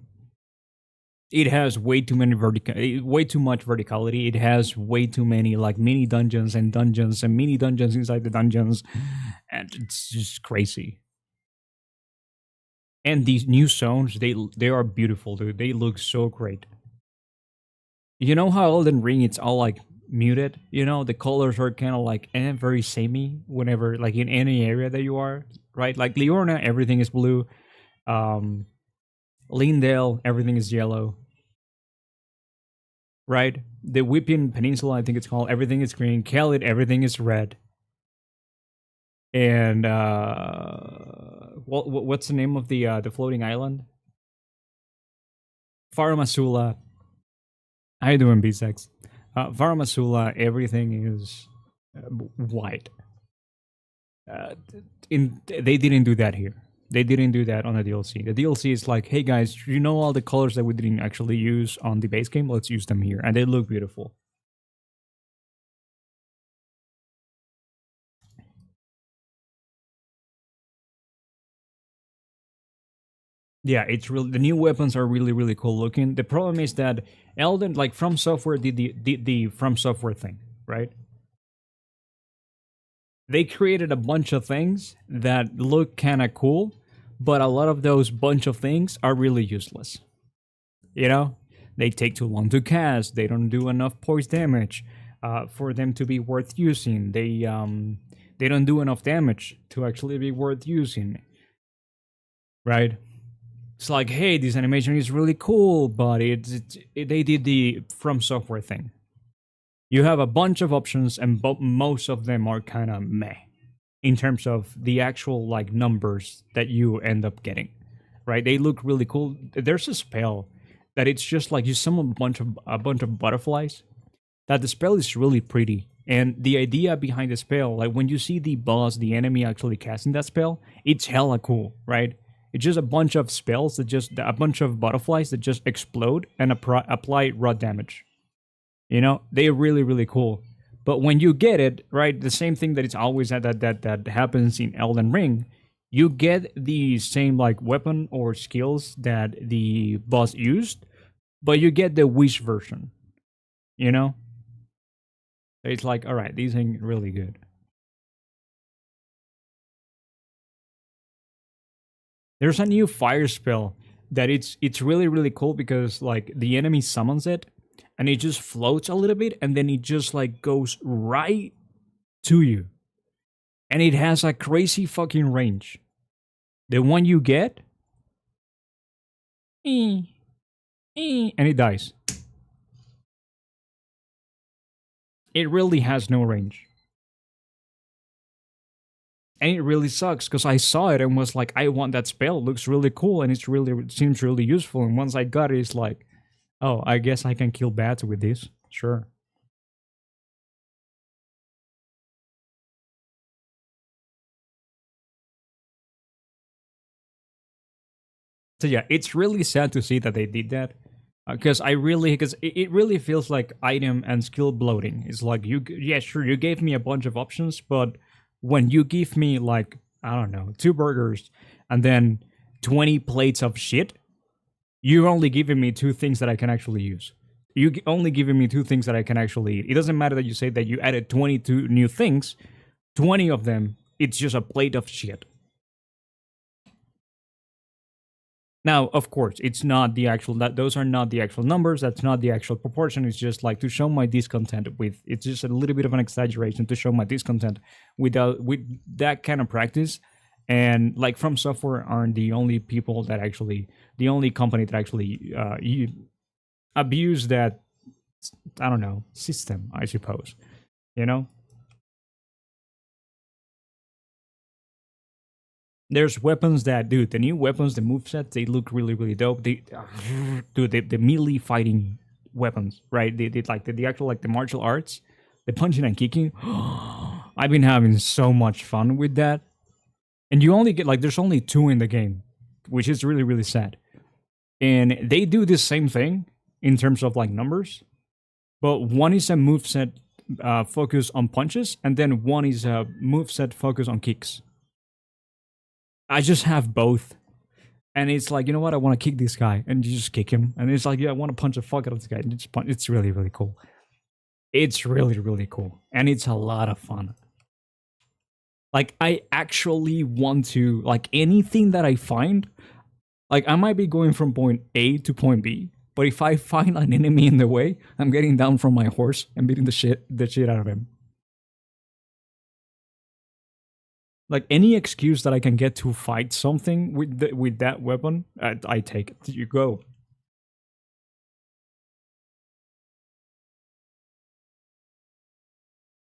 It has way too much verticality. It has way too many like mini dungeons and mini dungeons inside the dungeons, and it's just crazy. And these new zones, they are beautiful, dude. They look so great. You know how Elden Ring it's all like muted. You know the colors are kind of like very samey whenever like in any area that you are, right? Like Leorna, everything is blue. Um, Lindale, everything is yellow. Right? The Whipping Peninsula, I think it's called, everything is green. Khalid, everything is red. And what's the name of the floating island? Faramasula. How you doing, B-Sex? Faramasula, everything is white. They didn't do that here. They didn't do that on the DLC. The DLC is like, hey guys, you know all the colors that we didn't actually use on the base game? Let's use them here. And they look beautiful. Yeah, it's really the new weapons are really cool looking. The problem is that Elden, like From Software, did the From Software thing, right? They created a bunch of things that look kind of cool, but a lot of those bunch of things are really useless. You know, they take too long to cast. They don't do enough poise damage for them to be worth using. They don't do enough damage to actually be worth using, right? It's like, hey, this animation is really cool, but they did the From Software thing. You have a bunch of options, and most of them are kind of meh in terms of the actual like numbers that you end up getting, right? They look really cool. There's a spell that it's just like you summon a bunch of butterflies. That the spell is really pretty, and the idea behind the spell, like when you see the boss, the enemy actually casting that spell, it's hella cool, right? It's just a bunch of spells that just a bunch of butterflies that just explode and apply raw damage. They're really really cool. But when you get it right, the same thing that it's always that happens in Elden Ring, you get the same like weapon or skills that the boss used, but you get the wish version. You know, it's like, all right, these ain't really good. There's a new fire spell that it's really really cool because like the enemy summons it and it just floats a little bit and then it just like goes right to you. And it has a crazy fucking range. The one you get, and it dies. It really has no range. And it really sucks because I saw it and was like, I want that spell. It looks really cool and it seems really useful. And once I got it, it's like, oh, I guess I can kill bats with this. Sure. So yeah, it's really sad to see that they did that. Because it really feels like item and skill bloating. It's like yeah, sure, you gave me a bunch of options, but when you give me like, I don't know, 2 burgers and then 20 plates of shit, you're only giving me 2 things that I can actually use. Only giving me 2 things that I can actually eat. It doesn't matter that you say that you added 22 new things. 20 of them, it's just a plate of shit. Now, of course, it's not the actual that those are not the actual numbers, that's not the actual proportion. It's just like to show my discontent with it's just a little bit of an exaggeration to show my discontent with that kind of practice. And like From Software aren't the only people that actually the only company that actually abuse that, I don't know, system, I suppose. You know? There's weapons that, dude, the new weapons, the movesets, they look really, really dope. Dude, the melee fighting weapons, right? They like the actual, like the martial arts, the punching and kicking. I've been having so much fun with that. And you only get, like, there's only 2 in the game, which is really, really sad. And they do the same thing in terms of, like, numbers, but one is a moveset focus on punches, and then one is a moveset focus on kicks. I just have both. And it's like, you know what? I want to kick this guy, and you just kick him. And it's like, yeah, I want to punch the fuck out of this guy. And just punch. It's really, really cool. It's really, really cool, and it's a lot of fun. Like, I actually want to, like, anything that I find. Like, I might be going from point A to point B, but if I find an enemy in the way, I'm getting down from my horse and beating the shit out of him. Like any excuse that I can get to fight something with that weapon, I take it. You go.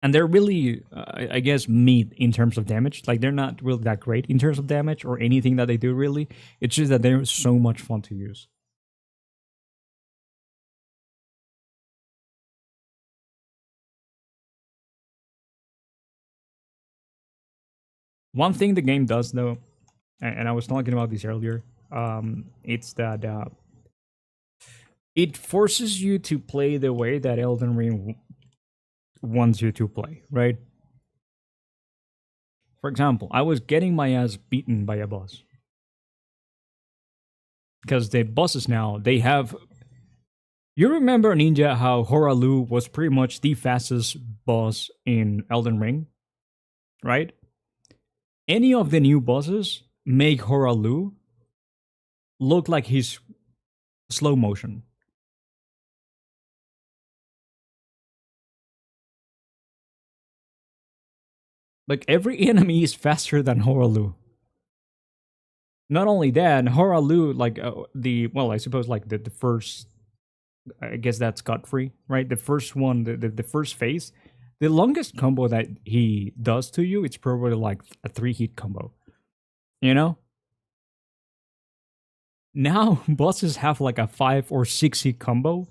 And they're really, I guess, meat in terms of damage. Like they're not really that great in terms of damage or anything that they do. Really, it's just that they're so much fun to use. One thing the game does, though, and I was talking about this earlier, it's that it forces you to play the way that Elden Ring wants you to play, right? For example, I was getting my ass beaten by a boss. Because the bosses now, they have. You remember, Ninja, how Horalu was pretty much the fastest boss in Elden Ring, right? Any of the new bosses make Horalu look like he's slow motion. Like every enemy is faster than Horalu. Not only that, Horalu, like the well, I suppose like the first, I guess that's Godfrey, right? The first one, the first phase, the longest combo that he does to you, it's probably like a 3 hit combo. You know, now bosses have like a 5 or 6 hit combo,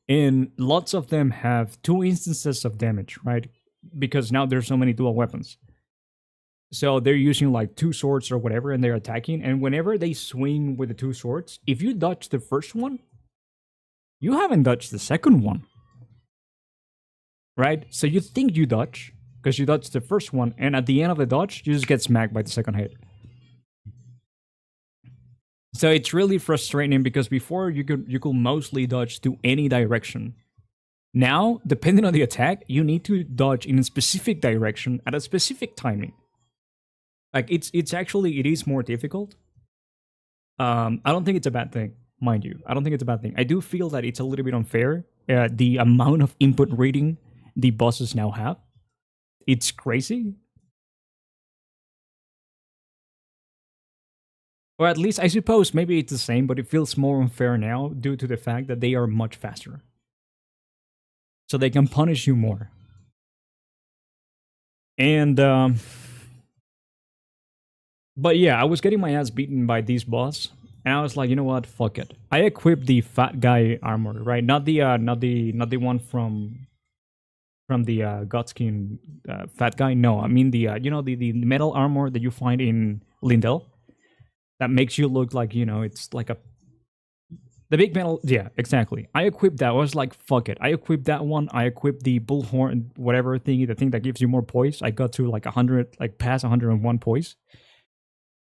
and lots of them have 2 instances of damage, right? Because now there's so many dual weapons. So they're using like 2 swords or whatever, and they're attacking. And whenever they swing with the 2 swords, if you dodge the first one, you haven't dodged the second one, right? So you think you dodge because you dodged the first one, and at the end of the dodge, you just get smacked by the second hit. So it's really frustrating because before you could mostly dodge to any direction. Now, depending on the attack, you need to dodge in a specific direction at a specific timing. Like it's actually it is more difficult. I don't think it's a bad thing, mind you. I don't think it's a bad thing. I do feel that it's a little bit unfair. The amount of input rating the bosses now have, it's crazy. Or at least I suppose maybe it's the same, but it feels more unfair now due to the fact that they are much faster, so they can punish you more. And but yeah, I was getting my ass beaten by these boss, and I was like, you know what, fuck it. I equipped the fat guy armor, right? Not the one from the Godskin fat guy. No, I mean the the metal armor that you find in Lindell that makes you look like it's like a the big metal. Yeah, exactly. I equipped that. I was like, fuck it. I equipped that one. I equipped the bullhorn, whatever thingy, the thing that gives you more poise. I got to like 100, like past 101 poise.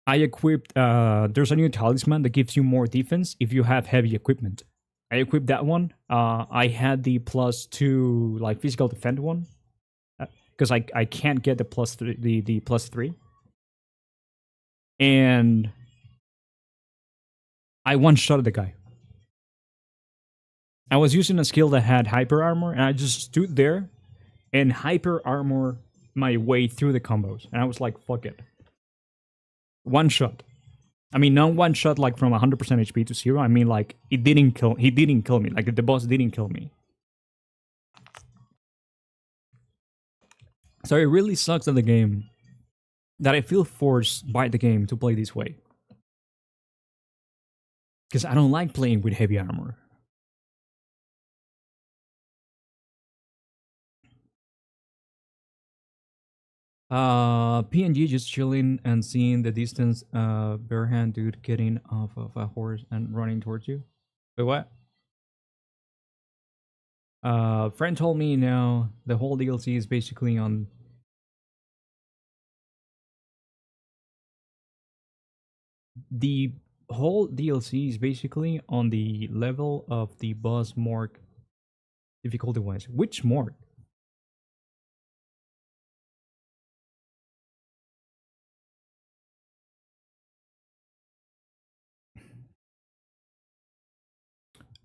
I equipped. There's a new talisman that gives you more defense if you have heavy equipment. I equipped that one. I had the +2 like physical defend one because I can't get the +3 the +3, and I one shot the guy. I was using a skill that had hyper armor, and I just stood there and hyper armor my way through the combos, and I was like, "Fuck it, one shot." I mean, not one shot like from 100% HP to zero. I mean, like it didn't kill. He didn't kill me. Like the boss didn't kill me. So it really sucks that the game that I feel forced by the game to play this way because I don't like playing with heavy armor. PNG just chilling and seeing the distance. Barehand dude getting off of a horse and running towards you. Wait, what? Friend told me now the whole DLC is basically on the whole DLC is basically on the level of the boss Morg difficulty wise. Which Morg?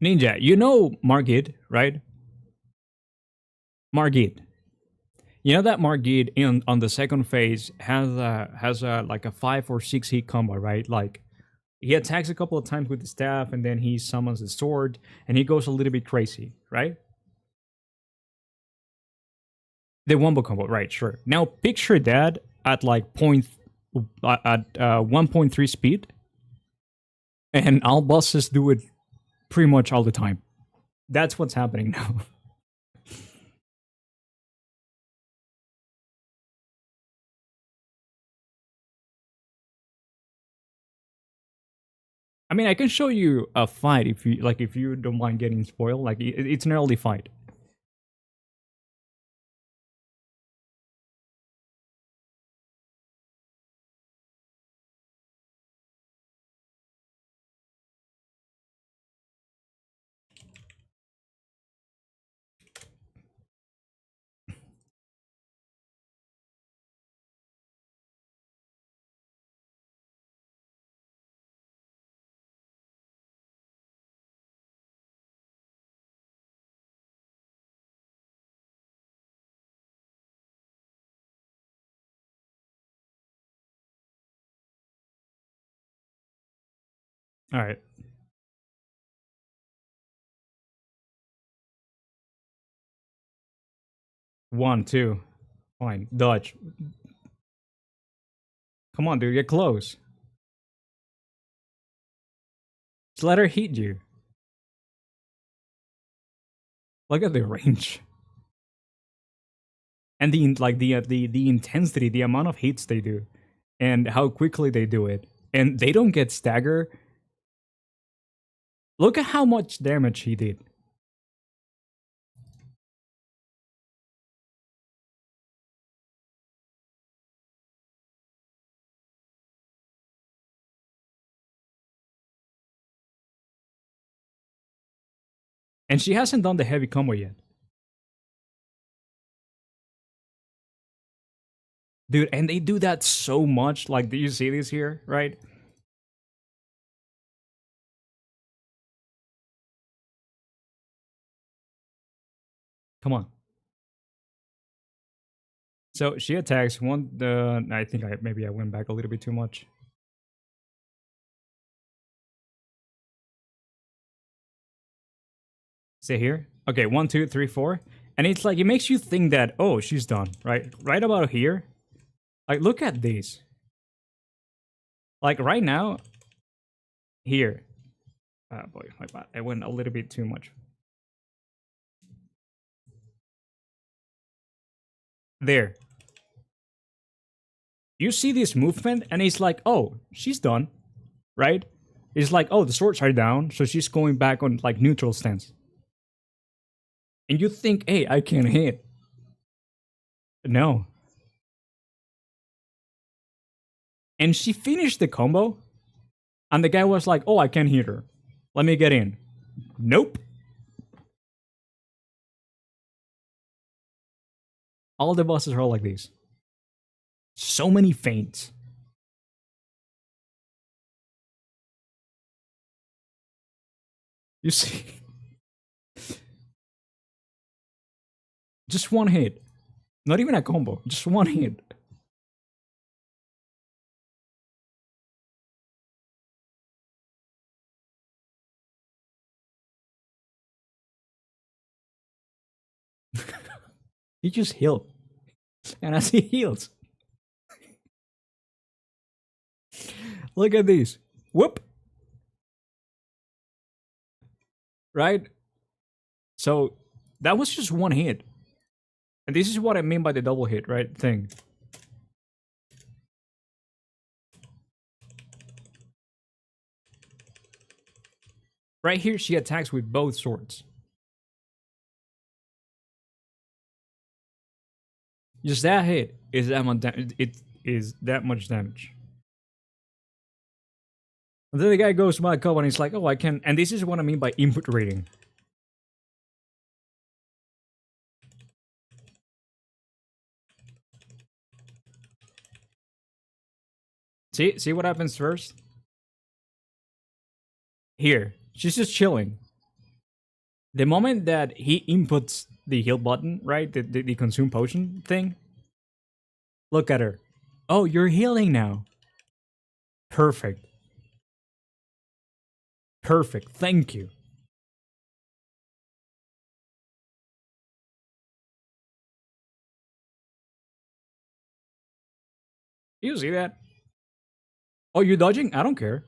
Ninja, you know Margit, right? Margit. You know that Margit in on the second phase has a like a 5 or 6 hit combo, right? Like he attacks a couple of times with the staff, and then he summons the sword, and he goes a little bit crazy, right? The wombo combo, right? Sure. Now picture that at like point at 1.3 speed, and all bosses do it pretty much all the time. That's what's happening now. I mean, I can show you a fight if you like, if you don't mind getting spoiled. Like, it's an early fight. Alright. One, two. Fine. Dodge. Come on, dude. Get close. Just let her hit you. Look at the range. And the intensity, the amount of hits they do. And how quickly they do it. And they don't get stagger. Look at how much damage he did. And she hasn't done the heavy combo yet. Dude, and they do that so much. Like, do you see this here, right? Come on. So she attacks one. I think maybe I went back a little bit too much. See here? Okay, 1, 2, 3, 4. And it's like, it makes you think that, oh, she's done, right? Right about here. Like, look at this. Like, right now, here. Oh, boy, my bad. I went a little bit too much. There. You see this movement, and it's like, oh, she's done, right? It's like, oh, the swords are down, so she's going back on, like, neutral stance. And you think, hey, I can hit. No. And she finished the combo, and the guy was like, oh, I can hit her. Let me get in. Nope. All the bosses are like this. So many feints. You see? Just one hit. Not even a combo. Just one hit. He just healed. And as he heals. Look at this. Whoop. Right? So that was just one hit. And this is what I mean by the double hit, right? Thing. Right here, she attacks with both swords. Just that hit is that much it is that much damage. And then the guy goes to my cup and he's like, oh, I can. And this is what I mean by input rating. See what happens first? Here, she's just chilling. The moment that he inputs the heal button, right? The consume potion thing. Look at her. Oh, you're healing now. Perfect. Perfect. Thank you. You see that? Oh, you dodging? I don't care.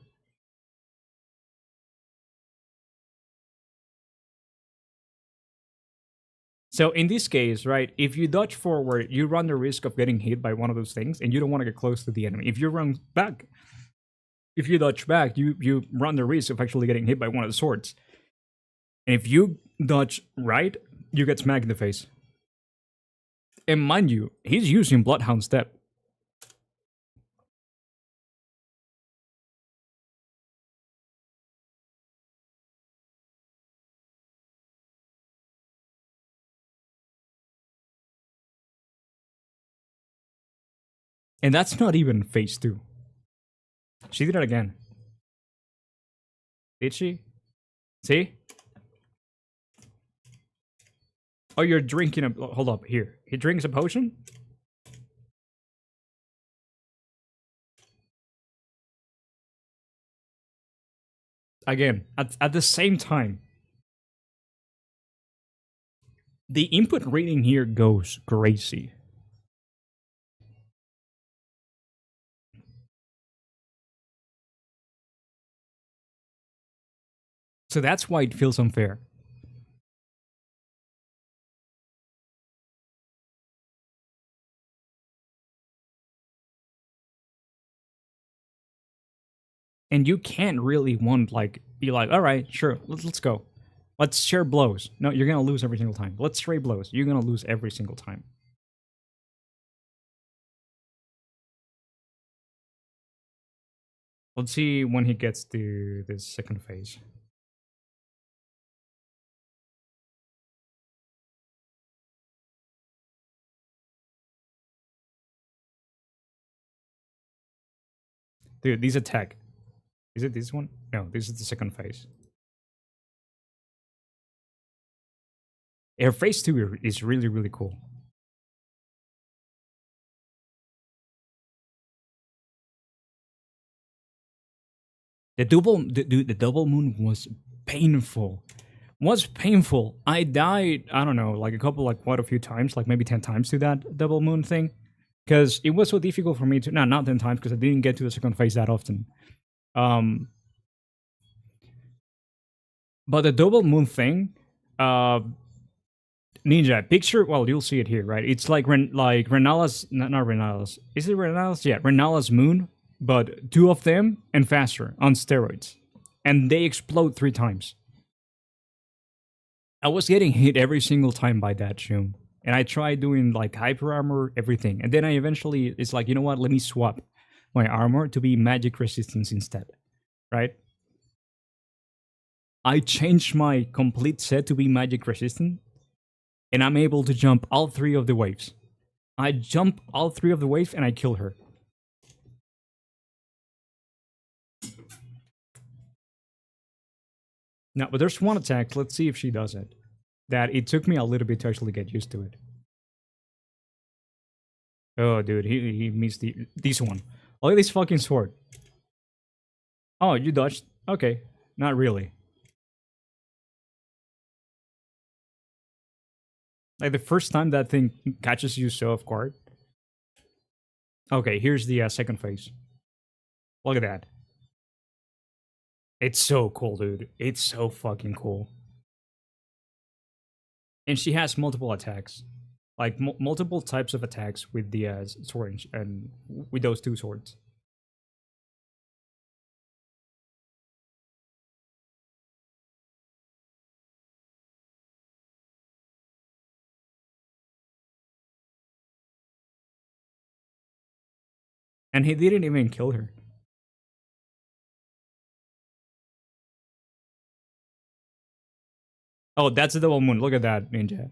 So in this case, right, if you dodge forward, you run the risk of getting hit by one of those things, and you don't want to get close to the enemy. If you run back, if you dodge back, you run the risk of actually getting hit by one of the swords. And if you dodge right, you get smacked in the face. And mind you, he's using Bloodhound Step. And that's not even phase 2. She did it again. Did she? See? Oh, you're drinking a... Hold up, here. He drinks a potion? again, at the same time, the input reading here goes crazy. So that's why it feels unfair. And you can't really want like be like, all right, sure, let's go. Let's share blows. No, you're gonna lose every single time. Let's trade blows. You're gonna lose every single time. Let's see when he gets to this second phase. Dude, these attack. Is it this one? No, this is the second phase. Air phase 2 is really, really cool. The double moon was painful. Was painful. I died, I don't know, like a couple, like quite a few times, like maybe 10 times to that double moon thing. Because it was so difficult for me to, no, not 10 times, because I didn't get to the second phase that often. Um, but the double moon thing, uh, Ninja, picture, well, you'll see it here, right? It's like like Renala's, not Renala's. Is it Renala's? Yeah, Renala's moon, but two of them and faster on steroids. And they explode 3 times. I was getting hit every single time by that Shum. And I tried doing like hyper armor, everything. And then I eventually, it's like, you know what? Let me swap my armor to be magic resistance instead, right? I changed my complete set to be magic resistant, and I'm able to jump all 3 of the waves. I jump all 3 of the waves and I kill her. Now, but there's one attack. Let's see if she does it. That it took me a little bit to actually get used to it. Oh, dude, he missed this one. Look at this fucking sword. Oh, you dodged? Okay, not really. Like the first time that thing catches you so off guard. Okay, here's the second phase. Look at that. It's so cool, dude. It's so fucking cool. And she has multiple attacks, like multiple types of attacks with the sword and with those 2 swords. And he didn't even kill her. Oh, that's a double moon. Look at that, Ninja.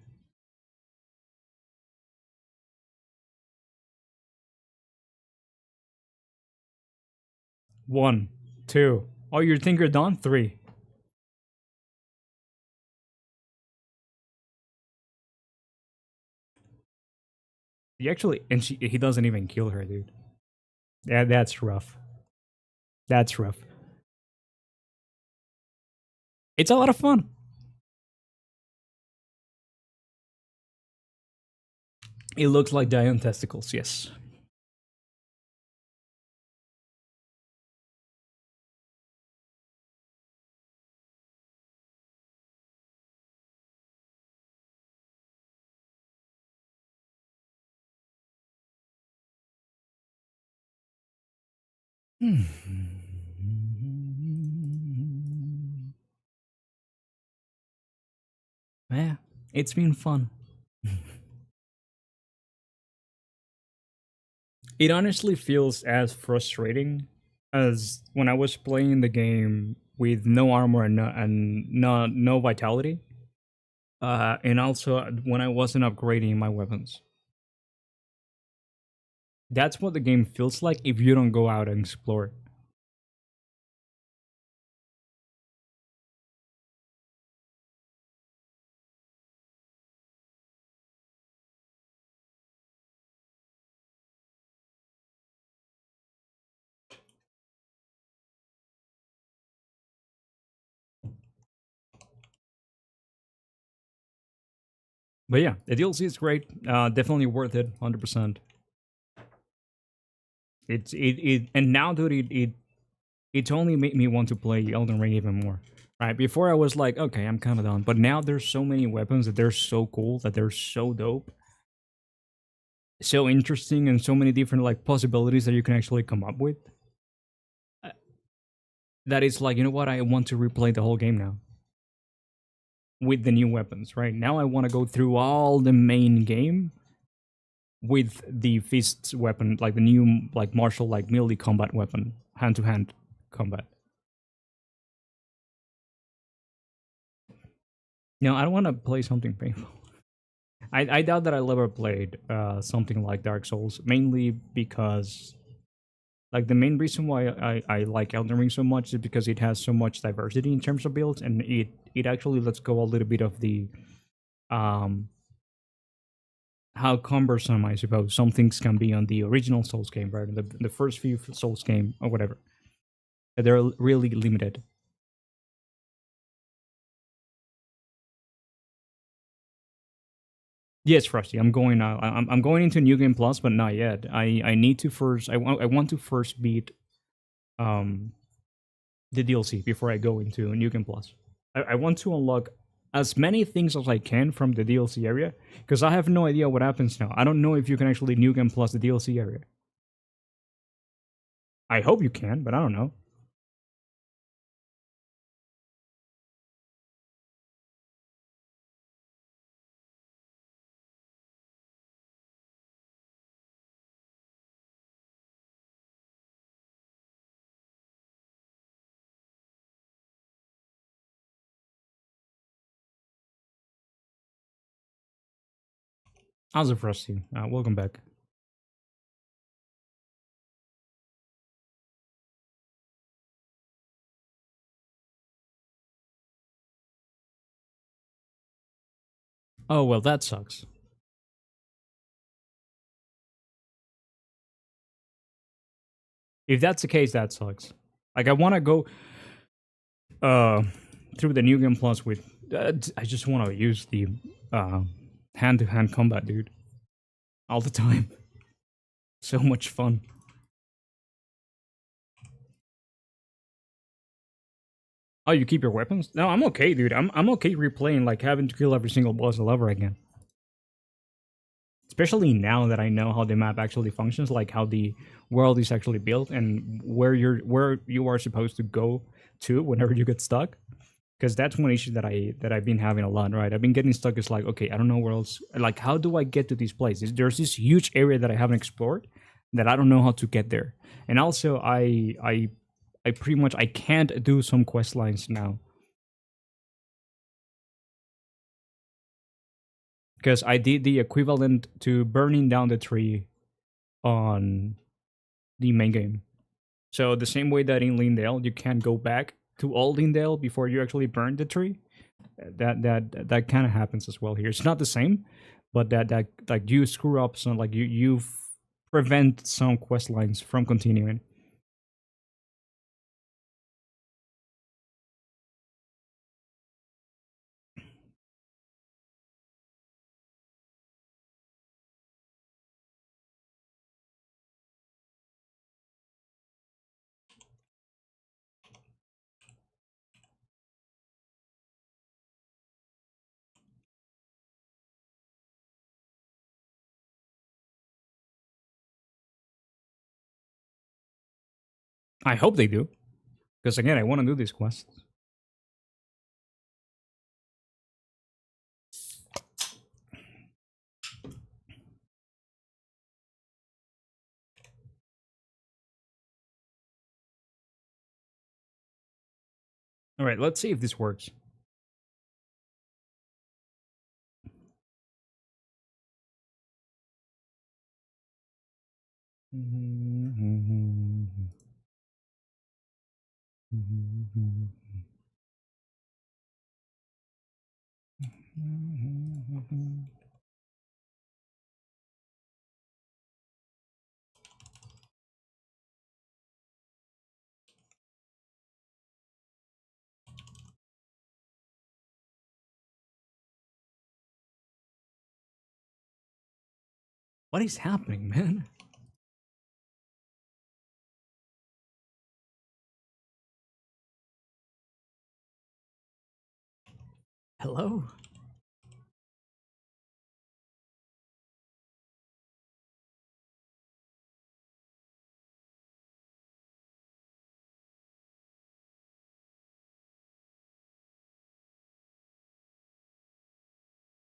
One, two. Oh, you think you're done? 3. He actually, and he doesn't even kill her, dude. Yeah, that's rough. That's rough. It's a lot of fun. It looks like giant testicles, yes. Yeah, it's been fun. It honestly feels as frustrating as when I was playing the game with no armor and no vitality. And also when I wasn't upgrading my weapons. That's what the game feels like if you don't go out and explore. But yeah, the DLC is great. Definitely worth it, 100%. And now, dude, it's only made me want to play Elden Ring even more. Right before I was like, okay, I'm kind of done, but now there's so many weapons that they're so cool, that they're so dope, so interesting, and so many different like possibilities that you can actually come up with. uh, That it's like, you know what, I want to replay the whole game now with the new weapons. Right now, I want to go through all the main game with the fists weapon, like the new like martial like melee combat weapon, hand to hand combat. No, I don't want to play something painful. I doubt that I'll ever played something like Dark Souls, mainly because like the main reason why I like Elden Ring so much is because it has so much diversity in terms of builds, and it actually lets go a little bit of the um how cumbersome, I suppose, some things can be on the original Souls game, right? The first few Souls game or whatever. They're really limited. Yes, Frosty. I'm going. I'm going into New Game Plus, but not yet. I need to first. I want to first beat um the DLC before I go into New Game Plus. I want to unlock as many things as I can from the DLC area because I have no idea what happens now. I don't know if you can actually New Game Plus the DLC area. I hope you can, but I don't know. How's it, Frosty? Welcome back. Oh well, that sucks. If that's the case, that sucks. Like I want to go uh through the New Game Plus with. I just want to use the hand to hand combat, dude, all the time. So much fun. Oh, you keep your weapons? No, I'm okay, dude. I'm okay replaying like having to kill every single boss all over again. Especially now that I know how the map actually functions, like how the world is actually built and where you are supposed to go to whenever you get stuck. Because that's one issue that I've been having a lot, right? I've been getting stuck. It's like, okay, I don't know where else. Like, how do I get to these places? There's this huge area that I haven't explored that I don't know how to get there. And also, I pretty much I can't do some quest lines now because I did the equivalent to burning down the tree on the main game. So the same way that in Lindale you can't go back to old Lindale before you actually burn the tree, that kind of happens as well here. It's not the same, but that like you screw up some like you prevent some quest lines from continuing. I hope they do because again I want to do these quests. All right, let's see if this works. What is happening, man? Hello?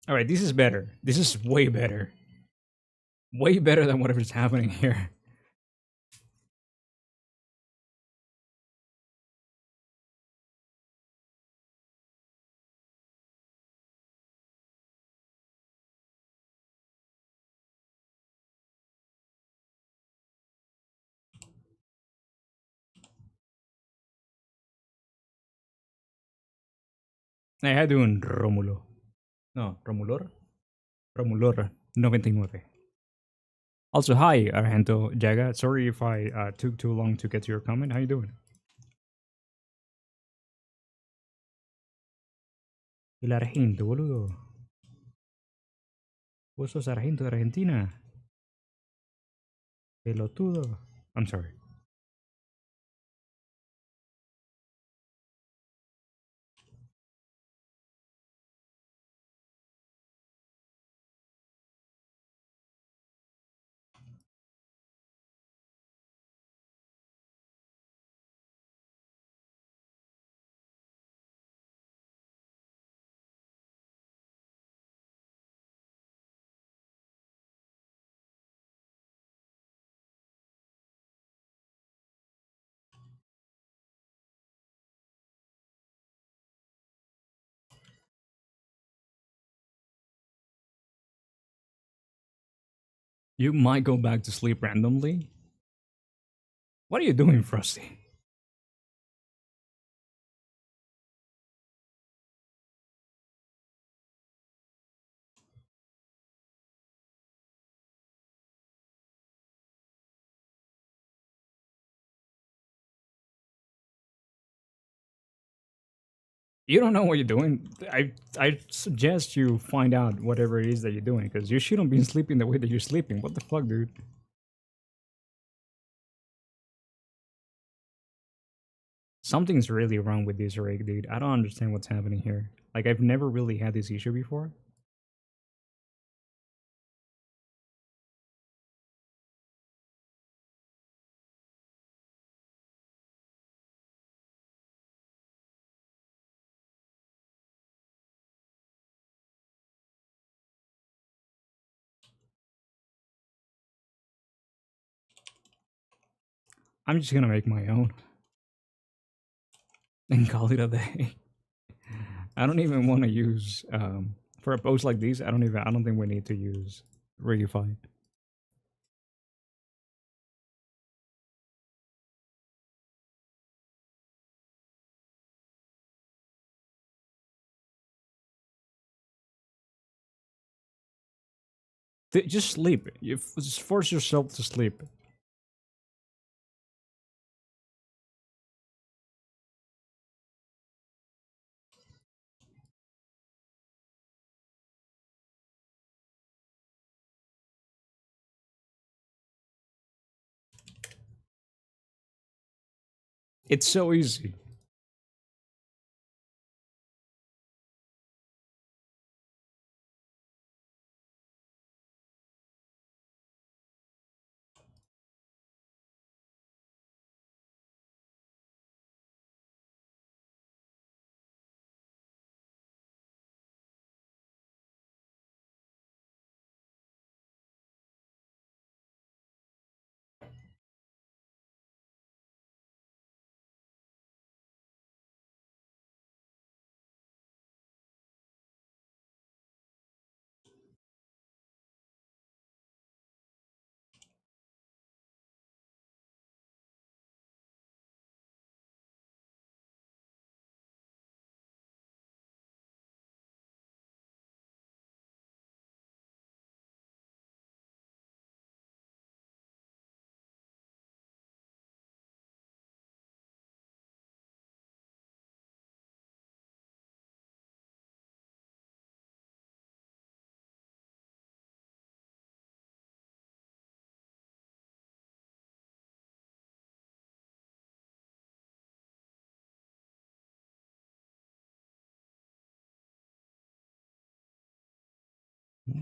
All right, this is better. This is way better. Way better than whatever's happening here. Hey, how you doing, Romulo? No, Romulor? Romulor 99. Also, hi, Argento Jaga. Sorry if I took too long to get to your comment. How you doing? El Argento, boludo. Vos sos Argento de Argentina. Pelotudo. I'm sorry. You might go back to sleep randomly. What are you doing, Frosty? You don't know what you're doing. I suggest you find out whatever it is that you're doing, because you shouldn't be sleeping the way that you're sleeping. What the fuck, dude? Something's really wrong with this rig, dude. I don't understand what's happening here. Like, I've never really had this issue before. I'm just gonna make my own and call it a day. I don't even want to use for a post like this. I don't think we need to use Rigify. Just sleep. Just force yourself to sleep. It's so easy. Well,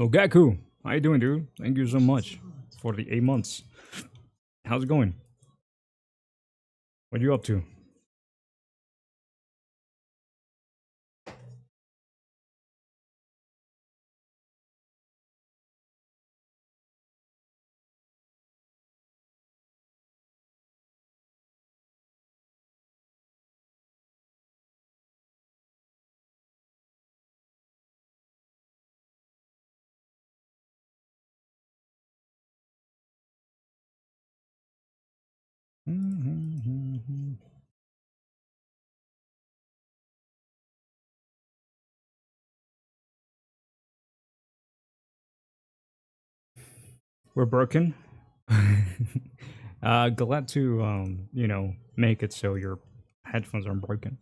Gaku, how you doing, dude? Thank you so much for the 8 months. How's it going? What are you up to? We're broken. Glad to make it so your headphones aren't broken.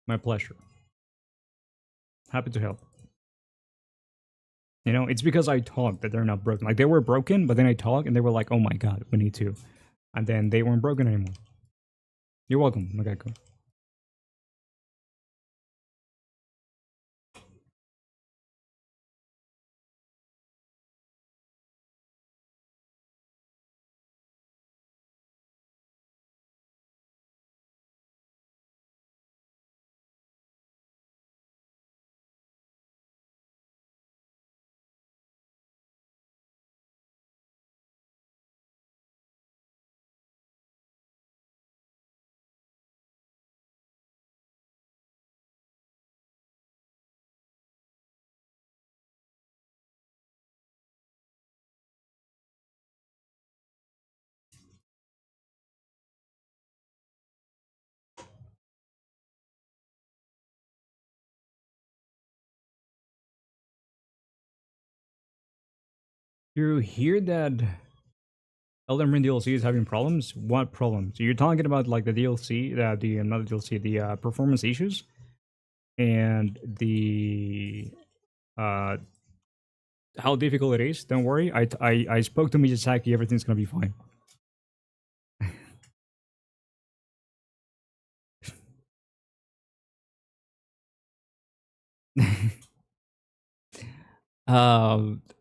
My pleasure. Happy to help. It's because I talk that they're not broken. Like they were broken, but then I talk and they were like, "Oh my god, we need to," and then they weren't broken anymore. You're welcome, Magako. You hear that Elden Ring DLC is having problems? What problems? You're talking about like the DLC, the another DLC, the performance issues and the uh how difficult it is. Don't worry. I spoke to Miyazaki. Everything's gonna be fine.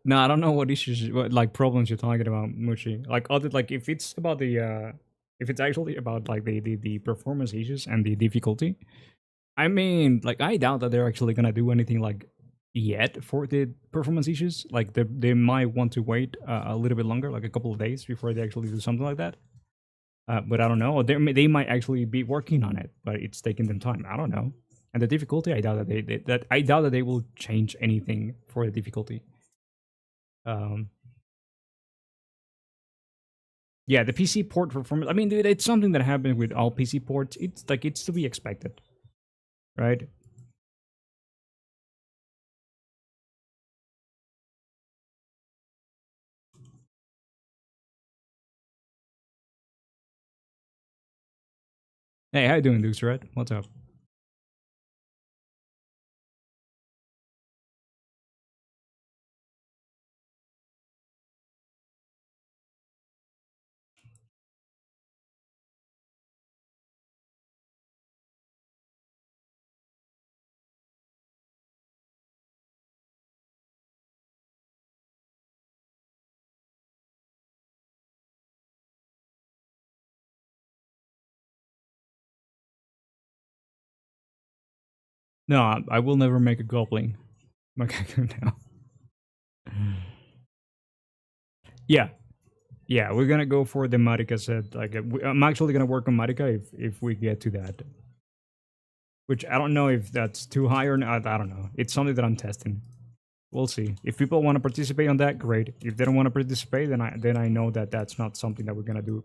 No, I don't know what issues, what like problems you're talking about, Mushi. Like other, like if it's about the, if it's actually about like the performance issues and the difficulty. I mean, like I doubt that they're actually gonna do anything like yet for the performance issues. Like they might want to wait a little bit longer, like a couple of days before they actually do something like that. But I don't know. They might actually be working on it, but it's taking them time. I don't know. And the difficulty, I doubt that I doubt that they will change anything for the difficulty. Um, yeah, the PC port performance. I mean, dude, it's something that happens with all PC ports. It's like it's to be expected, right? Hey, how you doing, Dukes? Right? What's up? No, I will never make a goblin. Okay, now. Yeah, yeah, we're gonna go for the Marika set. Like, I'm actually gonna work on Marika if we get to that. Which I don't know if that's too high or not. I don't know. It's something that I'm testing. We'll see. If people want to participate on that, great. If they don't want to participate, then I know that that's not something that we're gonna do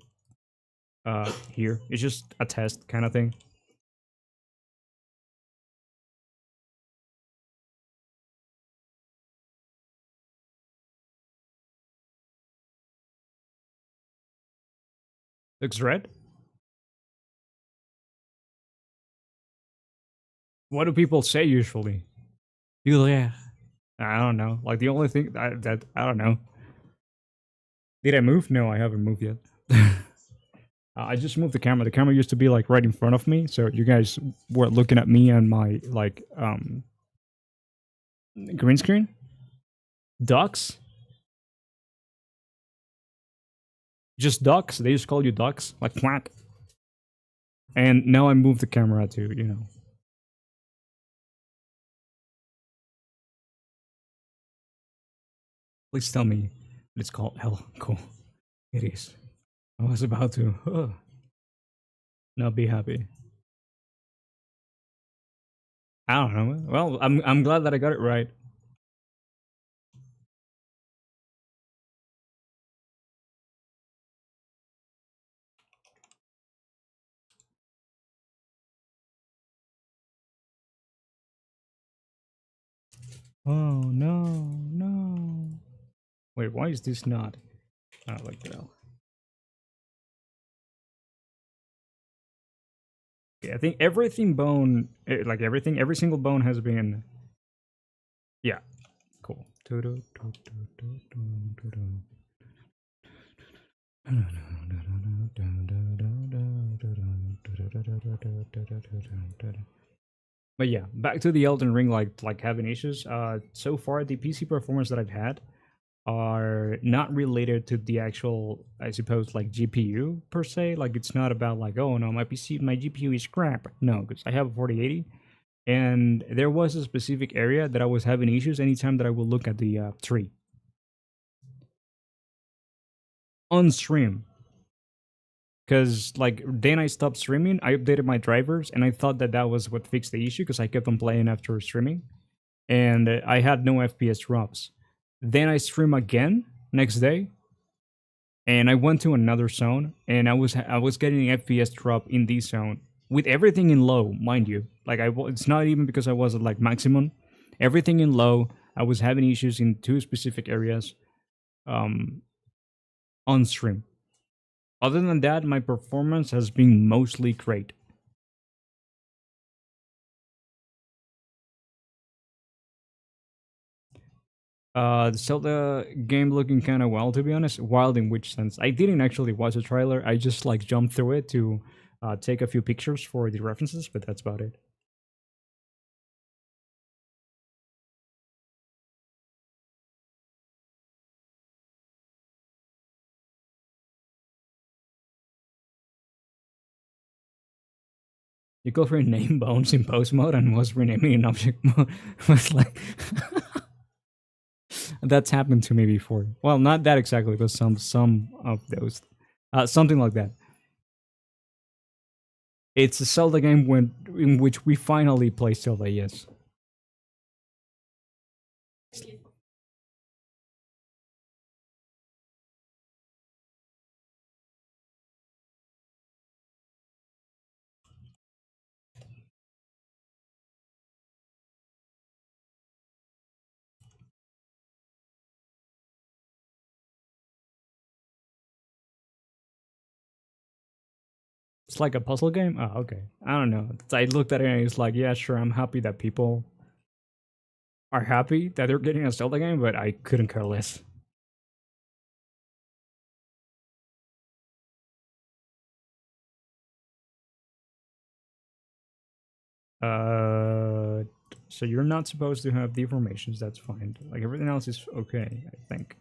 here. It's just a test kind of thing. Looks red. What do people say usually? Yeah. I don't know. Like the only thing that I don't know. Did I move? No, I haven't moved yet. I just moved the camera. The camera used to be like right in front of me, so you guys were looking at me and my like green screen. Ducks, just ducks. They just call you ducks, like quack. And now I moved the camera to Please tell me it's called L. Cool. It is. I was about to not be happy. I don't know. Well, I'm glad that I got it right. Oh no, no. Wait, why is this not? I don't like that. Yeah, I think everything bone, like everything, every single bone has been. Yeah, cool. But yeah, back to the Elden Ring, like having issues. So far the PC performance that I've had are not related to the actual, I suppose, like GPU per se. Like it's not about like, oh no, my GPU is crap. No, because I have a 4080, and there was a specific area that I was having issues anytime that I would look at the tree on stream. Because like then I stopped streaming, I updated my drivers, and I thought that that was what fixed the issue because I kept on playing after streaming, and I had no FPS drops. Then I stream again next day, and I went to another zone, and I was getting an FPS drop in this zone with everything in low, mind you. Like it's not even because I was at like maximum, everything in low. I was having issues in two specific areas, um, on stream. Other than that, my performance has been mostly great. The Zelda game looking kind of wild, to be honest. Wild in which sense? I didn't actually watch the trailer. I just like jumped through it to take a few pictures for the references, but that's about it. You could rename bones in post mode and was renaming in object mode. Was like that's happened to me before. Well, not that exactly, but some of those, something like that. It's a Zelda game in which we finally play Zelda. Yes. It's like a puzzle game. Oh, okay. I don't know. I looked at it and it's like, yeah, sure. I'm happy that people are happy that they're getting a Zelda game, but I couldn't care less. Uh, so you're not supposed to have deformations. That's fine. Like everything else is okay, I think.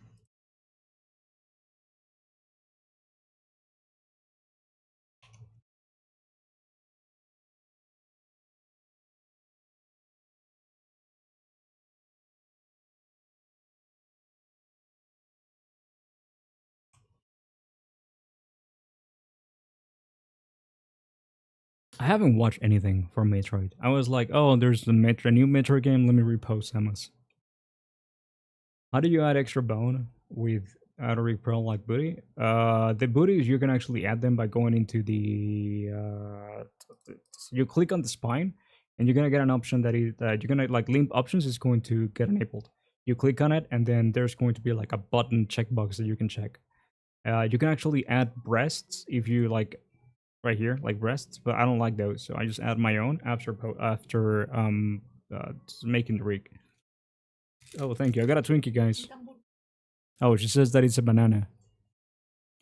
I haven't watched anything from Metroid. I was like, oh, there's a new Metroid game. Let me repost Samus. How do you add extra bone with Outer Pearl like booty? The booties you can actually add them by going into the. You click on the spine, and you're gonna get an option that you're gonna like limp options is going to get enabled. You click on it, and then there's going to be like a button checkbox that you can check. You can actually add breasts if you like right here, like breasts, but I don't like those, so I just add my own after making the rig. Oh, thank you. I got a Twinkie, guys. Oh, she says that it's a banana.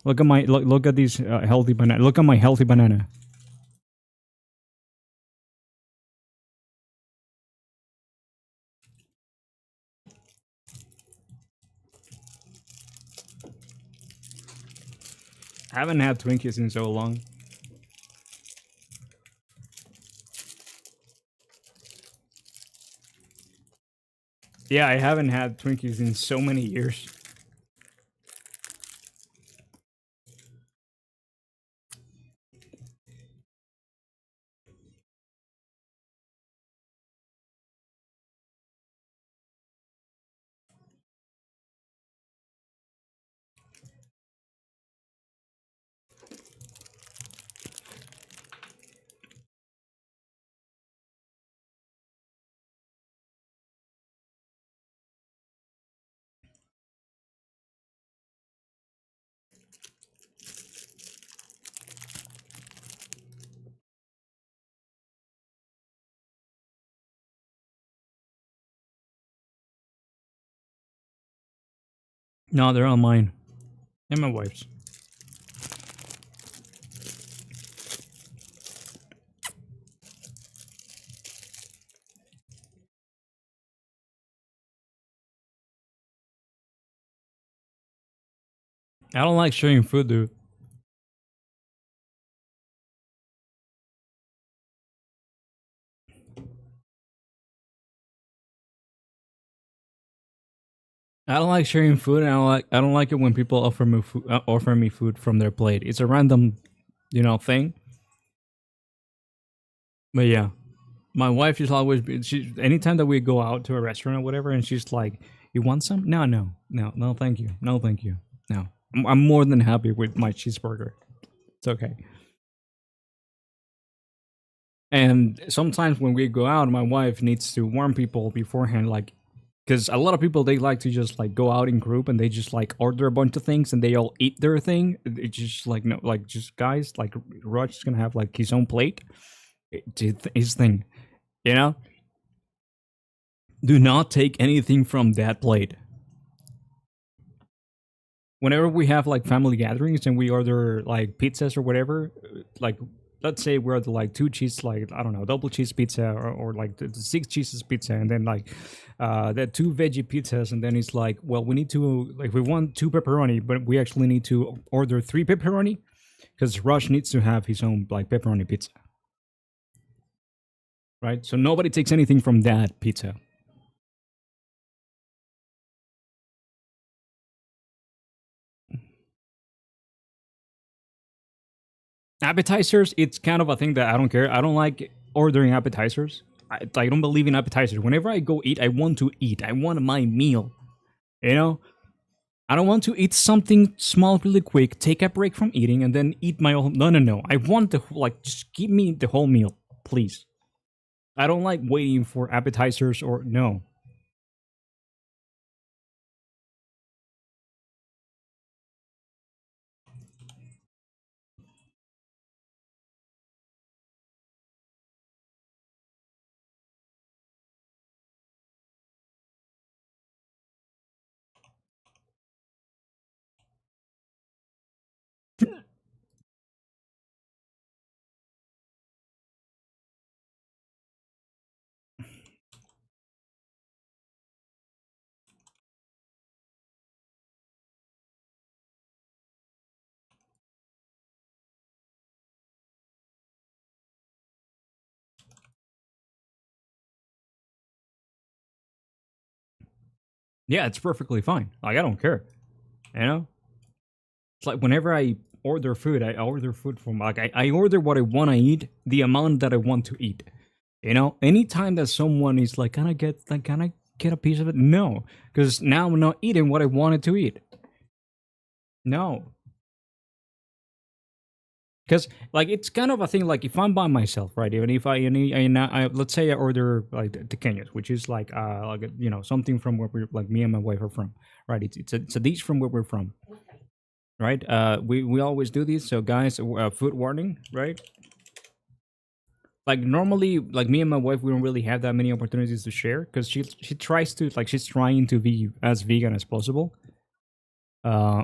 Look at my look at these healthy banana. Look at my healthy banana. I haven't had Twinkies in so long. Yeah, I haven't had Twinkies in so many years. No, they're on mine and my wife's. I don't like sharing food, dude. I don't like sharing food, and I don't like it when people offer me food from their plate. It's a random, thing. But yeah, my wife is always she. Anytime that we go out to a restaurant or whatever, and she's like, "You want some?" No, no, no, no, thank you, no, thank you, no. I'm more than happy with my cheeseburger. It's okay. And sometimes when we go out, my wife needs to warn people beforehand, like, because a lot of people they like to just like go out in group and they just like order a bunch of things and they all eat their thing. It's just like no, like just guys, like Raj is gonna have like his own plate, his thing, you know. Do not take anything from that plate. Whenever we have like family gatherings and we order like pizzas or whatever, like let's say we order like two cheese, like I don't know, double cheese pizza or like the six cheeses pizza, and then like the two veggie pizzas, and then it's like, well, we need to like we want two pepperoni, but we actually need to order three pepperoni because Rush needs to have his own like pepperoni pizza, right? So nobody takes anything from that pizza. Appetizers, it's kind of a thing that I don't care. I don't like ordering appetizers. I don't believe in appetizers. Whenever I go eat, I want to eat. I want my meal. You know, I don't want to eat something small really quick, take a break from eating, and then eat my whole. No, no, no. I want the like. Just give me the whole meal, please. I don't like waiting for appetizers or no. Yeah, it's perfectly fine. Like I don't care. You know, it's like whenever I order food, I order food from like I order what I want to eat, the amount that I want to eat. You know, anytime that someone is like, can I get a piece of it? No, because now I'm not eating what I wanted to eat. No, because like it's kind of a thing. Like if I'm by myself, right? Even if let's say I order like the Kenyas, which is like something from where we like me and my wife are from, right? It's a dish from where we're from. right? We always do this. So guys, food warning, right? Like normally, like me and my wife, we don't really have that many opportunities to share because she tries to like she's trying to be as vegan as possible,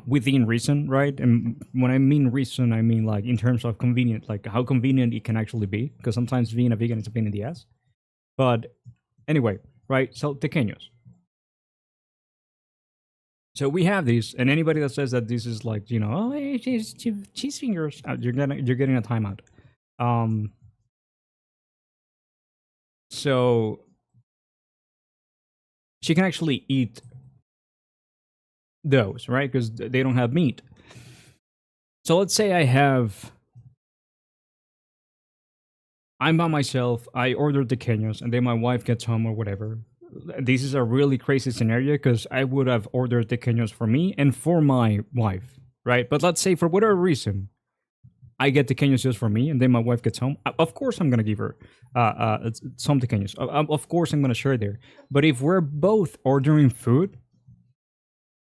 within reason, right? And when I mean reason, I mean like in terms of convenient, like how convenient it can actually be. Because sometimes being a vegan is a pain in the ass. But anyway, right? So tequeños. So we have these, and anybody that says that this is like oh hey, cheese fingers, you're getting a timeout. Um, so she can actually eat those, right? Because they don't have meat. So let's say I'm by myself. I ordered the Kenyos, and then my wife gets home or whatever. This is a really crazy scenario because I would have ordered the Kenyos for me and for my wife, right? But let's say for whatever reason, I get the Kenyos just for me, and then my wife gets home. Of course, I'm gonna give her some Kenyos. Of course, I'm gonna share there. But if we're both ordering food,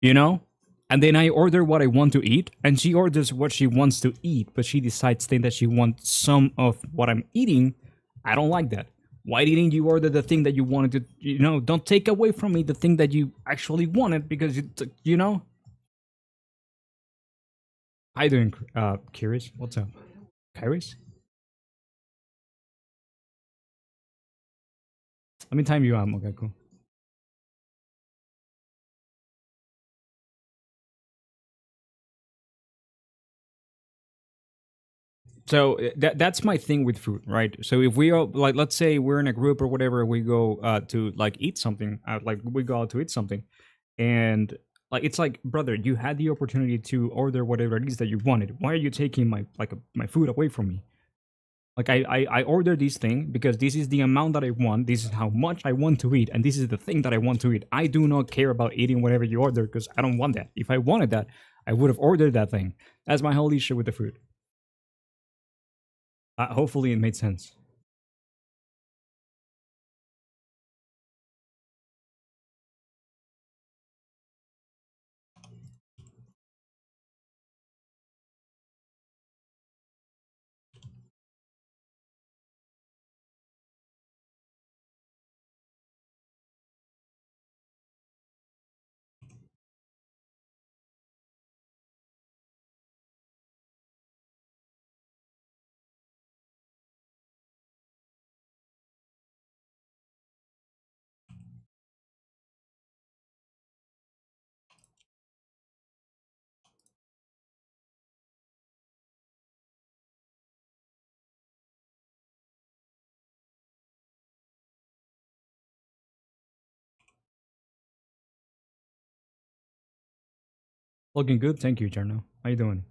you know, and then I order what I want to eat, and she orders what she wants to eat, but she decides then that she wants some of what I'm eating. I don't like that. Why didn't you order the thing that you wanted to? Don't take away from me the thing that you actually wanted because you. How you doing, Curious? What's up, Curious? Let me time you out. Okay, cool. So that's my thing with food, right? So if we all like, let's say we're in a group or whatever, we go to like eat something, like we go out to eat something, and like it's like, brother, you had the opportunity to order whatever it is that you wanted. Why are you taking my food away from me? Like I ordered this thing because this is the amount that I want. This is how much I want to eat, and this is the thing that I want to eat. I do not care about eating whatever you order because I don't want that. If I wanted that, I would have ordered that thing. That's my whole issue with the food. Hopefully, it made sense. Looking good, thank you, Jarno. How you doing?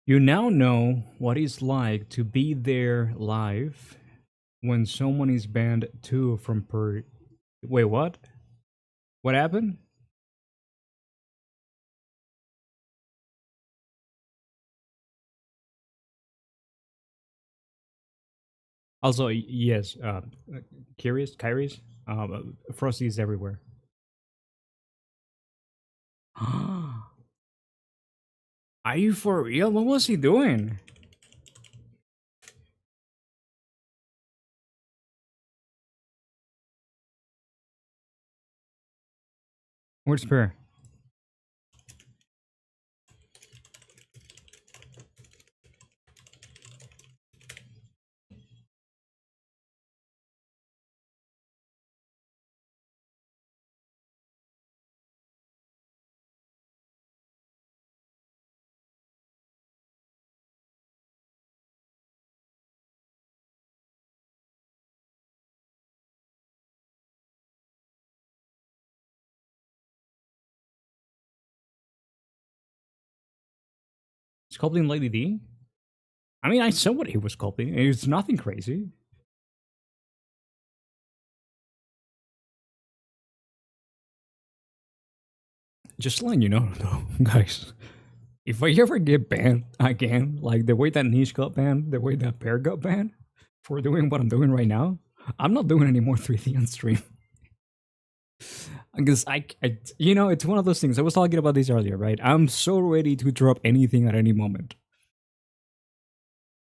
You now know what it's like to be there live when someone is banned too from per. Wait, what? What happened? Also, yes, Curious, Frosty is everywhere. Are you for real? What was he doing? Where's Spear? Sculpting Lady D? I mean, I saw what he was sculpting. It's nothing crazy. Just letting you know, though, guys. If I ever get banned again, like the way that Niche got banned, the way that Pear got banned for doing what I'm doing right now, I'm not doing any more 3D on stream. Because you know, it's one of those things. I was talking about this earlier, right? I'm so ready to drop anything at any moment.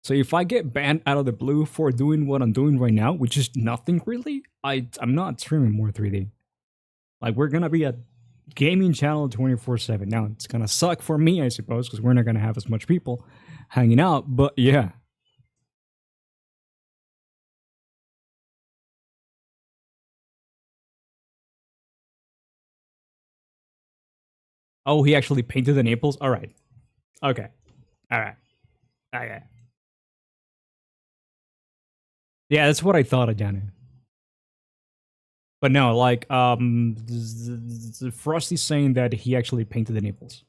So if I get banned out of the blue for doing what I'm doing right now, which is nothing really, I'm not streaming more 3D. Like we're gonna be a gaming channel 24/7. Now it's gonna suck for me, I suppose, because we're not gonna have as much people hanging out. But yeah. Oh, he actually painted the nipples. All right. Okay. All right. Okay. Yeah, that's what I thought of Johnny. But no, like Frosty's saying that he actually painted the nipples.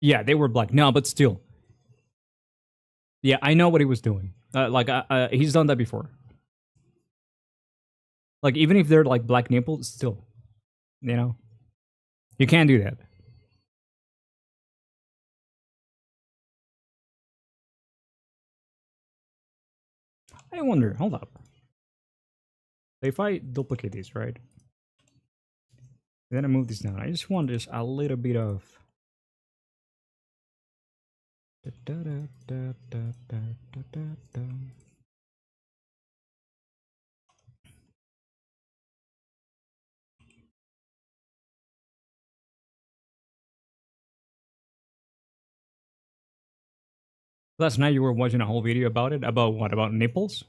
Yeah, they were black. No, but still. Yeah, I know what he was doing. He's done that before. Like even if they're like black nipples, still, you know, you can't do that. I wonder. Hold up. If I duplicate these, right? Then I move this down. I just want just a little bit of. Last night you were watching a whole video about it. About what? About nipples?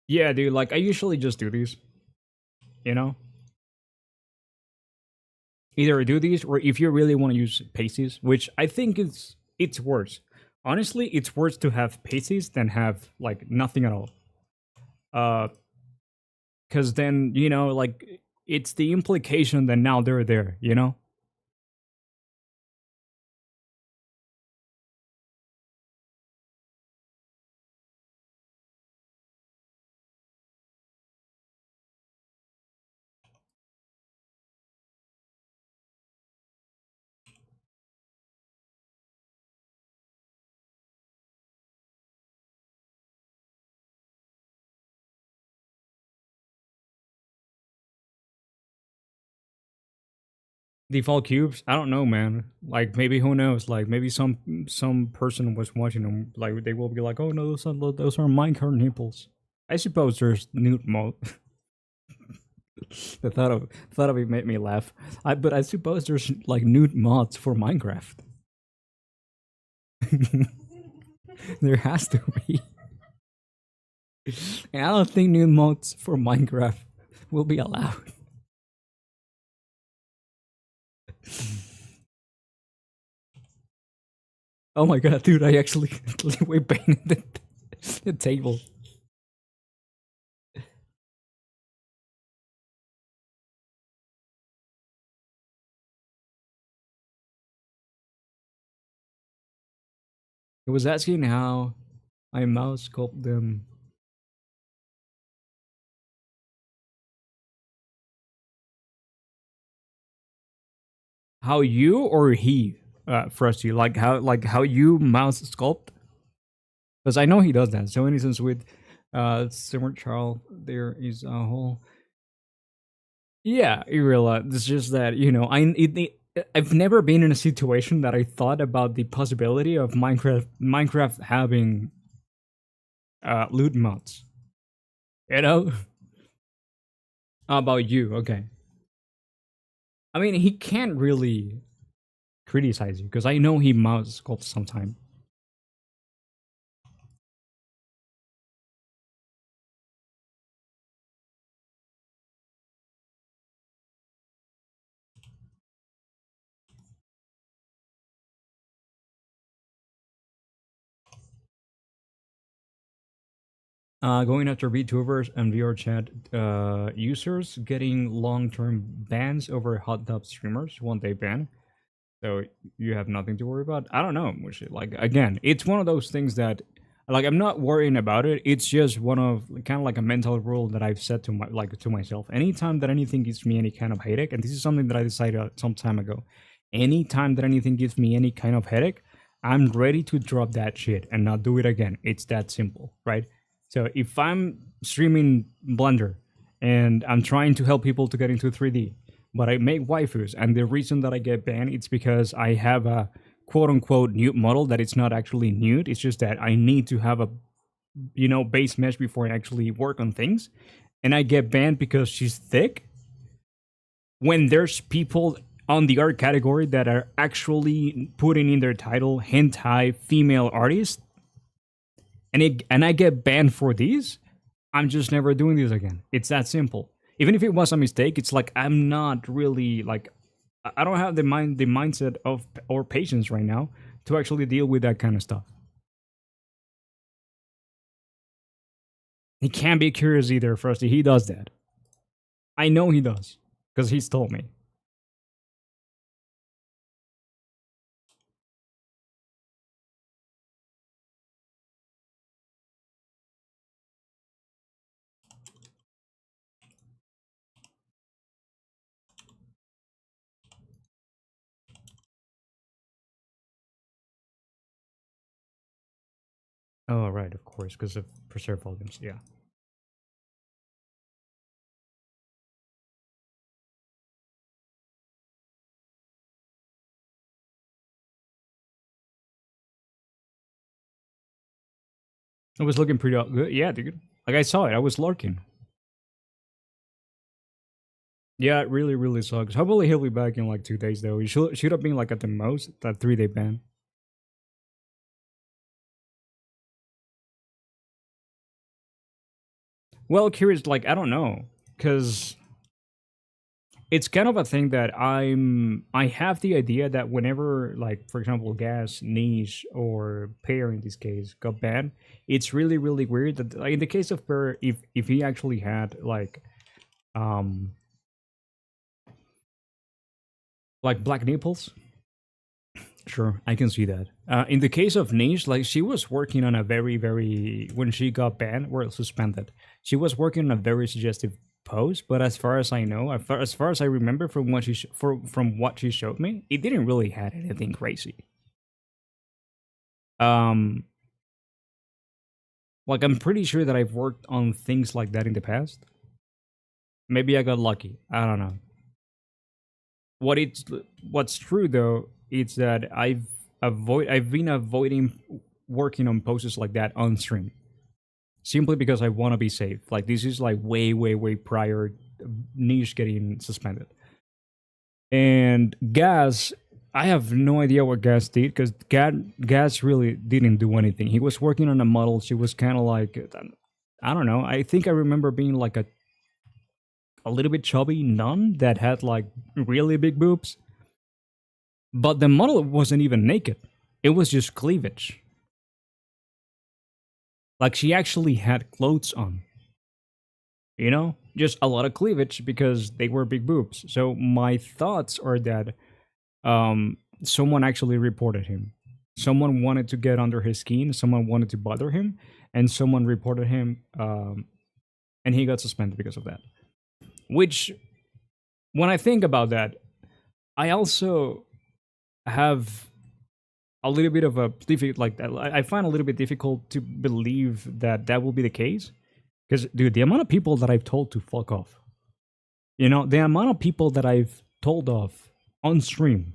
Yeah, dude. Like I usually just do these. You know, either I do these or if you really want to use pasties, which I think it's worse. Honestly, it's worse to have pasties than have like nothing at all. Because then you know, like it's the implication that now they're there. You know. Default cubes? I don't know, man. Like maybe who knows? Like maybe some person was watching them. Like they will be like, oh no, those are Minecraft nipples. I suppose there's nude mode. The thought of it made me laugh. But I suppose there's like nude mods for Minecraft. There has to be. And I don't think nude mods for Minecraft will be allowed. Oh my god, dude! I actually way painted the table. It was asking how I mouse sculpt them. How you or he, Frosty? Like how you mouse sculpt? Because I know he does that. So in instance with Simmer Charles, there is a whole. Yeah, you realize it's just that you know I've never been in a situation that I thought about the possibility of Minecraft having loot mods. You know. How about you? Okay. I mean, he can't really criticize you because I know he mouse sculpts sometime. Going after VTubers and VR chat users getting long-term bans over hot tub streamers, one day ban. So you have nothing to worry about. I don't know, like again, it's one of those things that Like I'm not worrying about it. It's just one of kind of like a mental rule that I've set to my like to myself. Anytime that anything gives me any kind of headache, and this is something that I decided some time ago. Anytime that anything gives me any kind of headache, I'm ready to drop that shit and not do it again. It's that simple, right? So if I'm streaming Blender and I'm trying to help people to get into 3D, but I make waifus, and the reason that I get banned it's because I have a quote unquote nude model that it's not actually nude. It's just that I need to have a base mesh before I actually work on things, and I get banned because she's thick. When there's people on the art category that are actually putting in their title hentai female artist, and I get banned for these, I'm just never doing this again. It's that simple. Even if it was a mistake, it's like I'm not really like I don't have the mindset of or patience right now to actually deal with that kind of stuff. He can't be curious either. First, he does that. I know he does because he's told me. Oh right, of course, because of preserved volumes. Yeah, it was looking pretty good. Yeah, dude. Like I saw it. I was lurking. Yeah, it really, really sucks. Hopefully he'll be back in like 2 days though. He should have been like at the most that 3 day ban. Well, curious, like I don't know, because it's kind of a thing that I have the idea that whenever like for example gas niche or pair in this case got banned, it's really really weird that like, in the case of pair, if he actually had um like black nipples. Sure, I can see that. In the case of niche, like she was working on a very when she got banned or suspended, she was working on a very suggestive pose. But as far as I know, as far as I remember from what from what she showed me, it didn't really had anything crazy. Um, like I'm pretty sure that I've worked on things like that in the past. Maybe I got lucky. I don't know. What it's what's true though, it's that I've been avoiding working on poses like that on stream simply because I want to be safe. Like this is like way prior niche getting suspended. And Gas, I have no idea what Gas did because Gas really didn't do anything. He was working on a model. She was kind of like I don't know. I think I remember being like a little bit chubby nun that had like really big boobs. But the model wasn't even naked. It was just cleavage. Like she actually had clothes on. Just a lot of cleavage because they were big boobs. So my thoughts are that someone actually reported him. Someone wanted to get under his skin. Someone wanted to bother him, and someone reported him, and he got suspended because of that. Which, when I think about that, I also have a little bit of a difficult like I find a little bit difficult to believe that that will be the case because dude, the amount of people that I've told to fuck off, the amount of people that I've told off on stream,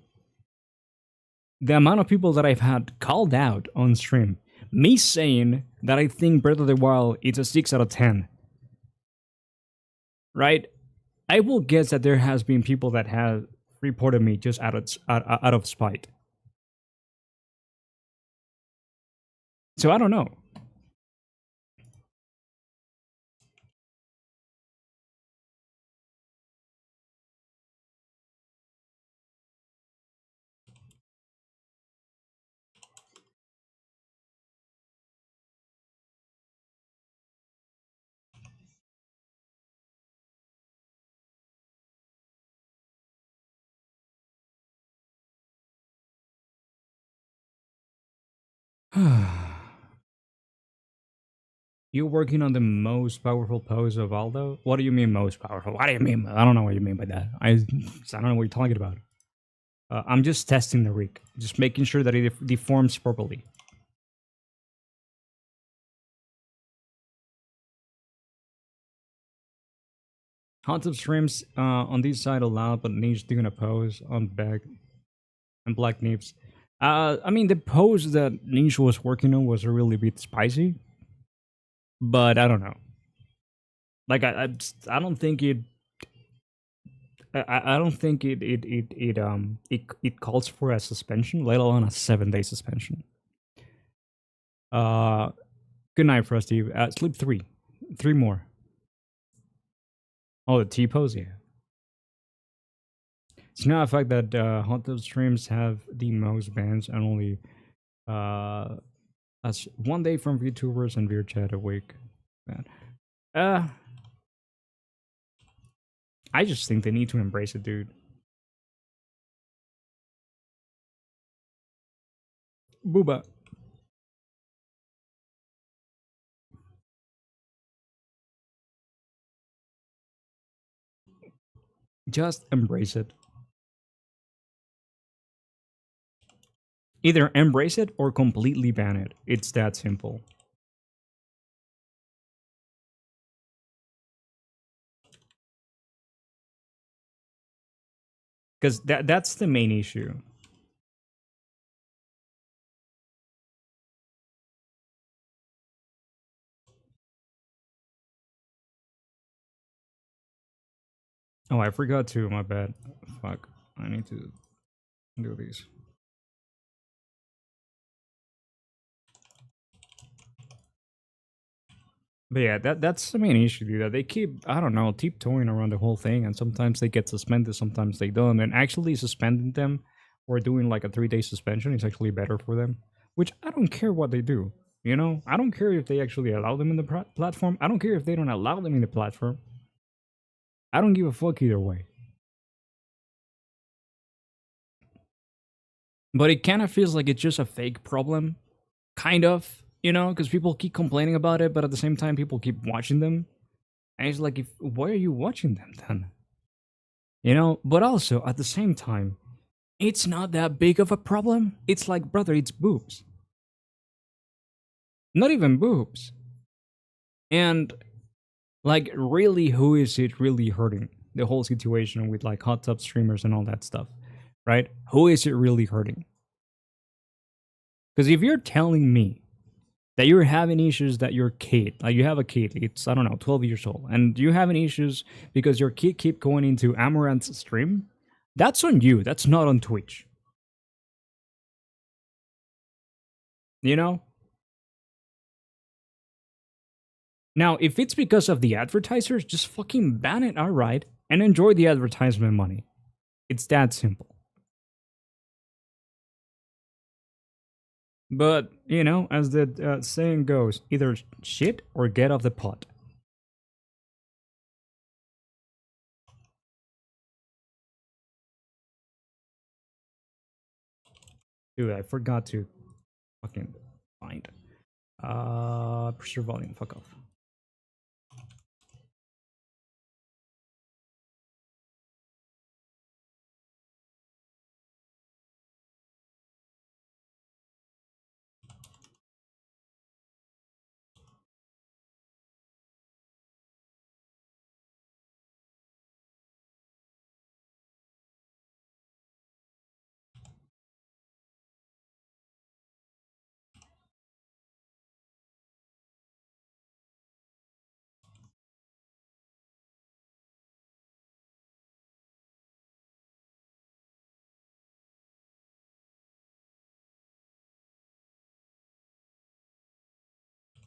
the amount of people that I've had called out on stream, me saying that I think Breath of the Wild is a 6 out of 10, right? I will guess that there has been people that have reported me just out of spite. So I don't know. You're working on the most powerful pose of Aldo? What do you mean most powerful? What do you mean? I don't know what you mean by that. I don't know what you're talking about. I'm just testing the rig, just making sure that it deforms properly. Hot tub streams on this side allowed, but niche doing a pose on back and black nips. I mean, the pose that Niche was working on was a really bit spicy, but I don't know. Like I don't think it. I don't think it calls for a suspension, let alone a 7 day suspension. Uh, Good night, Frosty. Sleep three more. Oh, the T pose, yeah. It's not a fact that hot tub streams have the most bans and only uh that's 1 day from VTubers and Beer Chat a week. Man. Uh I just think they need to embrace it, dude. Booba. Just embrace it. Either embrace it or completely ban it. It's that simple. Because that's the main issue. Oh, I forgot to. My bad. Fuck. I need to do these. But yeah, that's the main issue, dude. That they keep, I don't know, tiptoeing around the whole thing, and sometimes they get suspended, sometimes they don't. And actually suspending them or doing like a 3 day suspension is actually better for them. Which I don't care what they do. You know, I don't care if they actually allow them in the platform. I don't care if they don't allow them in the platform. I don't give a fuck either way. But it kind of feels like it's just a fake problem, kind of, you know, because people keep complaining about it, but at the same time, people keep watching them. And it's like, why are you watching them then? You know, but also at the same time, it's not that big of a problem. It's like, brother, it's boobs. Not even boobs. And like, really, who is it really hurting? The whole situation with like hot tub streamers and all that stuff, right? Who is it really hurting? Because if you're telling me that you're having issues that your kid, like you have a kid, it's, I don't know, 12 years old, and you having issues because your kid keep going into Amaranth's stream, that's on you. That's not on Twitch. You know? Now, if it's because of the advertisers, just fucking ban it outright and enjoy the advertisement money. It's that simple. But, you know, as the saying goes, either shit or get off the pot. Dude, I forgot to fucking find. Preserve volume, fuck off.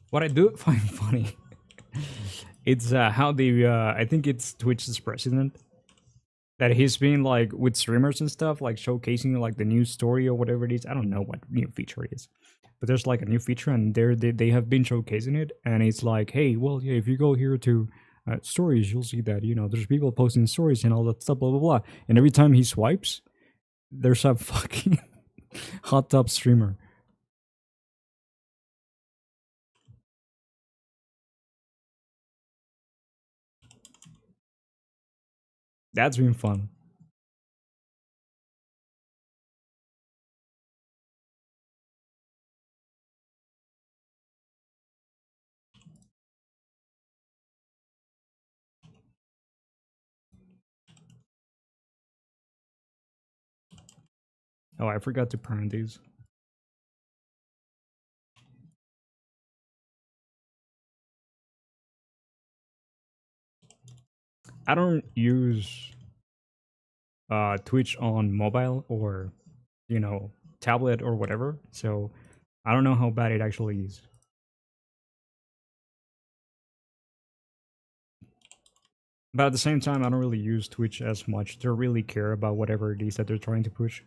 What I do find funny, it's how they, I think it's Twitch's president, that he's been like with streamers and stuff, like showcasing like the new story or whatever it is. I don't know what new feature it is, but there's like a new feature, and they have been showcasing it, and it's like, hey, well, yeah, if you go here to stories, you'll see that, you know, there's people posting stories and all that stuff, blah blah blah. And every time he swipes, there's a fucking hot tub streamer. That's been fun. Oh, I forgot to parent these. I don't use Twitch on mobile or you know tablet or whatever, so I don't know how bad it actually is. But at the same time, I don't really use Twitch as much to really care about whatever it is that they're trying to push.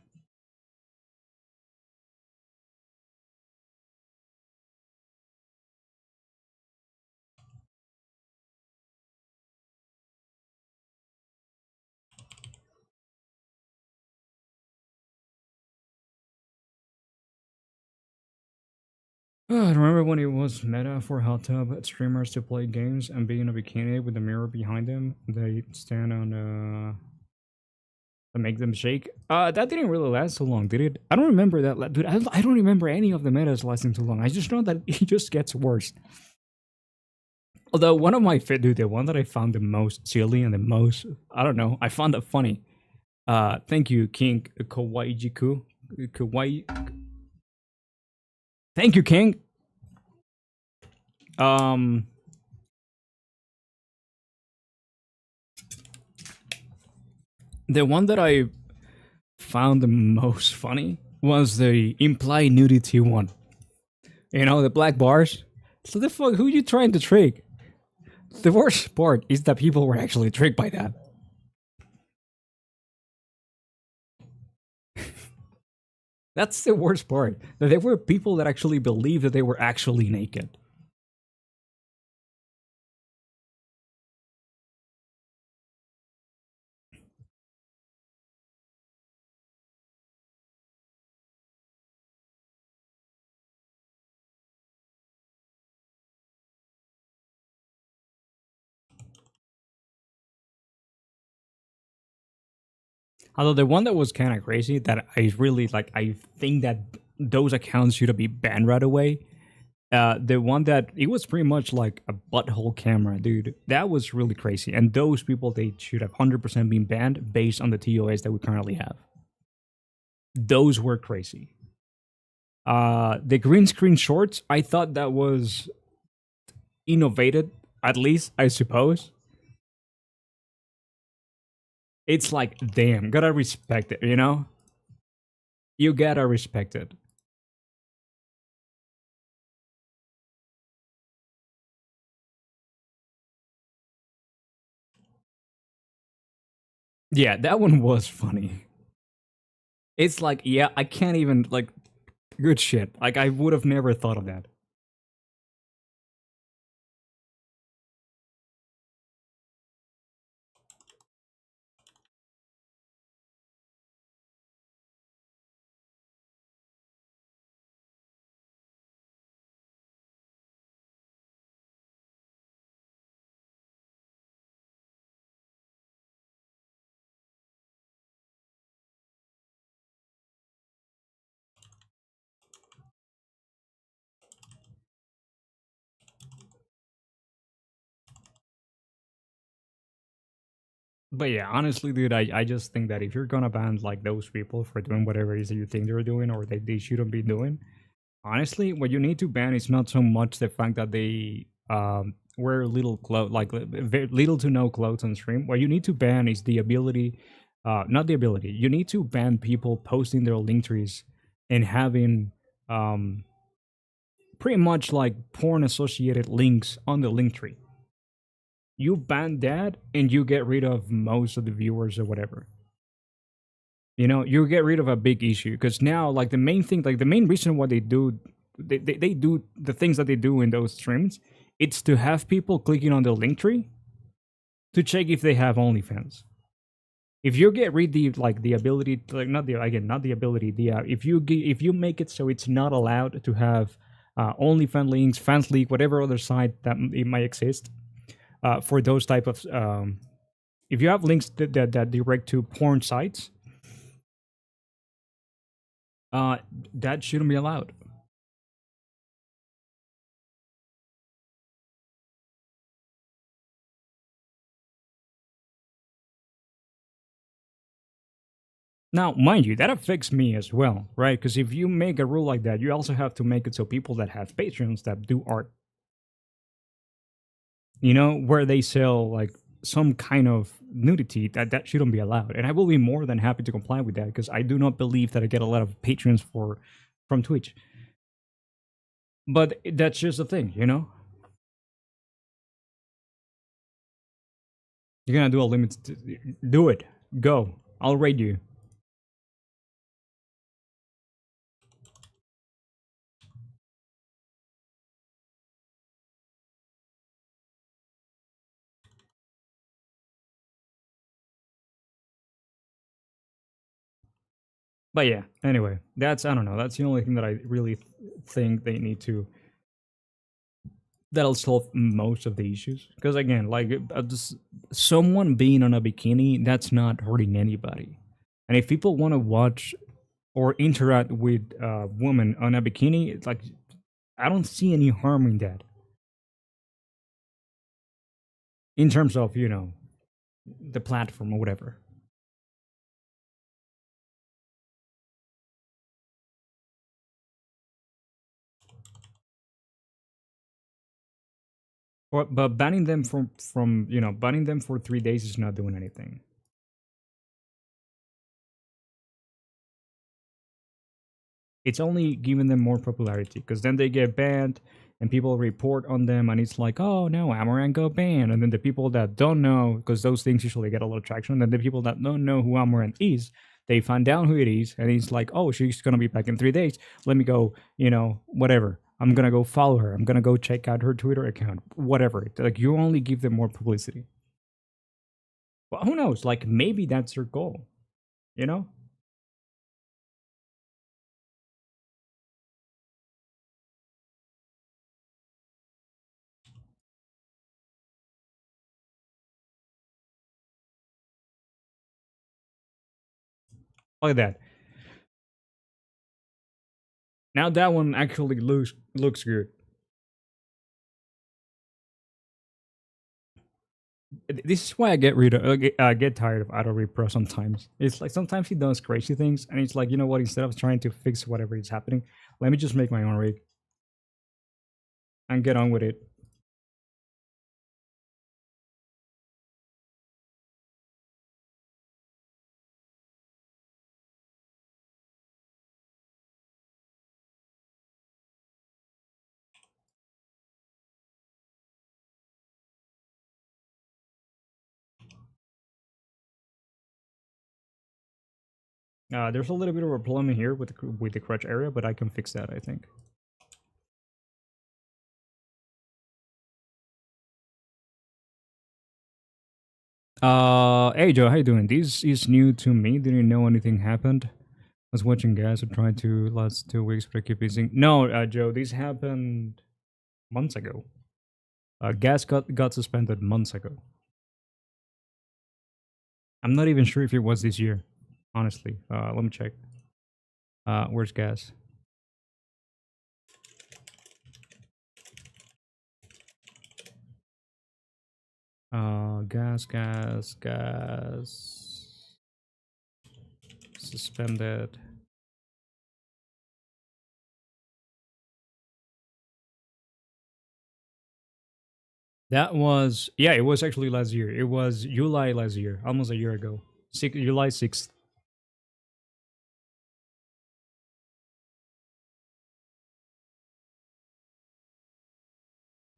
I remember when it was meta for hot tub streamers to play games and be in a bikini with a mirror behind them. They stand on to make them shake. That didn't really last so long, did it? I don't remember that, dude. I don't remember any of the metas lasting too long. I just know that it just gets worse. Although one of my dude, the one that I found the most silly and the most, I don't know, I found that funny. Thank you, King Kawaiijiku. Kawaii. Thank you, King. Um, the one that I found the most funny was the implied nudity one. You know, the black bars. So the fuck, who you trying to trick? The worst part is that people were actually tricked by that. That's the worst part. That there were people that actually believed that they were actually naked. Although the one that was kind of crazy that I really like, I think that those accounts should be banned right away. The one that it was pretty much like a butthole camera, dude. That was really crazy. And those people, they should have 100% been banned based on the TOS that we currently have. Those were crazy. The green screen shorts, I thought that was innovated, at least, I suppose. It's like, damn, gotta respect it, you know? You gotta respect it. Yeah, that one was funny. It's like, yeah, I can't even, like, good shit. Like, I would have never thought of that. But yeah, honestly, dude, I just think that if you're gonna ban like those people for doing whatever it is that you think they're doing or they shouldn't be doing, honestly, what you need to ban is not so much the fact that they wear little clothes, like little to no clothes on stream. What you need to ban is the ability, not the ability. You need to ban people posting their link trees and having pretty much like porn associated links on the link tree. You ban that and you get rid of most of the viewers or whatever. You know, you get rid of a big issue because now, like the main thing, like the main reason why they do, they do the things that they do in those streams, it's to have people clicking on the link tree to check if they have OnlyFans. If you get rid the like the ability, to, like not the again not the ability, the if you make it so it's not allowed to have OnlyFans links, FansLeak, whatever other site that it might exist for those type of If you have links that direct to porn sites, uh, that shouldn't be allowed. Now, mind you, that affects me as well, right? Because if you make a rule like that, you also have to make it so people that have patrons that do art, where they sell like some kind of nudity, that shouldn't be allowed. And I will be more than happy to comply with that because I do not believe that I get a lot of patrons from Twitch. But that's just the thing. You're gonna do a limit. Do it. Go. I'll raid you. But yeah. Anyway, I don't know. That's the only thing that I really think they need to. That'll solve most of the issues. Because again, like just someone being on a bikini, that's not hurting anybody. And if people want to watch or interact with a woman on a bikini, it's like I don't see any harm in that. In terms of the platform or whatever. But banning them from banning them for 3 days is not doing anything. It's only giving them more popularity because then they get banned and people report on them and it's like, oh no, Amaranth got banned. And then the people that don't know, because those things usually get a lot of traction, and then the people that don't know who Amaranth is, they find out who it is and it's like, oh, she's gonna be back in 3 days. Let me go, whatever. I'm gonna go follow her. I'm gonna go check out her Twitter account. Whatever. Like you only give them more publicity. Well, who knows? Like maybe that's your goal, you know? Look at that. Now that one actually looks good. This is why I get rid of get tired of Auto Repro sometimes. It's like sometimes he does crazy things, and it's like, you know what? Instead of trying to fix whatever is happening, let me just make my own rig and get on with it. There's a little bit of a problem here with the crutch area, but I can fix that, I think. Hey Joe, how you doing? This is new to me. Didn't know anything happened. I was watching guys who tried to last 2 weeks, but I keep missing. No, Joe, this happened months ago. Gas got suspended months ago. I'm not even sure if it was this year, honestly. Let me check. Where's gas? Gas. Suspended. That was, yeah, it was actually last year. It was July last year, almost a year ago. July 6th.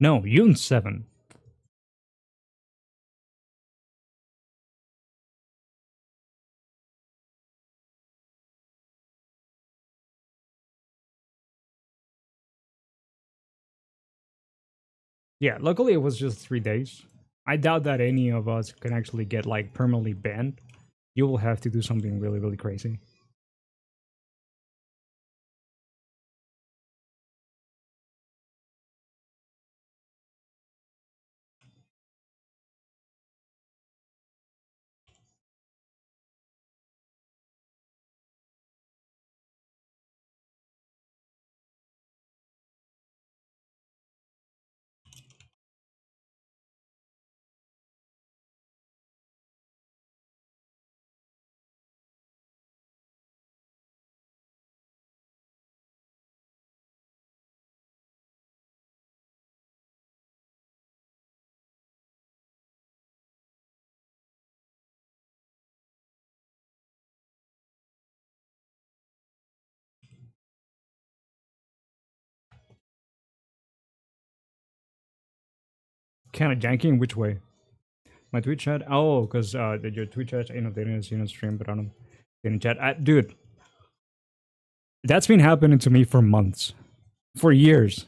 No, June 7th. Yeah, luckily it was just 3 days. I doubt that any of us can actually get like permanently banned. You will have to do something really, really crazy. Kind of janky in which way? My Twitch chat? Oh, because your Twitch chat, they didn't see on stream, but I don't didn't chat. Dude, that's been happening to me for months, for years.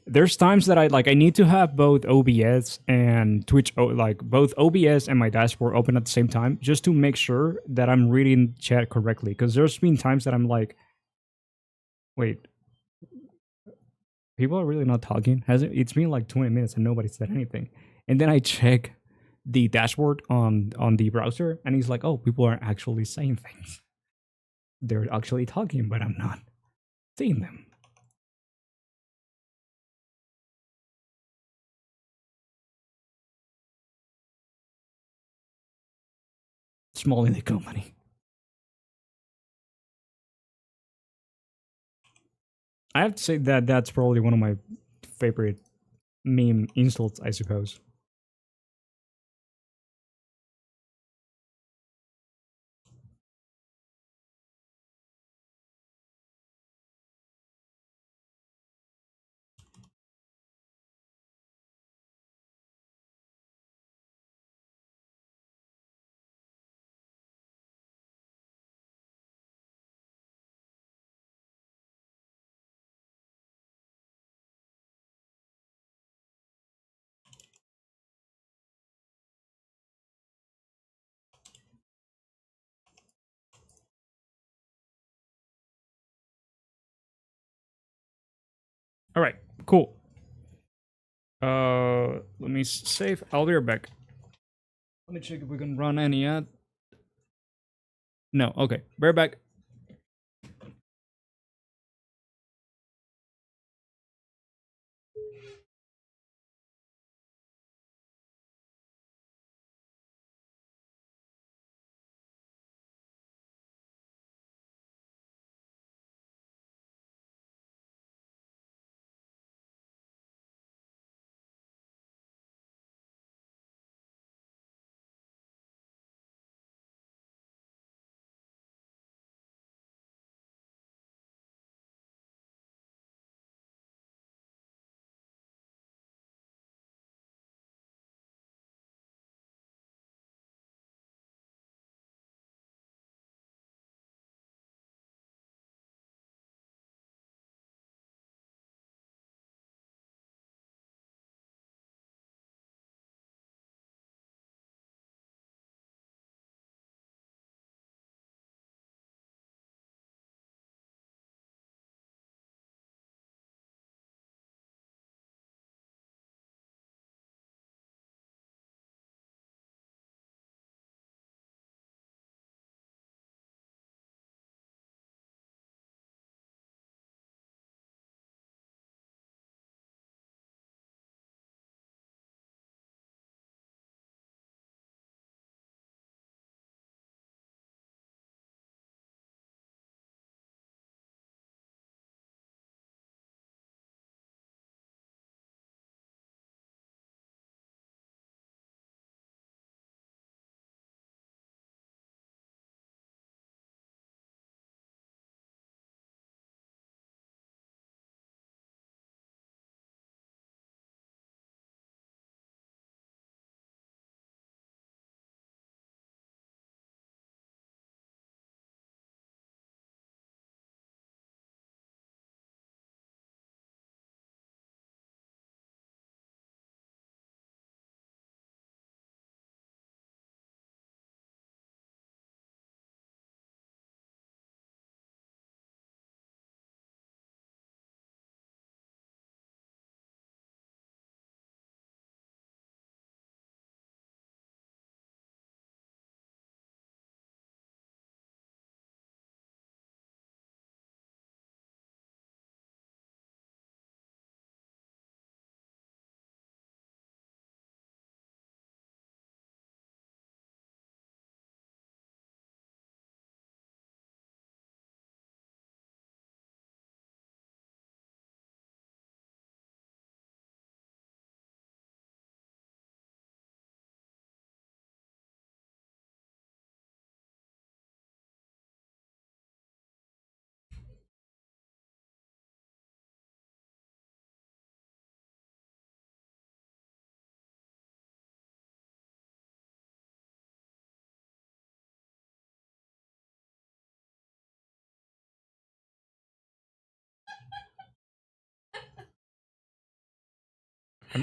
There's times that I need to have both OBS and Twitch, like both OBS and my dashboard open at the same time, just to make sure that I'm reading chat correctly. Because there's been times that I'm like, wait, people are really not talking. Has it? It's been like 20 minutes and nobody said anything. And then I check the dashboard on the browser, and he's like, oh, people are actually saying things. They're actually talking, but I'm not seeing them. Small in the company. I have to say that that's probably one of my favorite meme insults, I suppose. All right, cool. Let me save. I'll be right back. Let me check if we can run any ad. No, okay. Be right back.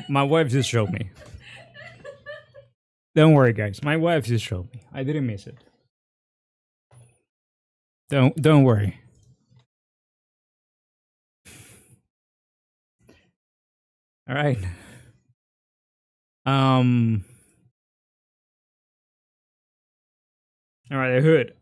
My wife just showed me. Don't worry, guys. My wife just showed me. I didn't miss it. Don't worry. All right. Um. All right. The hood.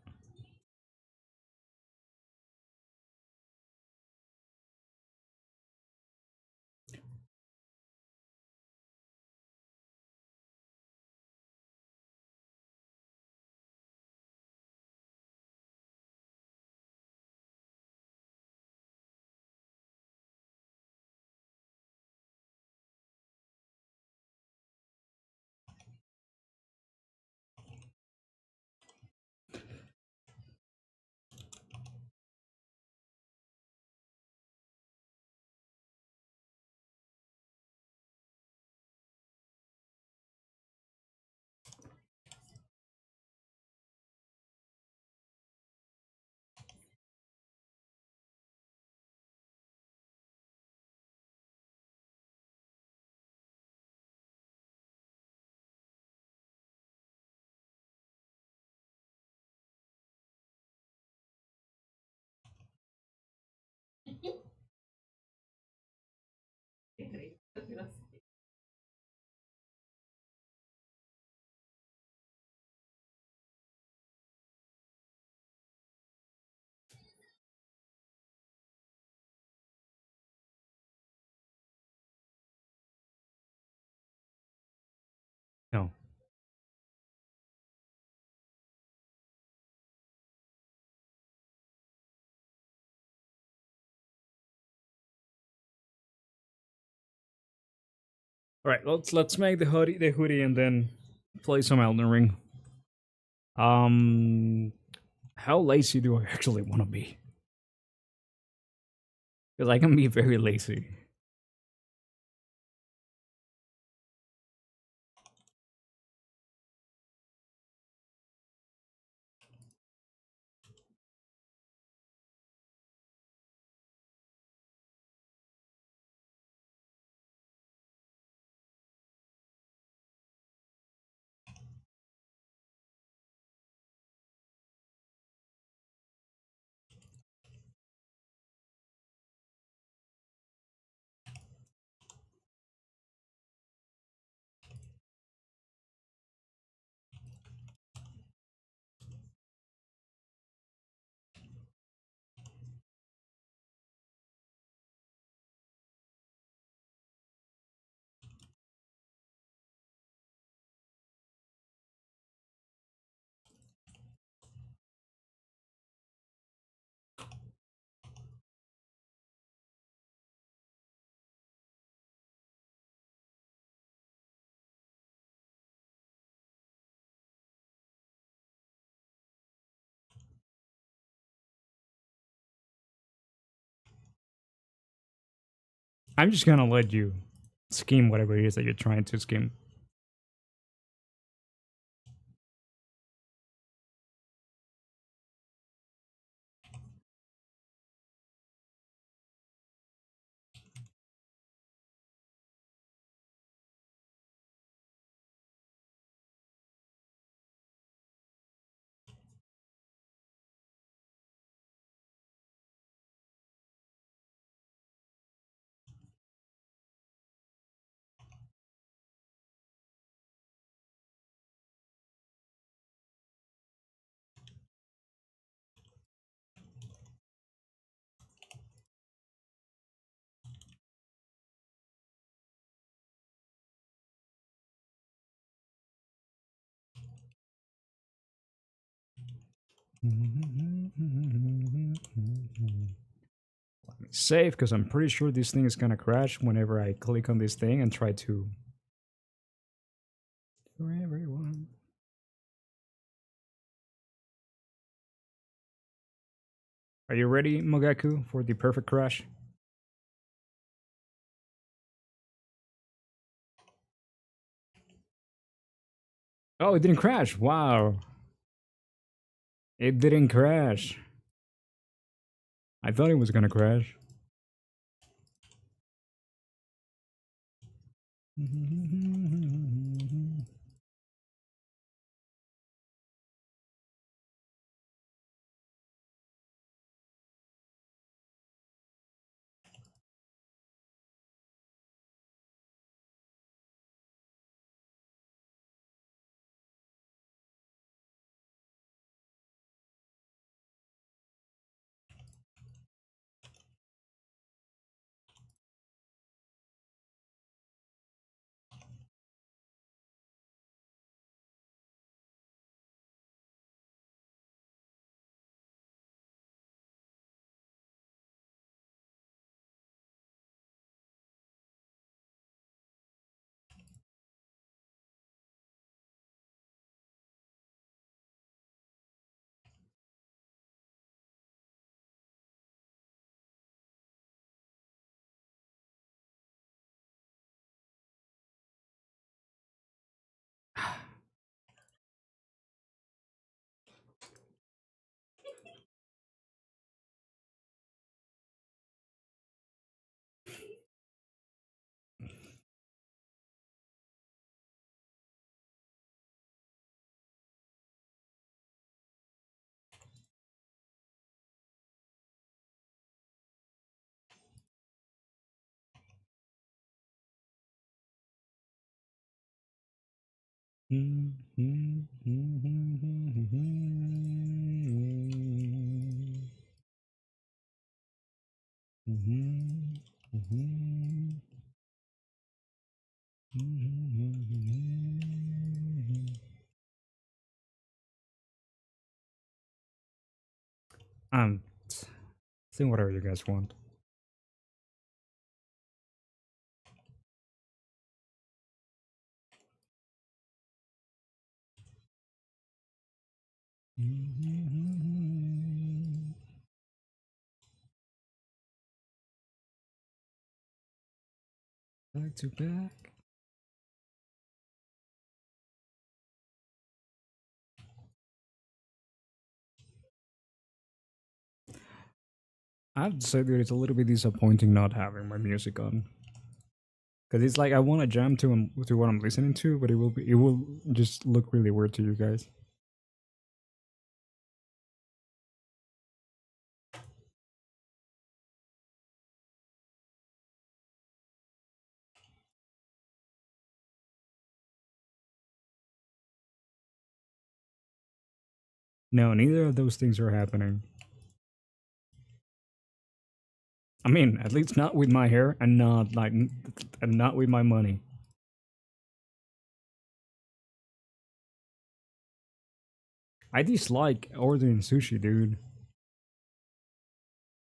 No. All right. Let's make the hoodie, and then play some Elden Ring. Um. How lazy do I actually want to be? Because I can be very lazy. I'm just gonna let you scheme whatever it is that you're trying to scheme. Save, because I'm pretty sure this thing is gonna crash whenever I click on this thing and try to. For everyone. Are you ready, Mogaku, for the perfect crash? Oh, it didn't crash. Wow. It didn't crash. I thought it was gonna crash. Um, say whatever you guys want. Back to back. I have to say that it's a little bit disappointing not having my music on. Because it's like I want to jam to what I'm listening to, but it will just look really weird to you guys. No, neither of those things are happening. I mean, at least not with my hair, and not with my money. I dislike ordering sushi, dude.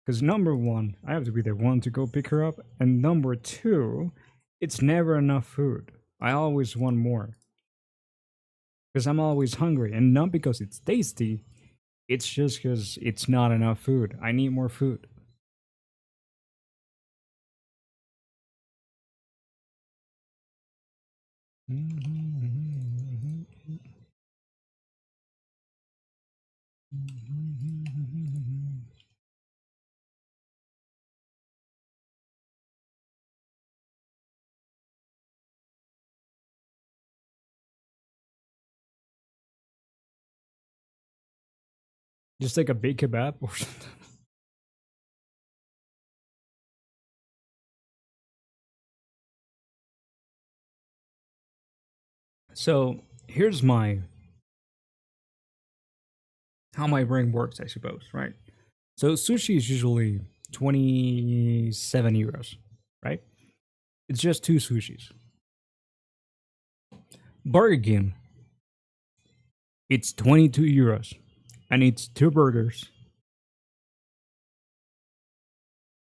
Because number one, I have to be the one to go pick her up, and number two, it's never enough food. I always want more. Because I'm always hungry, and not because it's tasty, it's just because it's not enough food. I need more food. Just like a big kebab or something. So here's my how my brain works, I suppose, right? So sushi is usually 27 euros, right? It's just two sushis. Burger King, it's 22 euros. And it's two burgers,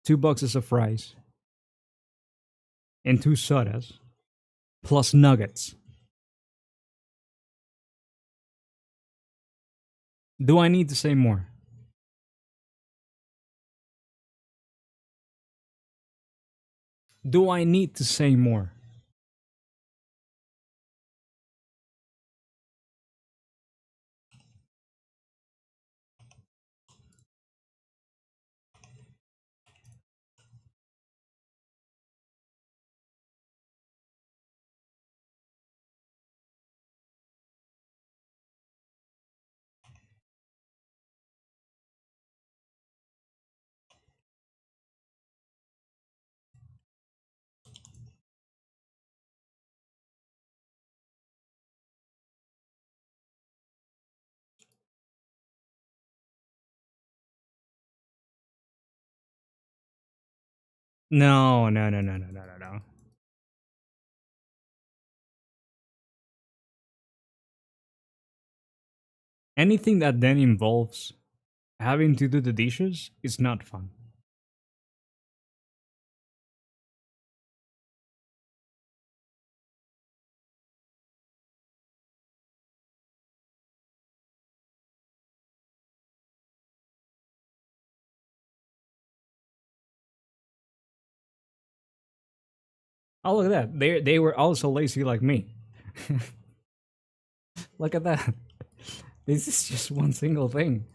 two boxes of fries, and two sodas, plus nuggets. Do I need to say more? Do I need to say more? No, no, no, no, no, no, no, no. Anything that then involves having to do the dishes is not fun. Oh, look at that. They were also lazy like me. Look at that. This is just one single thing.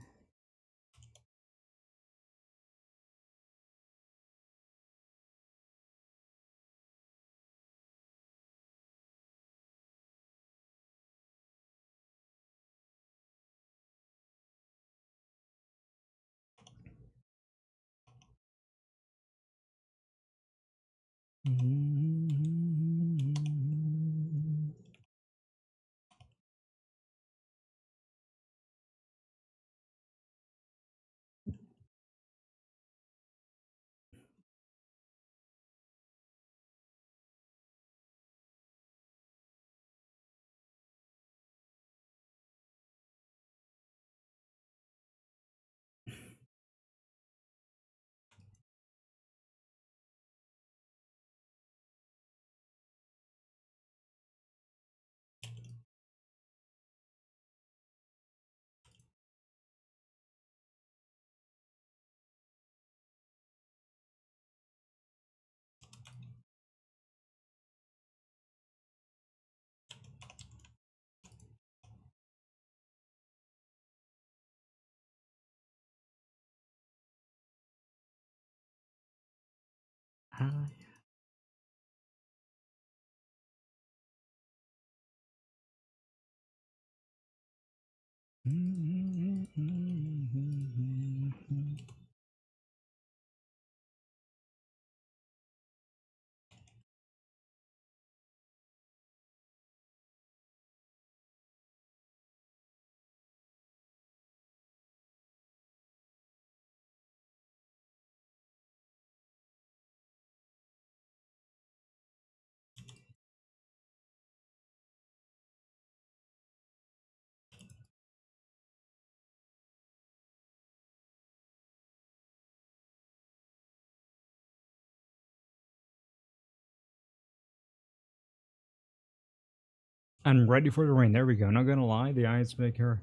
I'm ready for the rain. There we go. Not gonna lie, the ice maker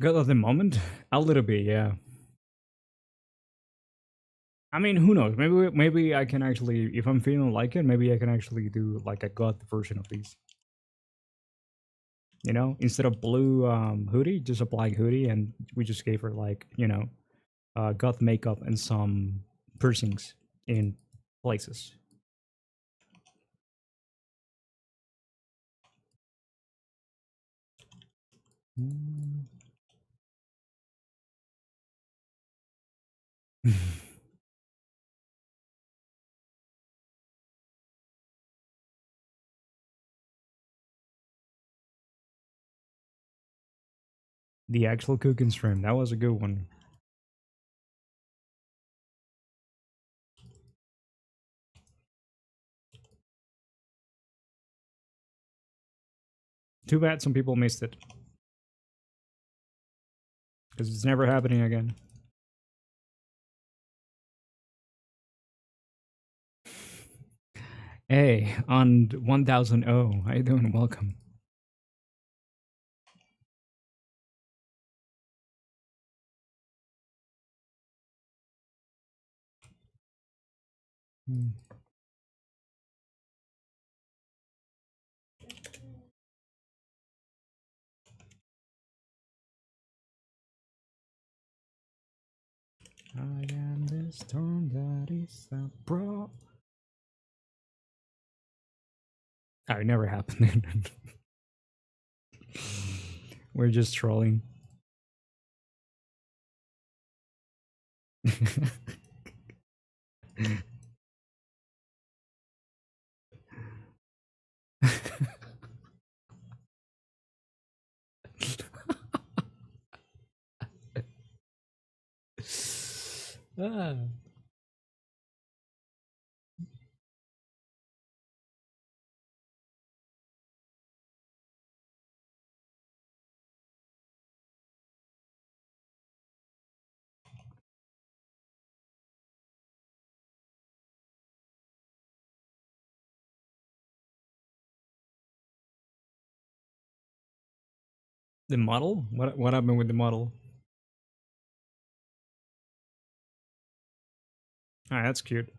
good at the moment. A little bit, yeah. I mean, who knows? Maybe I can actually, if I'm feeling like it, maybe I can actually do like a goth version of these. You know, instead of blue hoodie, just a black hoodie, and we just gave her like goth makeup and some piercings in places. The actual cooking stream, that was a good one. Too bad some people missed it because it's never happening again. Hey, on 1000 how you doing? Welcome. Hmm. I am the storm that is a pro. Oh, it never happened. We're just trolling. Ah. The model? What happened with the model? Ah, that's cute.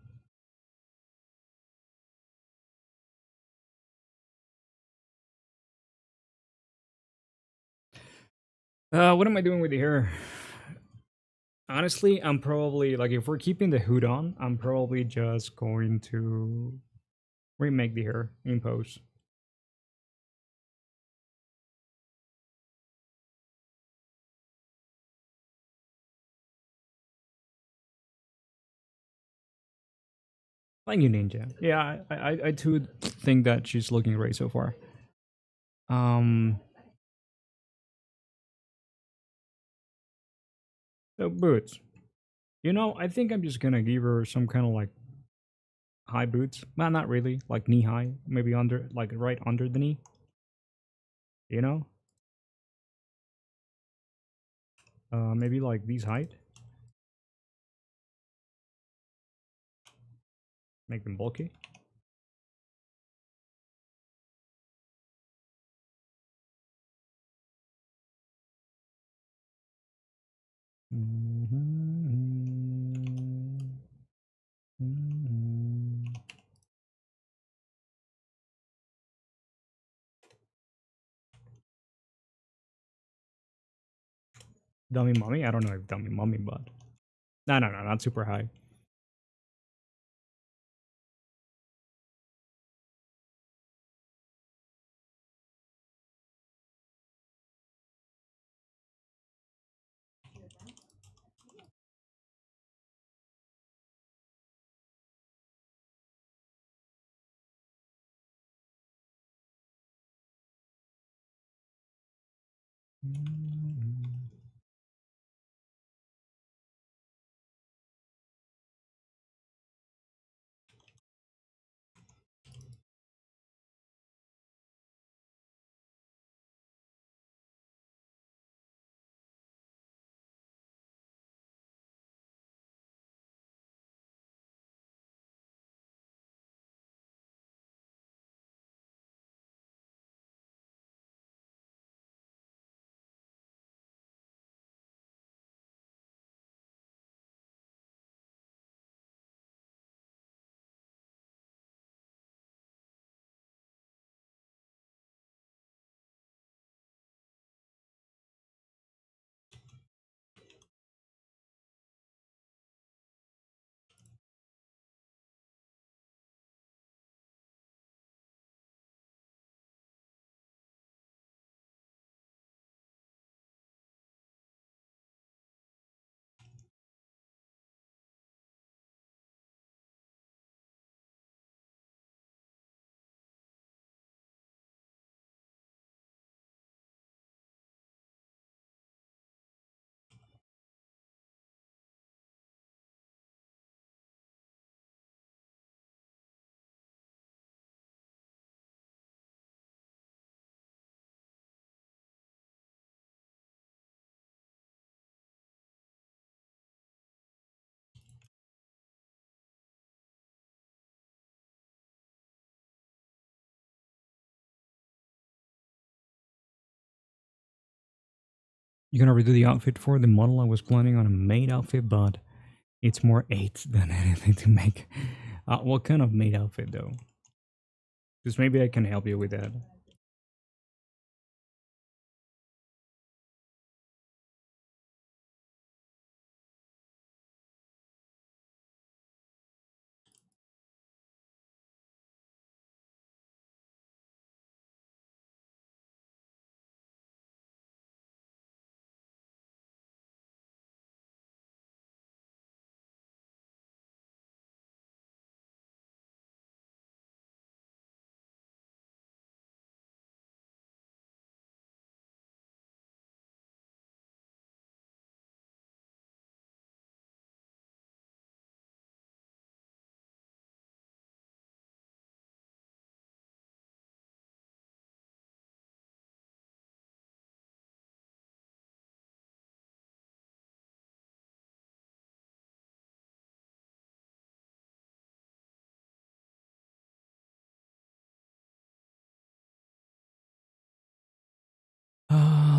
What am I doing with the hair? Honestly, I'm probably like if we're keeping the hood on, I'm probably just going to remake the hair in post. Like you, Ninja. Yeah, I too think that she's looking great so far. Um, so boots. You know, I think I'm just gonna give her some kind of like high boots. Well, not really, like knee high, maybe under, like right under the knee. You know, maybe like these height, make them bulky. Dummy mommy? I don't know if dummy mommy, but no, no, no, not super high. You're gonna redo the outfit for the model. I was planning on a maid outfit, but it's more eight than anything to make. What kind of maid outfit though? Because maybe I can help you with that.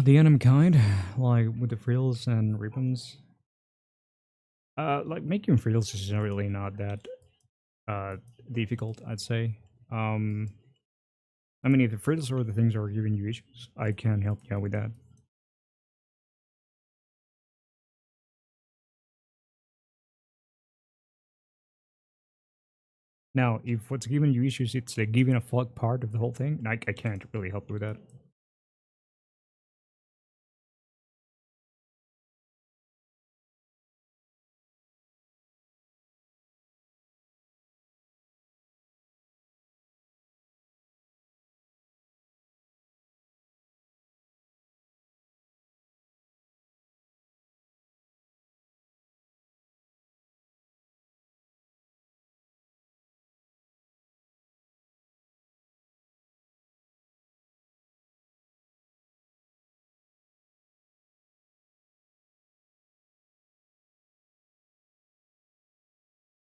The anime kind, like with the frills and ribbons. Like making frills is really not that uh difficult, I'd say. Um, I mean, if the frills or the things are giving you issues, I can help you out with that. Now, if what's giving you issues, it's the giving a fuck part of the whole thing, I can't really help you with that.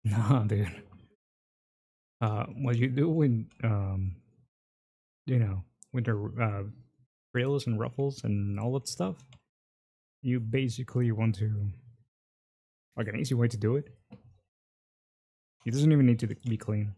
Nah, dude. What you do when you know, with the frills and ruffles and all that stuff, you basically want to like an easy way to do it. It doesn't even need to be clean.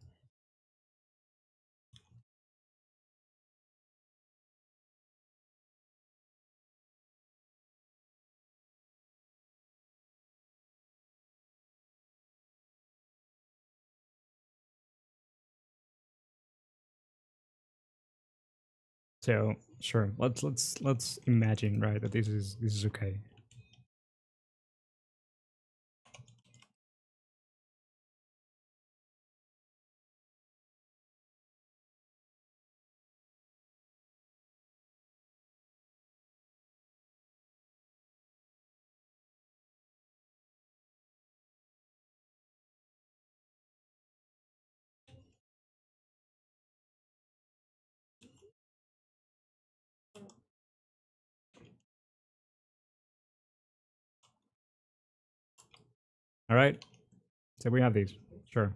So sure, let's imagine, right, that this is okay. All right. So we have these. Sure.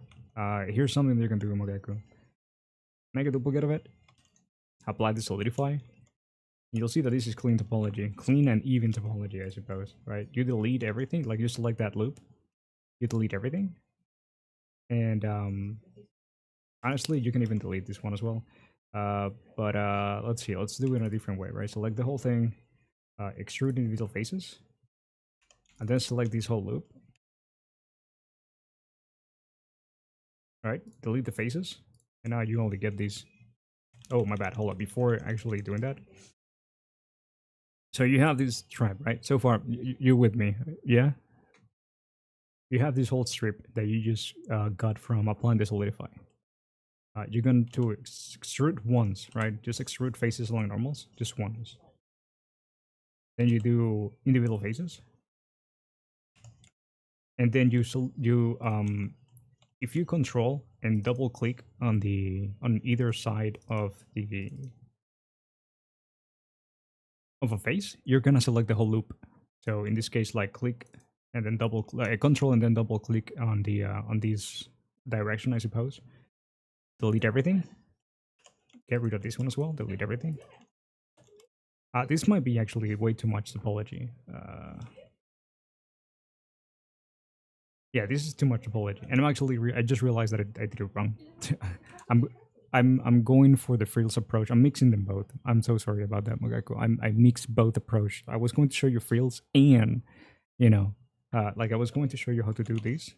Here's something you can do in Mogeku. Make a duplicate of it. Apply the solidify. You'll see that this is clean topology, clean and even topology, I suppose. Right? You delete everything. Like you select that loop. You delete everything. And honestly, you can even delete this one as well. But let's see. Let's do it in a different way, right? Select the whole thing. Extrude individual faces. And then select this whole loop. All right, delete the faces, and now you only get these. Oh, my bad. Hold up. Before actually doing that, so you have this tribe, right? So far, you're with me, yeah? You have this whole strip that you just got from applying the solidify. You're going to extrude once, right? Just extrude faces along normals, just once. Then you do individual faces, and then if you control and double click on either side of a face, you're gonna select the whole loop. So in this case, like click and then control and then double click on the on this direction, I suppose. Delete everything. Get rid of this one as well. Delete everything. This might be actually way too much topology. Yeah, this is too much topology, and I'm actually I just realized that I did it wrong. I'm I'm going for the frills approach. I'm mixing them both. I'm so sorry about that, Mogako. I mixed both approach. I was going to show you frills and you know, like I was going to show you how to do these,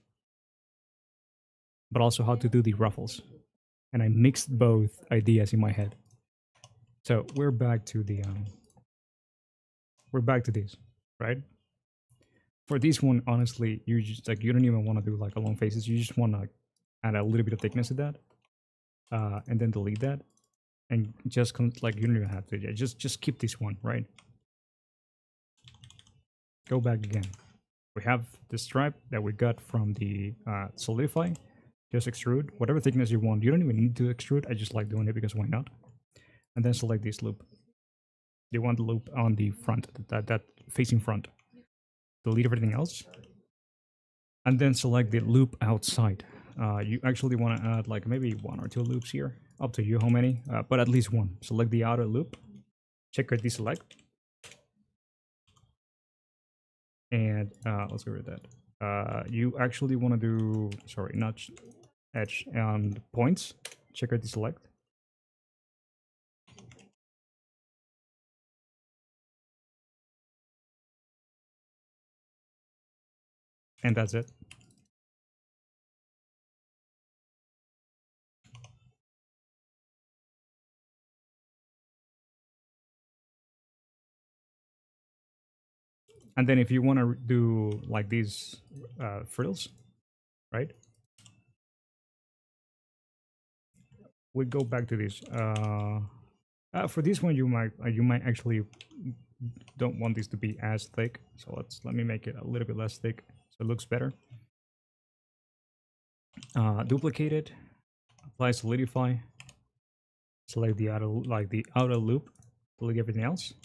but also how to do the ruffles, and I mixed both ideas in my head. So we're back to this, right? For this one, honestly, you just like you don't even want to do like a long faces. You just want to add a little bit of thickness to that, and then delete that, and just like you don't even have to. Just keep this one, right? Go back again. We have the stripe that we got from the solidify. Just extrude whatever thickness you want. You don't even need to extrude. I just like doing it because why not? And then select this loop. You want the loop on the front, that facing front. Delete everything else, and then select the loop outside. You actually want to add like maybe 1 or 2 loops here. Up to you how many, but at least one. Select the outer loop. Check or deselect. And let's go with that. You actually want to do, sorry, not edge and points. Check out the select. And that's it. And then if you want to do like these frills, right? We go back to this. For this one, you might actually don't want this to be as thick. So let me make it a little bit less thick so it looks better. Duplicate it, apply solidify, select the outer loop, delete everything else,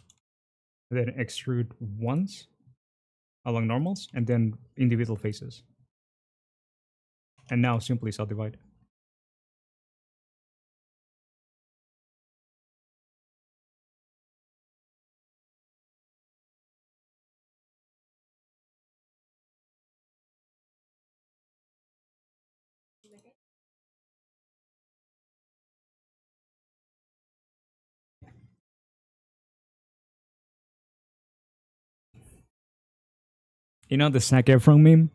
and then extrude once along normals and then individual faces. And now simply subdivide. You know the Zac Efron meme?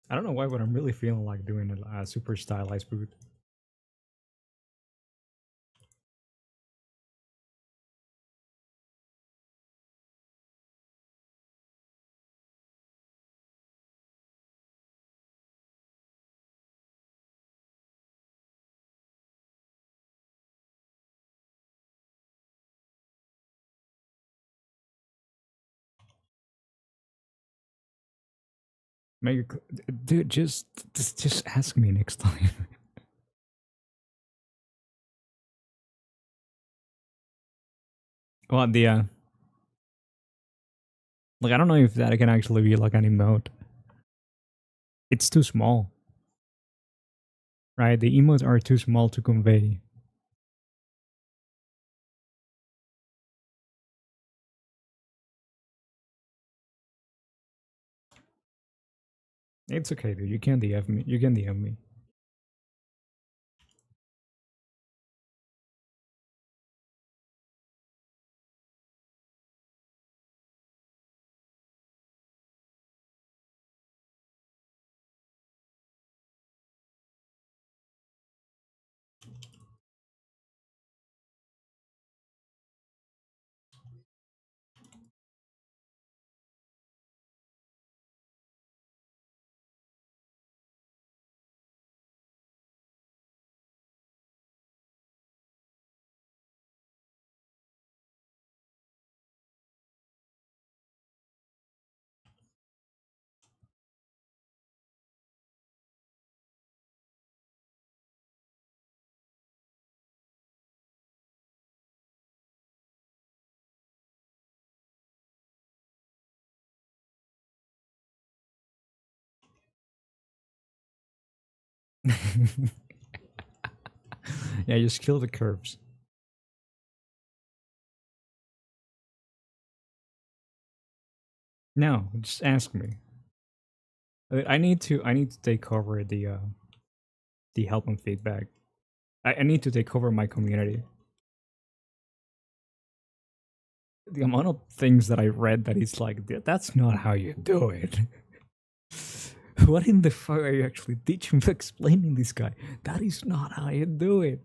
I don't know why, but I'm really feeling like doing a super stylized boot. Make it, dude. Just ask me next time. Well, the like I don't know if that can actually be like an emote. It's too small, right? The emotes are too small to convey. It's okay, dude. You can DF me. You can DM me. Yeah, just kill the curves. No, just ask me. I need to take over the help and feedback. I need to take over my community. The amount of things that I read that it's like that's not how you do it. What in the fuck are you actually teaching me explaining this guy? That is not how you do it.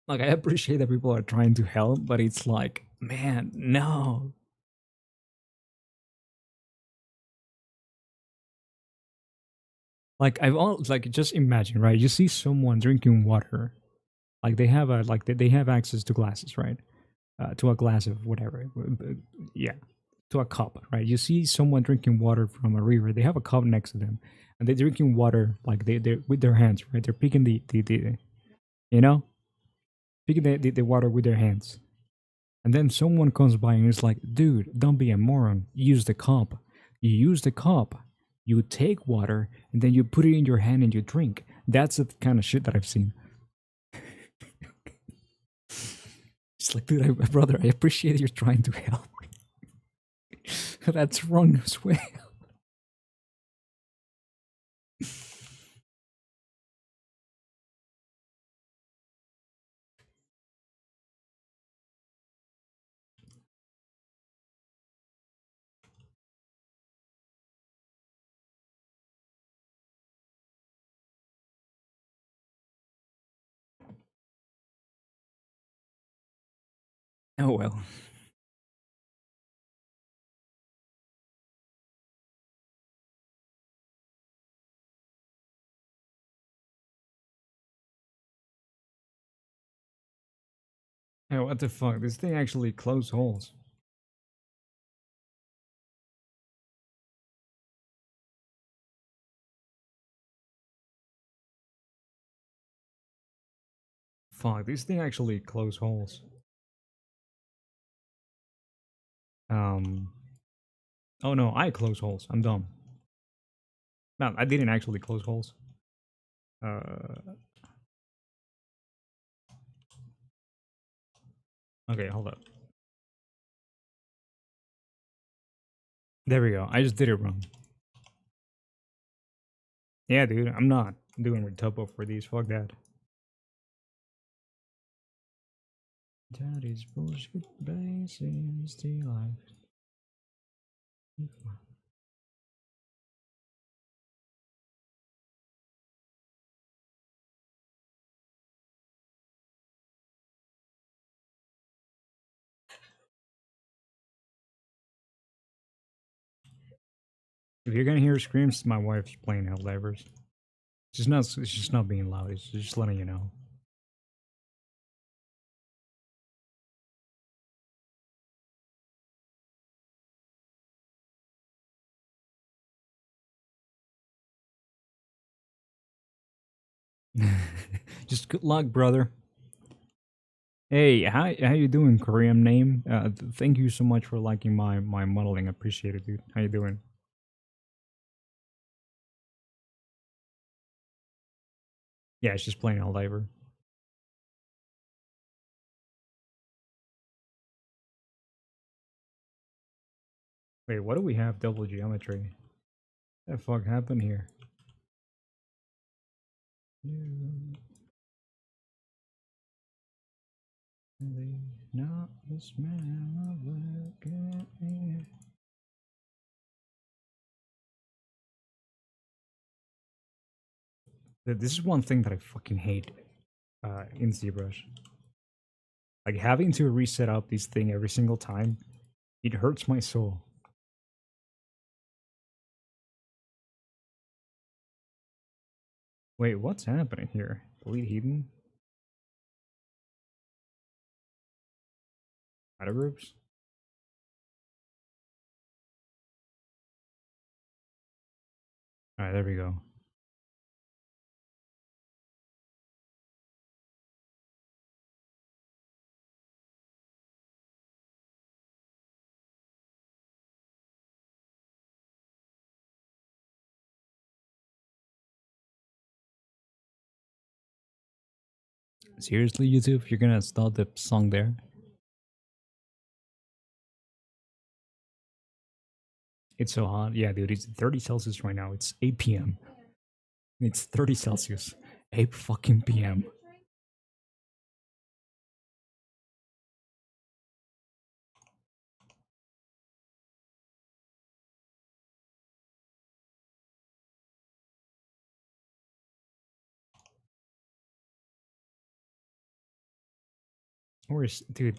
Like I appreciate that people are trying to help, but it's like, man, no. Like I've all like just imagine, right? You see someone drinking water, like they have a like they have access to glasses, right? To a glass of whatever, yeah, to a cup, right? You see someone drinking water from a river. They have a cup next to them, and they're drinking water like they with their hands, right? They're picking the you know picking the water with their hands. And then someone comes by and is like, dude, don't be a moron. Use the cup. You use the cup, you take water, and then you put it in your hand and you drink. That's the kind of shit that I've seen. It's like, dude, brother, I appreciate you're trying to help me. That's wrong as well. Oh well. Hey, what the fuck? This thing actually closed holes. Fuck, this thing actually closed holes. Um. Oh no, I close holes. I'm dumb. No, I didn't actually close holes. Uh. Okay, hold up. There we go. I just did it wrong. Yeah, dude, I'm not doing Retupo for these. Fuck that. That is bullshit. Bases to life. If you're gonna hear screams, my wife's playing Helldivers. She's not. She's just not being loud. It's just letting you know. Just good luck, brother. Hey, how you doing, Korean name? Thank you so much for liking my modeling. Appreciate it, dude. How you doing? Yeah, she's playing Helldiver. Wait, what do we have? Double geometry. What the fuck happened here? You really not the smell of the air. This is one thing that I fucking hate in ZBrush. Like having to reset up this thing every single time, it hurts my soul. Wait, what's happening here? Delete hidden? Outer groups? Alright, there we go. Seriously, YouTube, you're gonna start the song there? It's so hot. Yeah, dude, it's 30 Celsius right now. It's 8 p.m. It's 30 Celsius. 8 fucking p.m. Where's dude?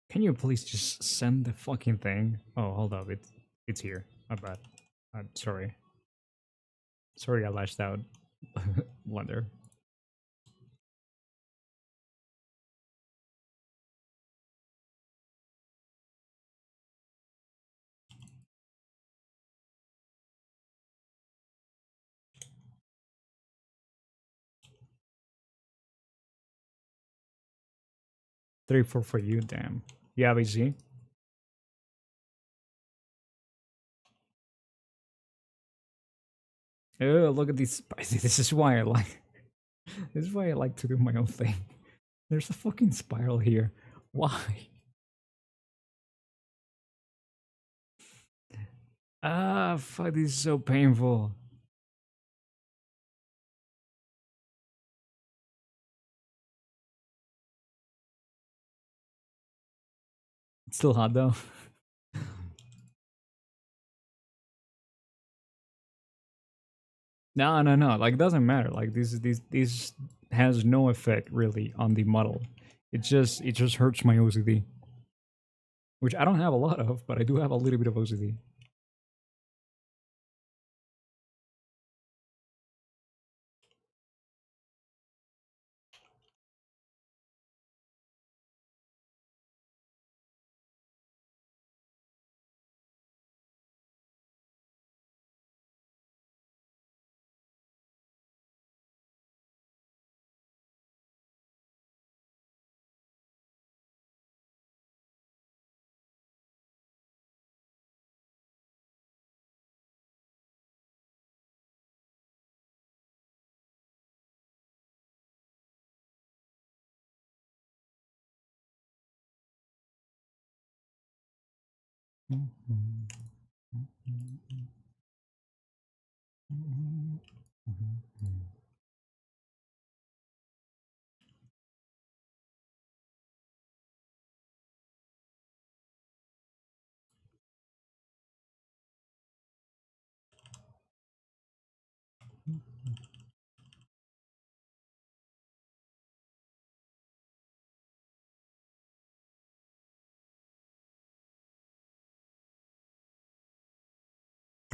Can you please just send the fucking thing? Oh, hold up, it's here. My bad. I'm sorry. Sorry, I lashed out. Wonder. 3-4 for you. Damn. You have AC? Oh, look at these spicy. This is why I like. This is why I like to do my own thing. There's a fucking spiral here. Why? Ah, fuck. This is so painful. It's still hot though. No, no, no. Like, it doesn't matter. Like, this has no effect really on the model. It just hurts my OCD, which I don't have a lot of, but I do have a little bit of OCD.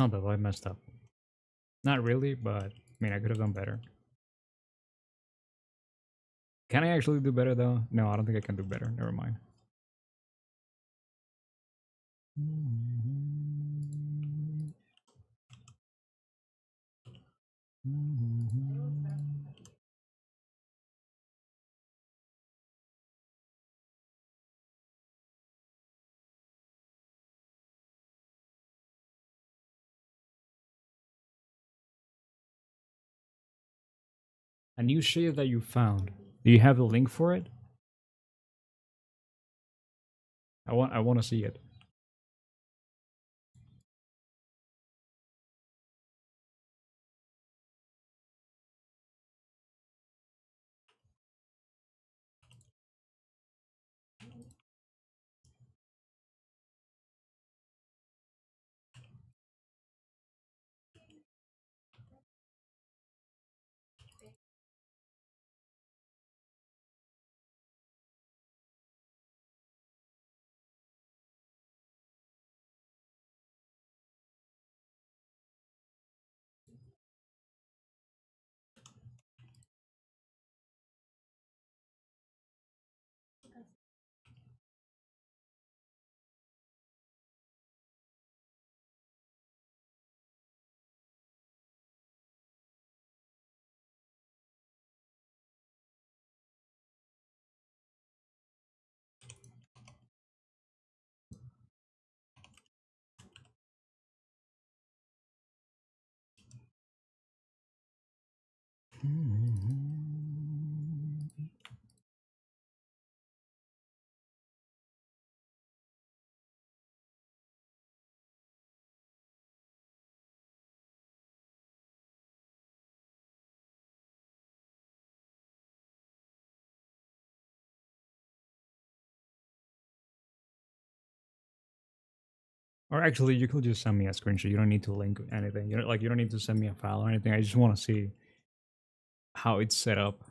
Oh, but I messed up. Not really, but I mean, I could have done better. Can I actually do better though? No, I don't think I can do better. Never mind. A new shade that you found. Do you have a link for it? I want to see it. Or actually, you could just send me a screenshot. You don't need to link anything. You don't need to send me a file or anything. I just want to see how it's set up.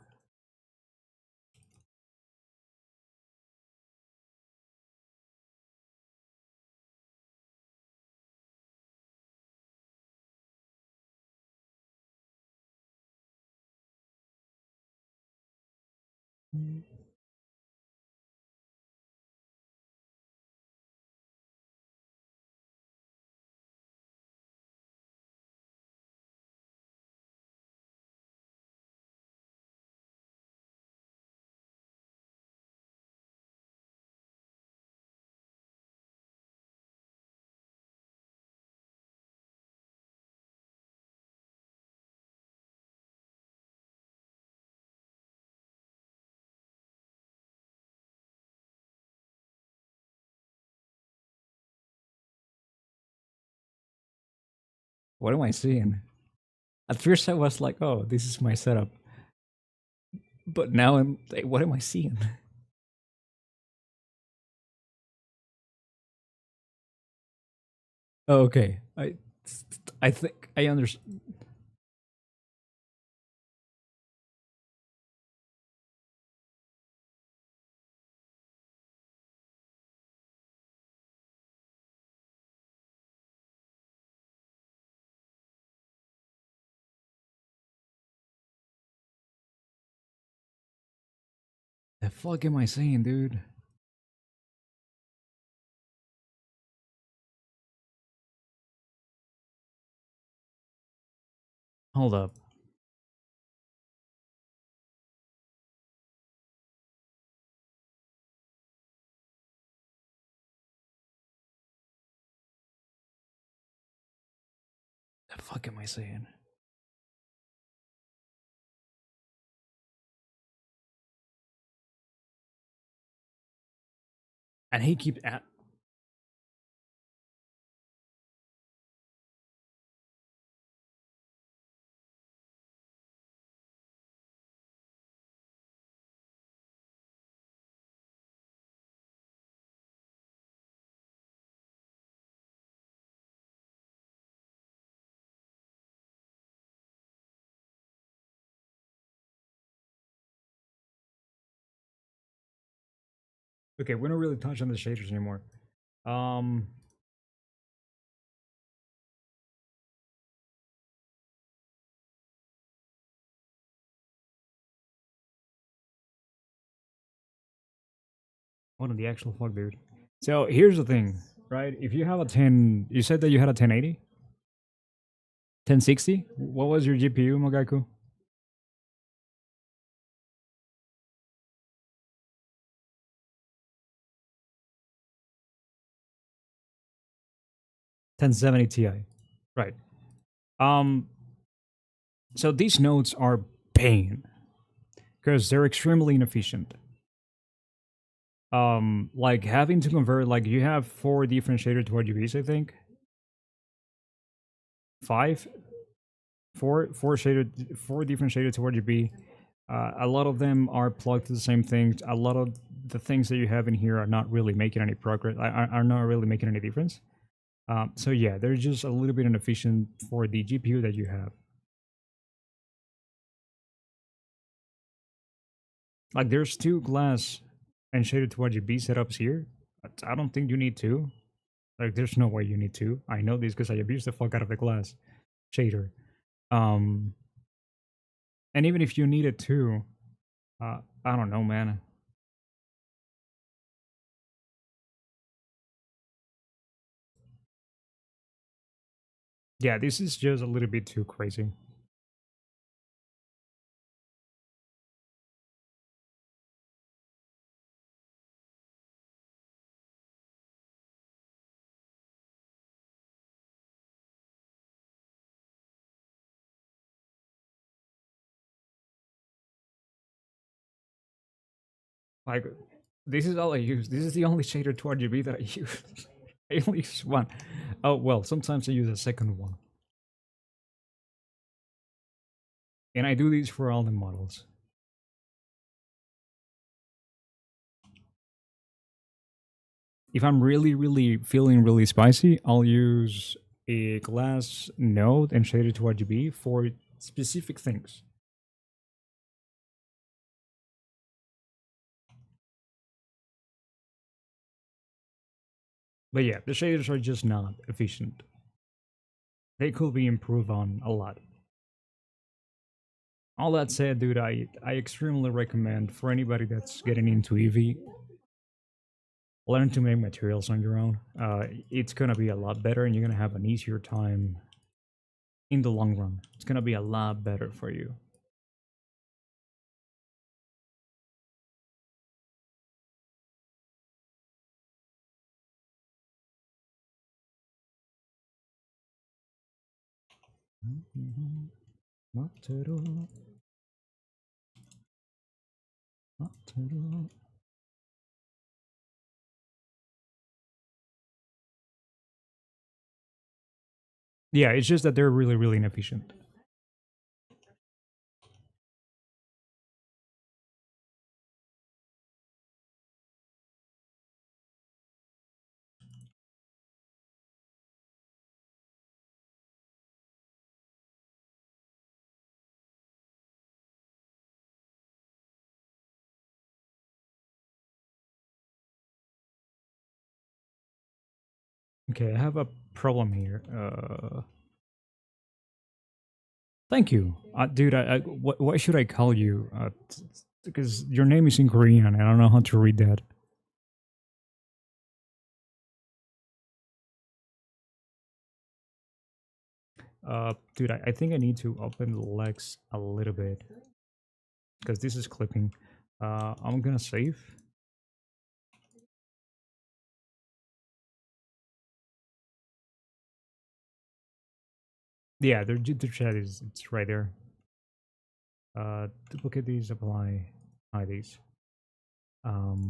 What am I seeing? At first, I was like, "Oh, this is my setup," but now I'm like, "What am I seeing?" Oh, okay, I think I understand. The fuck am I saying, dude? Hold up. The fuck am I saying? And he keeps at. Okay, we don't really touch on the shaders anymore. Um, what in the actual fuck, dude? So here's the thing, right? If you have a 10, you said that you had a 1080, 1060. What was your GPU, Mogaku? 1070 Ti. Right. Um. So these nodes are pain because they're extremely inefficient. Like having to convert, like you have four different shader to RGBs, I think. Five, four shaded, four different shaded to RGB. A lot of them are plugged to the same things. A lot of the things that you have in here are not really making any progress. Are not really making any difference. So yeah, they're just a little bit inefficient for the GPU that you have. Like there's two glass and shaded to RGB setups here. But I don't think you need two. Like there's no way you need two. I know this because I abuse the fuck out of the glass shader. Um, and even if you needed two, I don't know, man. Yeah, this is just a little bit too crazy. Like, this is all I use. This is the only shader to RGB that I use. I only use one. Oh well, sometimes I use a second one, and I do these for all the models. If I'm really feeling really spicy, I'll use a glass node and shade it to RGB for specific things. But yeah, the shaders are just not efficient. They could be improved on a lot. All that said, dude, I extremely recommend for anybody that's getting into EV, learn to make materials on your own. It's gonna be a lot better, and you're gonna have an easier time in the long run. It's gonna be a lot better for you. Yeah, it's just that they're really inefficient. Okay, I have a problem here. Thank you, dude. What should I call you? Because your name is in Korean, and I don't know how to read that. Dude, I think I need to open the legs a little bit because this is clipping. I'm gonna save. Yeah, the chat is it's right there. Duplicate these, apply these. No,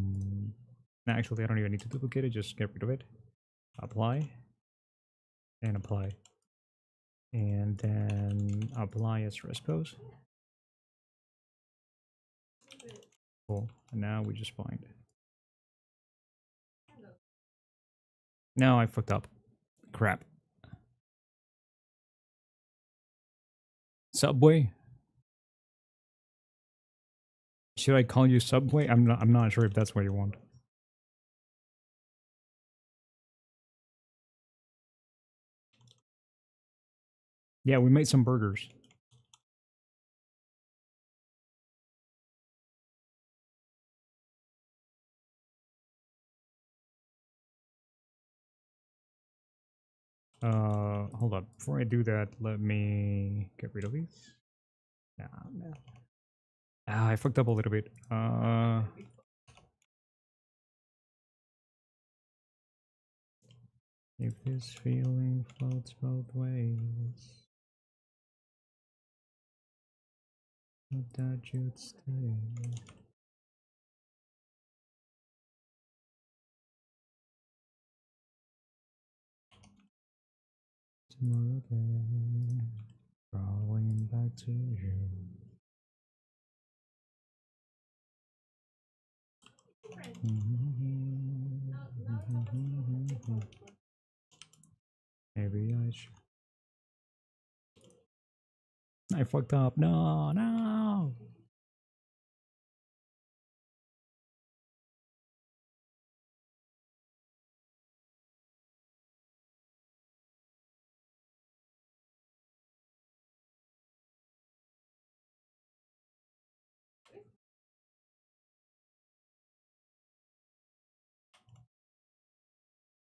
actually, I don't even need to duplicate it. Just get rid of it. Apply and apply, and then apply as respose. Cool. And now we just bind. Now I fucked up. Crap. Subway. Should I call you Subway? I'm not sure if that's what you want. Yeah, we made some burgers. Hold on. Before I do that, let me get rid of these. Nah, nah. Ah, I fucked up a little bit. If this feeling floats both ways, I thought you'd stay. Tomorrow then, crawling back to you. Maybe I should. I fucked up. No, no.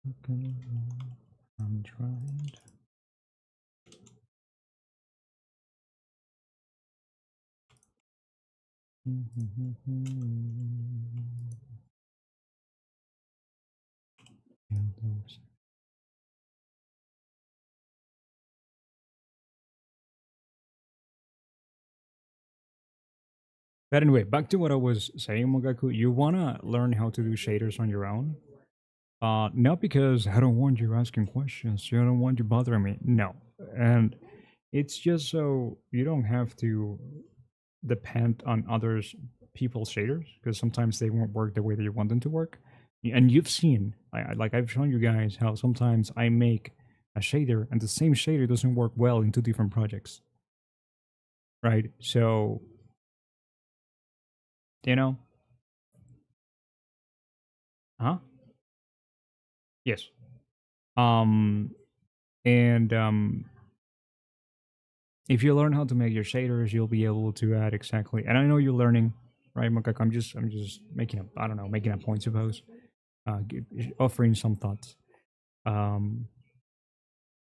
Okay, I'm trying. But anyway, back to what I was saying, Mogaku. You wanna learn how to do shaders on your own? Not because I don't want you asking questions. I don't want you bothering me. No, and it's just so you don't have to depend on others people's shaders because sometimes they won't work the way that you want them to work. And you've seen, like I've shown you guys how sometimes I make a shader and the same shader doesn't work well in two different projects, right? So, you know, huh? Yes. Um, and if you learn how to make your shaders, you'll be able to add exactly. And I know you're learning, right, Makak? I'm just making a, I don't know, making a point, suppose, offering some thoughts. Um,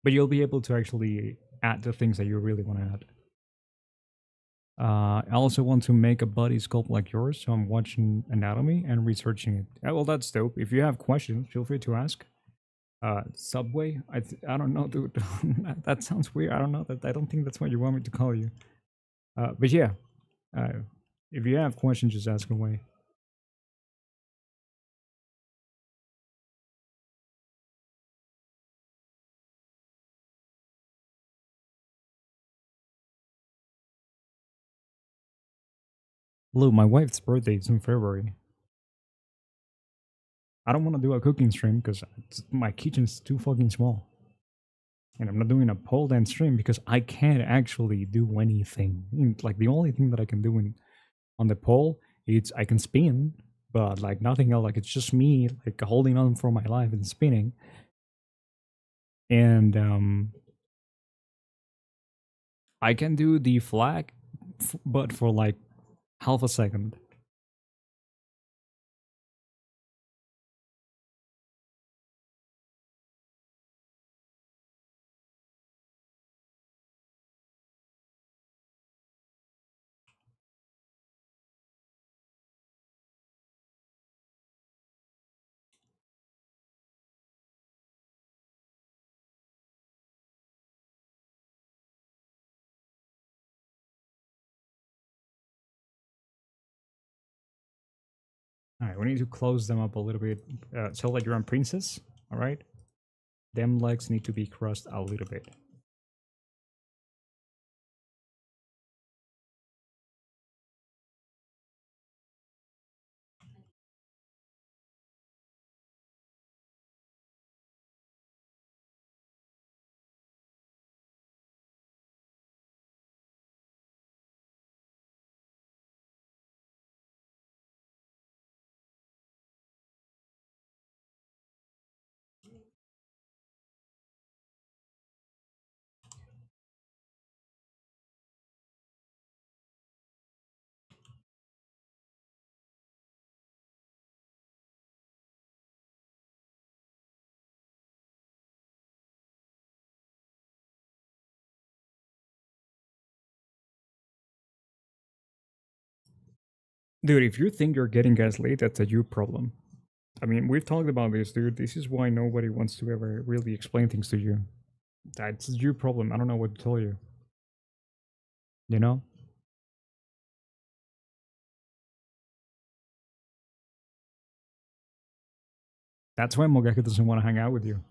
but you'll be able to actually add the things that you really want to add. I also want to make a body sculpt like yours, so I'm watching anatomy and researching it. Well, that's dope. If you have questions, feel free to ask. Subway? I don't know, dude. That sounds weird. I don't know. That I don't think that's what you want me to call you. But yeah, uh, if you have questions, just ask away. Lou, my wife's birthday is in February. I don't want to do a cooking stream because my kitchen's too fucking small. And I'm not doing a pole dance stream because I can't actually do anything. Like the only thing that I can do on the pole, it's I can spin, but like nothing else. Like it's just me like holding on for my life and spinning. And I can do the flag, but for like half a second. All right, we need to close them up a little bit. So like you're on princess, all right? Them legs need to be crossed a little bit. Dude, if you think you're getting guys late, that's a you problem. I mean, we've talked about this, dude. This is why nobody wants to ever really explain things to you. That's your problem. I don't know what to tell you. You know? That's why Mogaki doesn't want to hang out with you.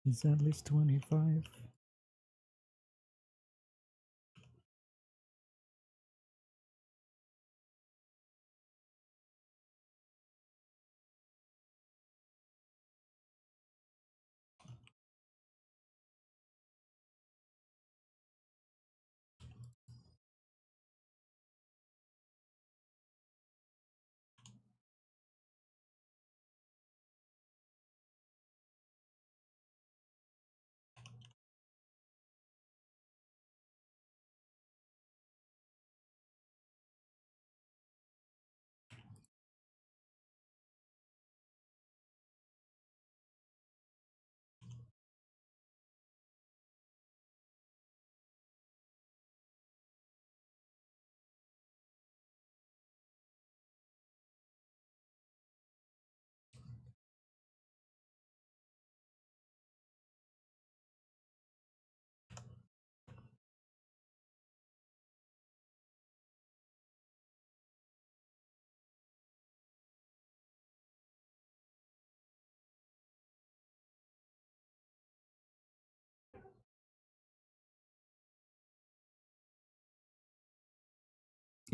Is at least 25.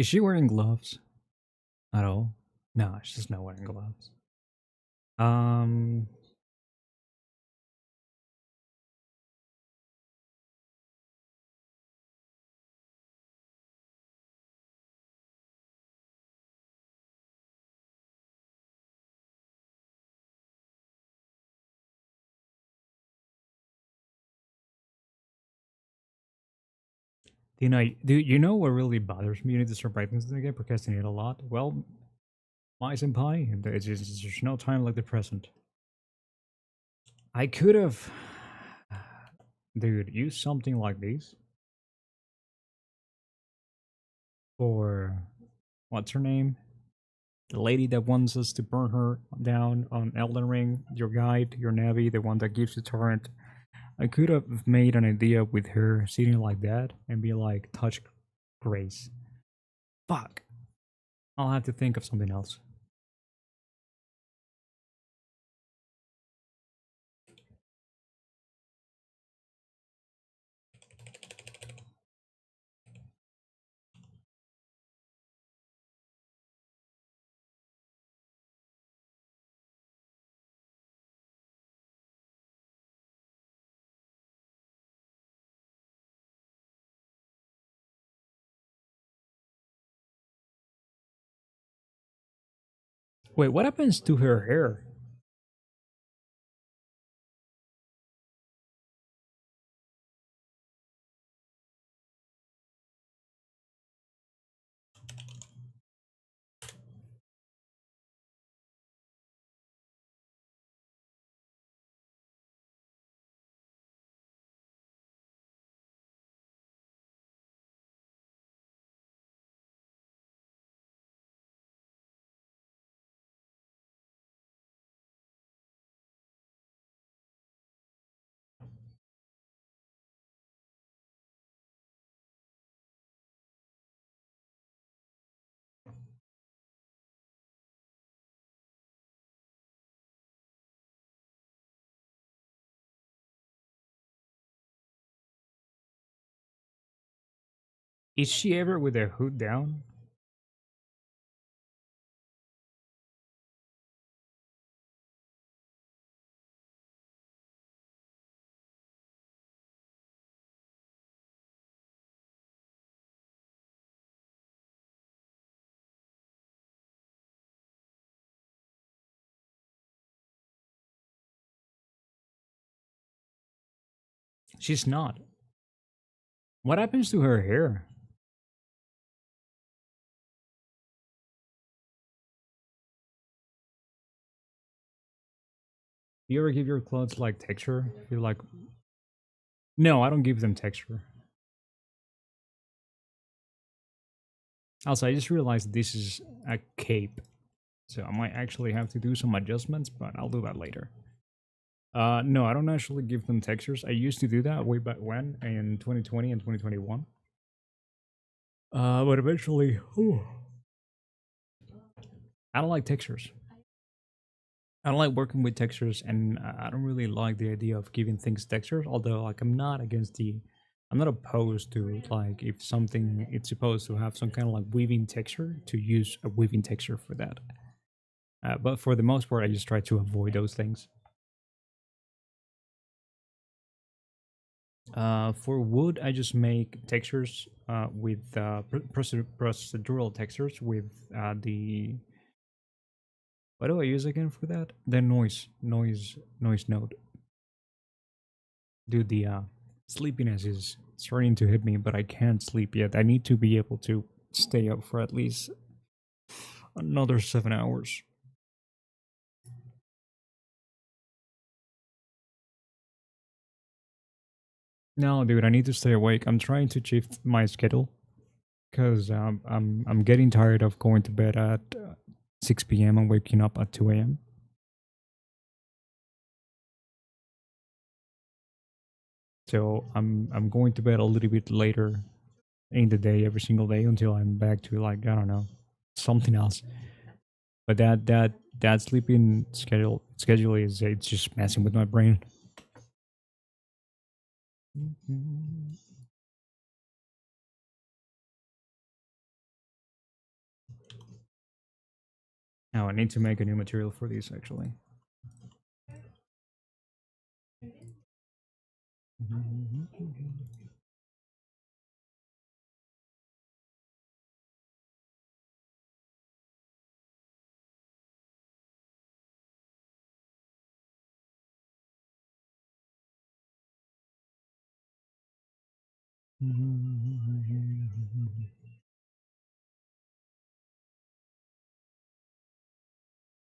Is she wearing gloves at all? No, she's not wearing gloves. Um, do you know what really bothers me? You need to start practicing again, procrastinate a lot. Well, my senpai, there's no time like the present. I could have, dude, used something like this for what's her name? The lady that wants us to burn her down on Elden Ring, your guide, your Navi, the one that gives you torrent. I could have made an idea with her sitting like that and be like, touch grace. Fuck. I'll have to think of something else. Wait, what happens to her hair? Is she ever with her hood down? She's not. What happens to her hair? Do you ever give your clothes like texture? You're like, no, I don't give them texture. Also, I just realized this is a cape, so I might actually have to do some adjustments, but I'll do that later. No, I don't actually give them textures. I used to do that way back when in 2020 and 2021. But eventually, I don't like textures. I don't like working with textures, and I don't really like the idea of giving things textures. Although, like, I'm not opposed to like if something it's supposed to have some kind of like weaving texture to use a weaving texture for that. But for the most part, I just try to avoid those things. For wood, I just make textures with procedural textures with the what do I use again for that? The noise node. Dude, the sleepiness is starting to hit me, but I can't sleep yet. I need to be able to stay up for at least another 7 hours. No, dude, I need to stay awake. I'm trying to shift my schedule because I'm getting tired of going to bed at 6 p.m. and waking up at 2 a.m. So I'm going to bed a little bit later in the day every single day until I'm back to like I don't know something else. But that sleeping schedule is it's just messing with my brain. Now I need to make a new material for these actually.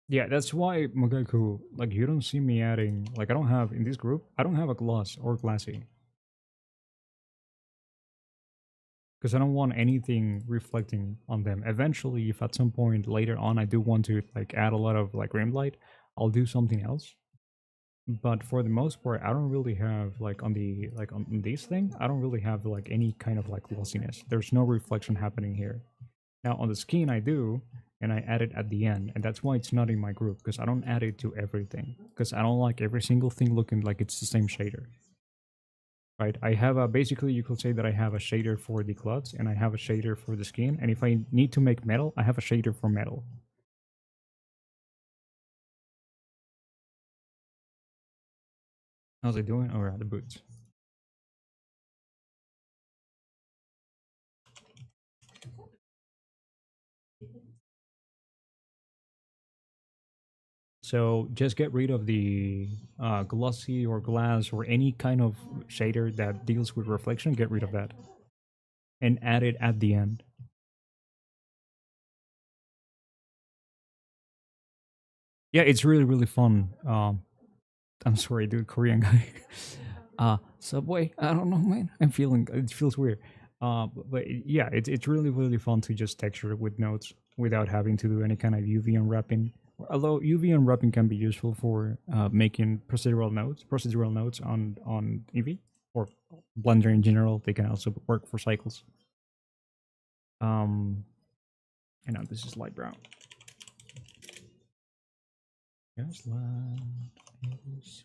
Yeah, that's why Magaku, like you don't see me adding, like I don't have in this group, I don't have a gloss or glassy because I don't want anything reflecting on them. Eventually, if at some point later on I do want to like add a lot of like rim light, I'll do something else. But for the most part, I don't really have like on the like on this thing, I don't really have like any kind of like glossiness. There's no reflection happening here. Now on the skin I do, and I add it at the end, and that's why it's not in my group because I don't add it to everything because I don't like every single thing looking like it's the same shader. Right? I have a basically you could say that I have a shader for the clots and I have a shader for the skin, and if I need to make metal, I have a shader for metal. How's it doing? Oh, yeah, the boots. So just get rid of the glossy or glass or any kind of shader that deals with reflection. Get rid of that and add it at the end. Yeah, it's really really fun. I'm sorry, dude, Korean guy. Subway. I don't know, man. I'm feeling it feels weird. But yeah, it's really really fun to just texture it with nodes without having to do any kind of UV unwrapping. Although UV unwrapping can be useful for making procedural nodes on EV or Blender in general. They can also work for cycles. Um, and now this is light brown. Yes, light is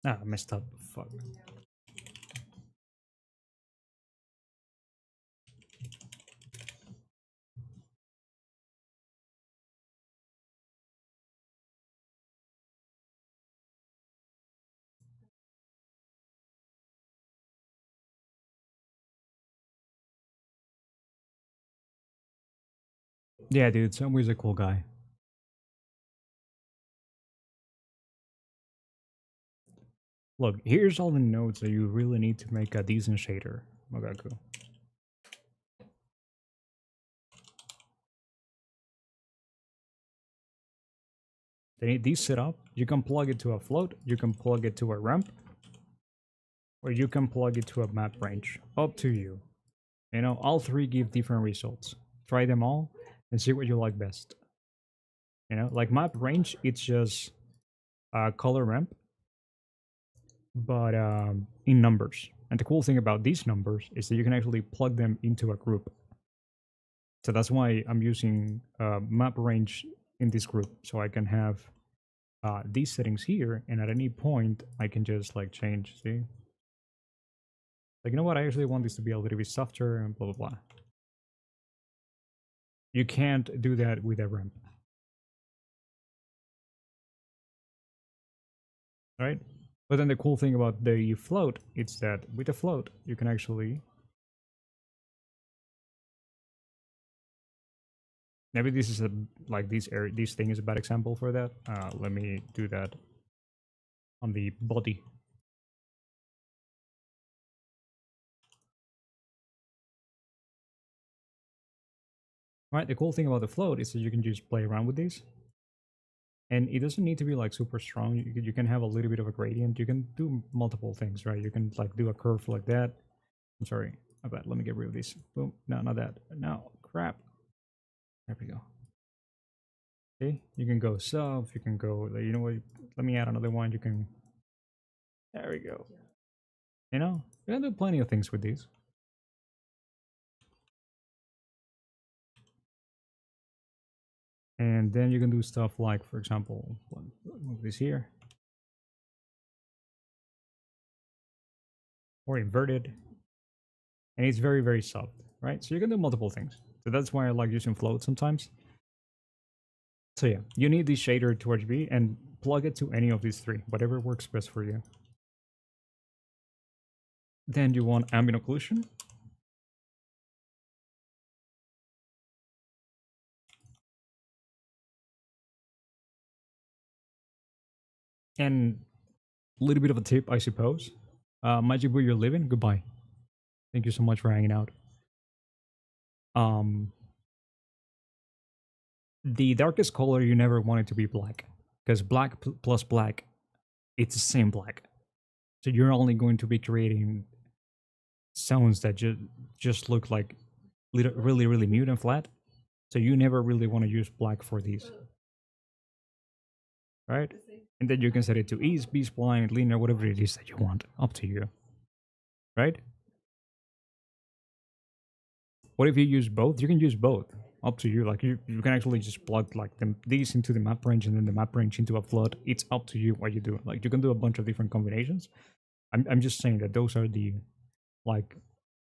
I messed up. Fuck. Yeah, dude, Samway's a cool guy. Look, here's all the nodes that you really need to make a decent shader, Magaku. They need these set up. You can plug it to a float, you can plug it to a ramp, or you can plug it to a map range. Up to you. You know, all three give different results. Try them all and see what you like best. You know, like map range, it's just a color ramp, but in numbers. And the cool thing about these numbers is that you can actually plug them into a group. So that's why I'm using map range in this group, so I can have these settings here, and at any point I can just like change. See, like you know what? I actually want this to be a little bit softer and blah blah blah. You can't do that with a ramp, right? But then the cool thing about the float is that with the float you can actually maybe this is a like this thing is a bad example for that. Let me do that on the body. Right, the cool thing about the float is that you can just play around with these. And it doesn't need to be like super strong. You can have a little bit of a gradient. You can do multiple things, right? You can like do a curve like that. I'm sorry. I bet. Let me get rid of this. Boom. No, not that. No, crap. There we go. See, you can go sub. You can go. You know what? Let me add another one. You can. There we go. You know, you can do plenty of things with these. And then you can do stuff like, for example, move this here. Or inverted. And it's very, very soft, right? So you can do multiple things. So that's why I like using float sometimes. So yeah, you need the shader to RGB and plug it to any of these three, whatever works best for you. Then you want ambient occlusion. And a little bit of a tip, I suppose. Magic where you're living, goodbye. Thank you so much for hanging out. The darkest color you never want it to be black, because black plus black, it's the same black. So you're only going to be creating sounds that just look like really, really mute and flat. So you never really want to use black for these, right? And then you can set it to ease, B-spline, linear, whatever it is that you want. Up to you, right? What if you use both? You can use both. Up to you. Like you can actually just plug like these into the map range and then the map range into a flood. It's up to you what you do. Like you can do a bunch of different combinations. I'm just saying that those are the like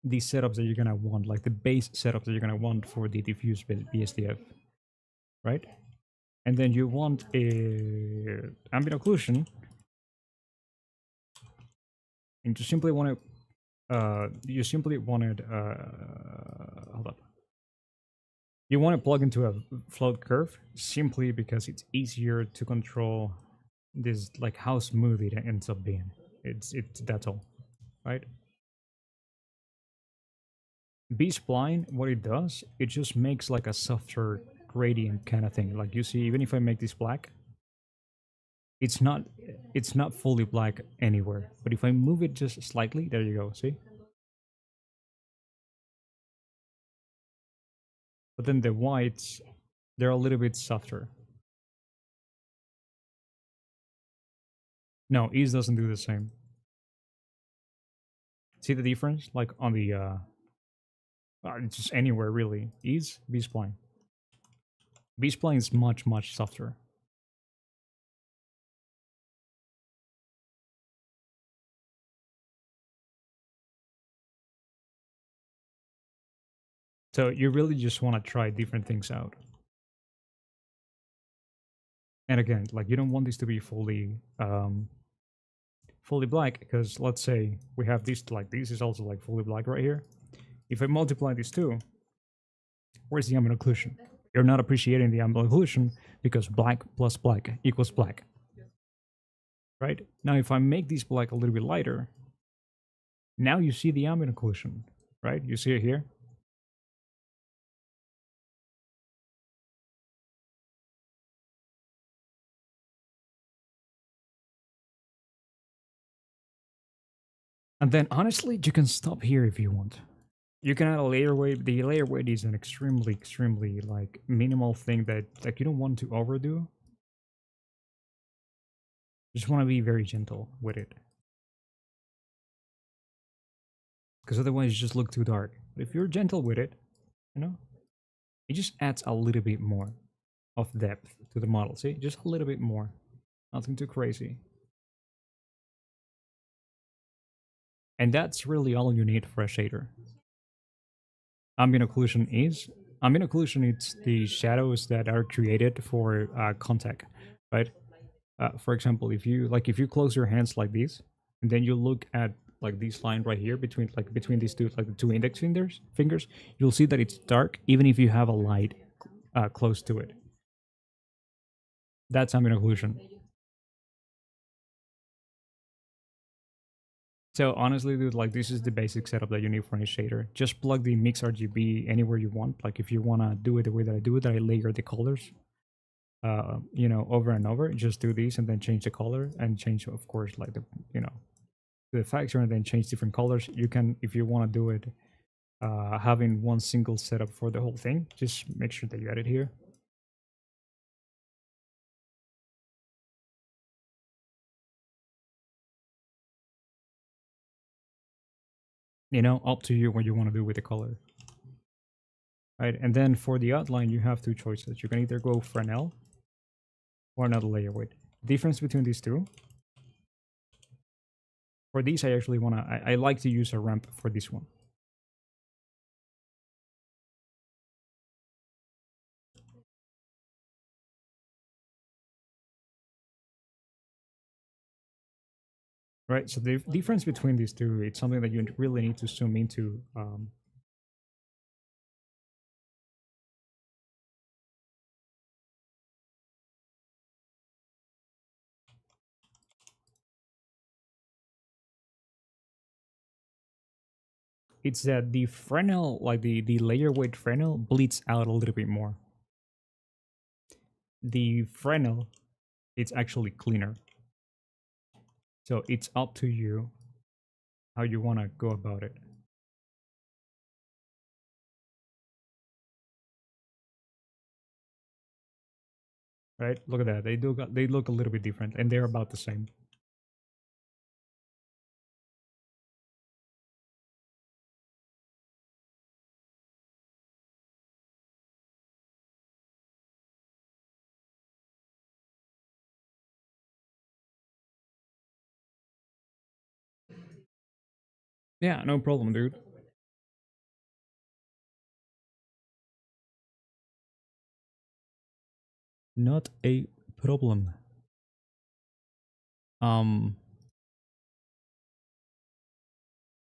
the setups that you're gonna want, like the base setups that you're gonna want for the diffuse BSDF, right? And then you want a ambient occlusion, and you simply want to you simply wanted hold up. You want to plug into a float curve simply because it's easier to control this, like how smooth it ends up being. It's that's all, right? B-spline, what it does, it just makes like a softer gradient kind of thing. Like you see, even if I make this black, it's not fully black anywhere. But if I move it just slightly, there you go. See? But then the whites, they're a little bit softer. No, ease doesn't do the same. See the difference? Like on the it's just anywhere really. Ease, B-spline. B-spline is much softer. So you really just want to try different things out. And again, like you don't want this to be fully fully black, because let's say we have this, like this is also like fully black right here. If I multiply these two, where's the ambient occlusion? You're not appreciating the ambient occlusion because black plus black equals black. Right? Now if I make this black a little bit lighter, now you see the ambient occlusion, right? You see it here? And then honestly, you can stop here if you want. You can add a layer weight. The layer weight is an extremely like minimal thing that like you don't want to overdo. You just want to be very gentle with it. Because otherwise you just look too dark. But if you're gentle with it, you know, it just adds a little bit more of depth to the model. See, just a little bit more. Nothing too crazy. And that's really all you need for a shader. Ambient occlusion is it's the shadows that are created for contact, right? For example, if you close your hands like this, and then you look at like this line right here between these two, like the two index fingers, you'll see that it's dark even if you have a light close to it. That's ambient occlusion. So honestly, dude, like this is the basic setup that you need for a shader. Just plug the mix RGB anywhere you want. Like if you wanna do it the way that I do it, that I layer the colors, you know, over and over. Just do these and then change the color and change, of course, like the, you know, the factor and then change different colors. You can, if you want to do it having one single setup for the whole thing. Just make sure that you add it here. You know, up to you what you want to do with the color. Right, and then for the outline, you have two choices. You can either go Fresnel or another layer weight. Difference between these two. For these, I actually want to, I like to use a ramp for this one. Right, so the difference between these two, it's something that you really need to zoom into. It's that the Fresnel, like the layer weight Fresnel, bleeds out a little bit more. The Fresnel, it's actually cleaner. So it's up to you how you want to go about it. Right? Look at that. They look a little bit different, and they're about the same. Yeah, no problem, dude. Not a problem. Um.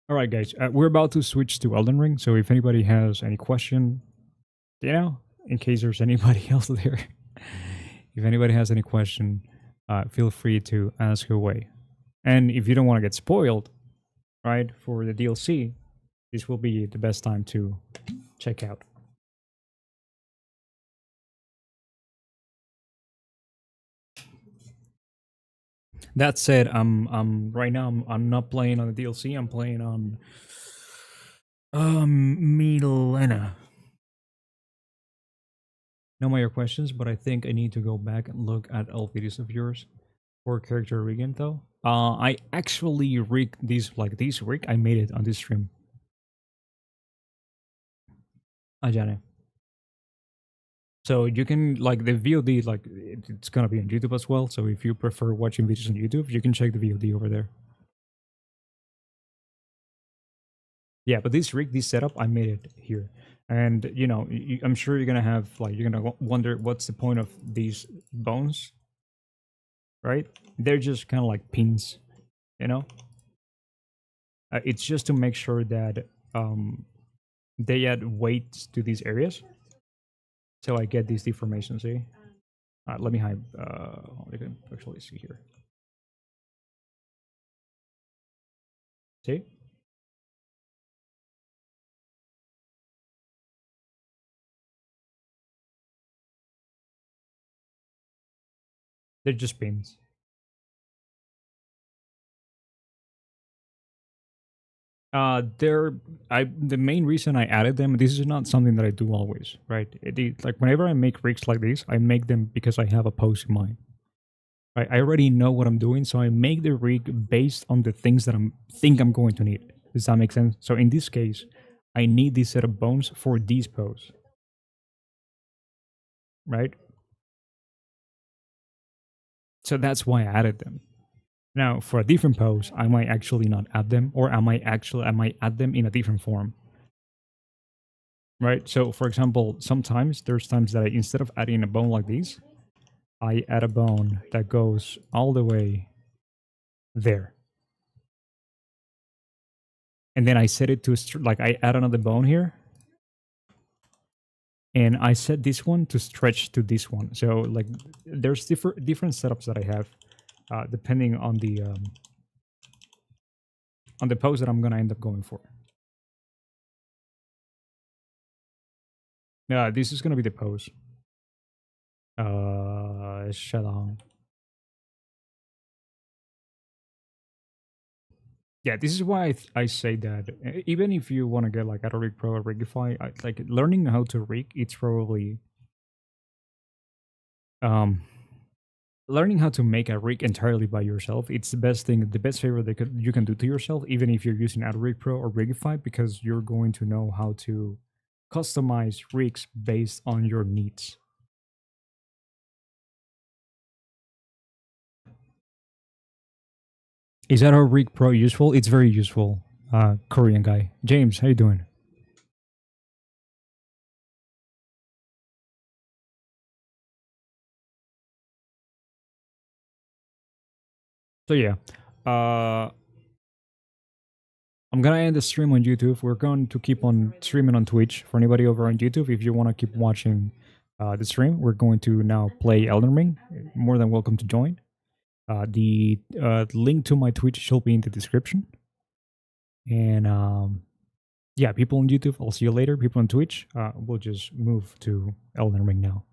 All right, guys. We're about to switch to Elden Ring. So if anybody has any question, you know, in case there's anybody else there, if anybody has any question, feel free to ask away. And if you don't want to get spoiled, right, for the DLC, this will be the best time to check out. That said, I'm right now. I'm not playing on the DLC. I'm playing on Milena. No more questions, but I think I need to go back and look at all videos of yours for character rigging though. I actually rigged these like this rig. I made it on this stream. Ajane. So you can like the VOD like it's gonna be on YouTube as well. So if you prefer watching videos on YouTube, you can check the VOD over there. Yeah, but this rig, this setup, I made it here, and you know, I'm sure you're gonna have like you're gonna wonder what's the point of these bones, right? They're just kind of like pins, you know. It's just to make sure that they add weight to these areas, so I get these deformations. See, let me hide. You can actually see here. See, they're just pins. They're the main reason I added them. This is not something that I do always, right? Like whenever I make rigs like this, I make them because I have a pose in mind. Right? I already know what I'm doing, so I make the rig based on the things that I'm going to need. Does that make sense? So in this case, I need this set of bones for these pose, right? So that's why I added them. Now, for a different pose, I might actually not add them, or I might add them in a different form. Right? So for example, sometimes there's times that instead of adding a bone like this, I add a bone that goes all the way there. And then I set it to like I add another bone here. And I set this one to stretch to this one. So like there's different setups that I have depending on the pose that I'm gonna end up going for. Yeah, this is gonna be the pose. Shadong. Yeah, this is why I say that even if you want to get like a rig pro or rigify, like learning how to rig, it's probably um learning how to make a rig entirely by yourself. It's the best thing, the best favor that you can do to yourself, even if you're using a rig pro or rigify, because you're going to know how to customize rigs based on your needs. Is that a rig pro useful? It's very useful. Korean guy, James, how you doing? So yeah, uh, I'm gonna end the stream on YouTube. We're going to keep on streaming on Twitch for anybody over on YouTube. If you want to keep watching the stream, we're going to now play Elden Ring. More than welcome to join. The link to my Twitch shall be in the description. And yeah, people on YouTube, I'll see you later. People on Twitch, we'll just move to Elden Ring now.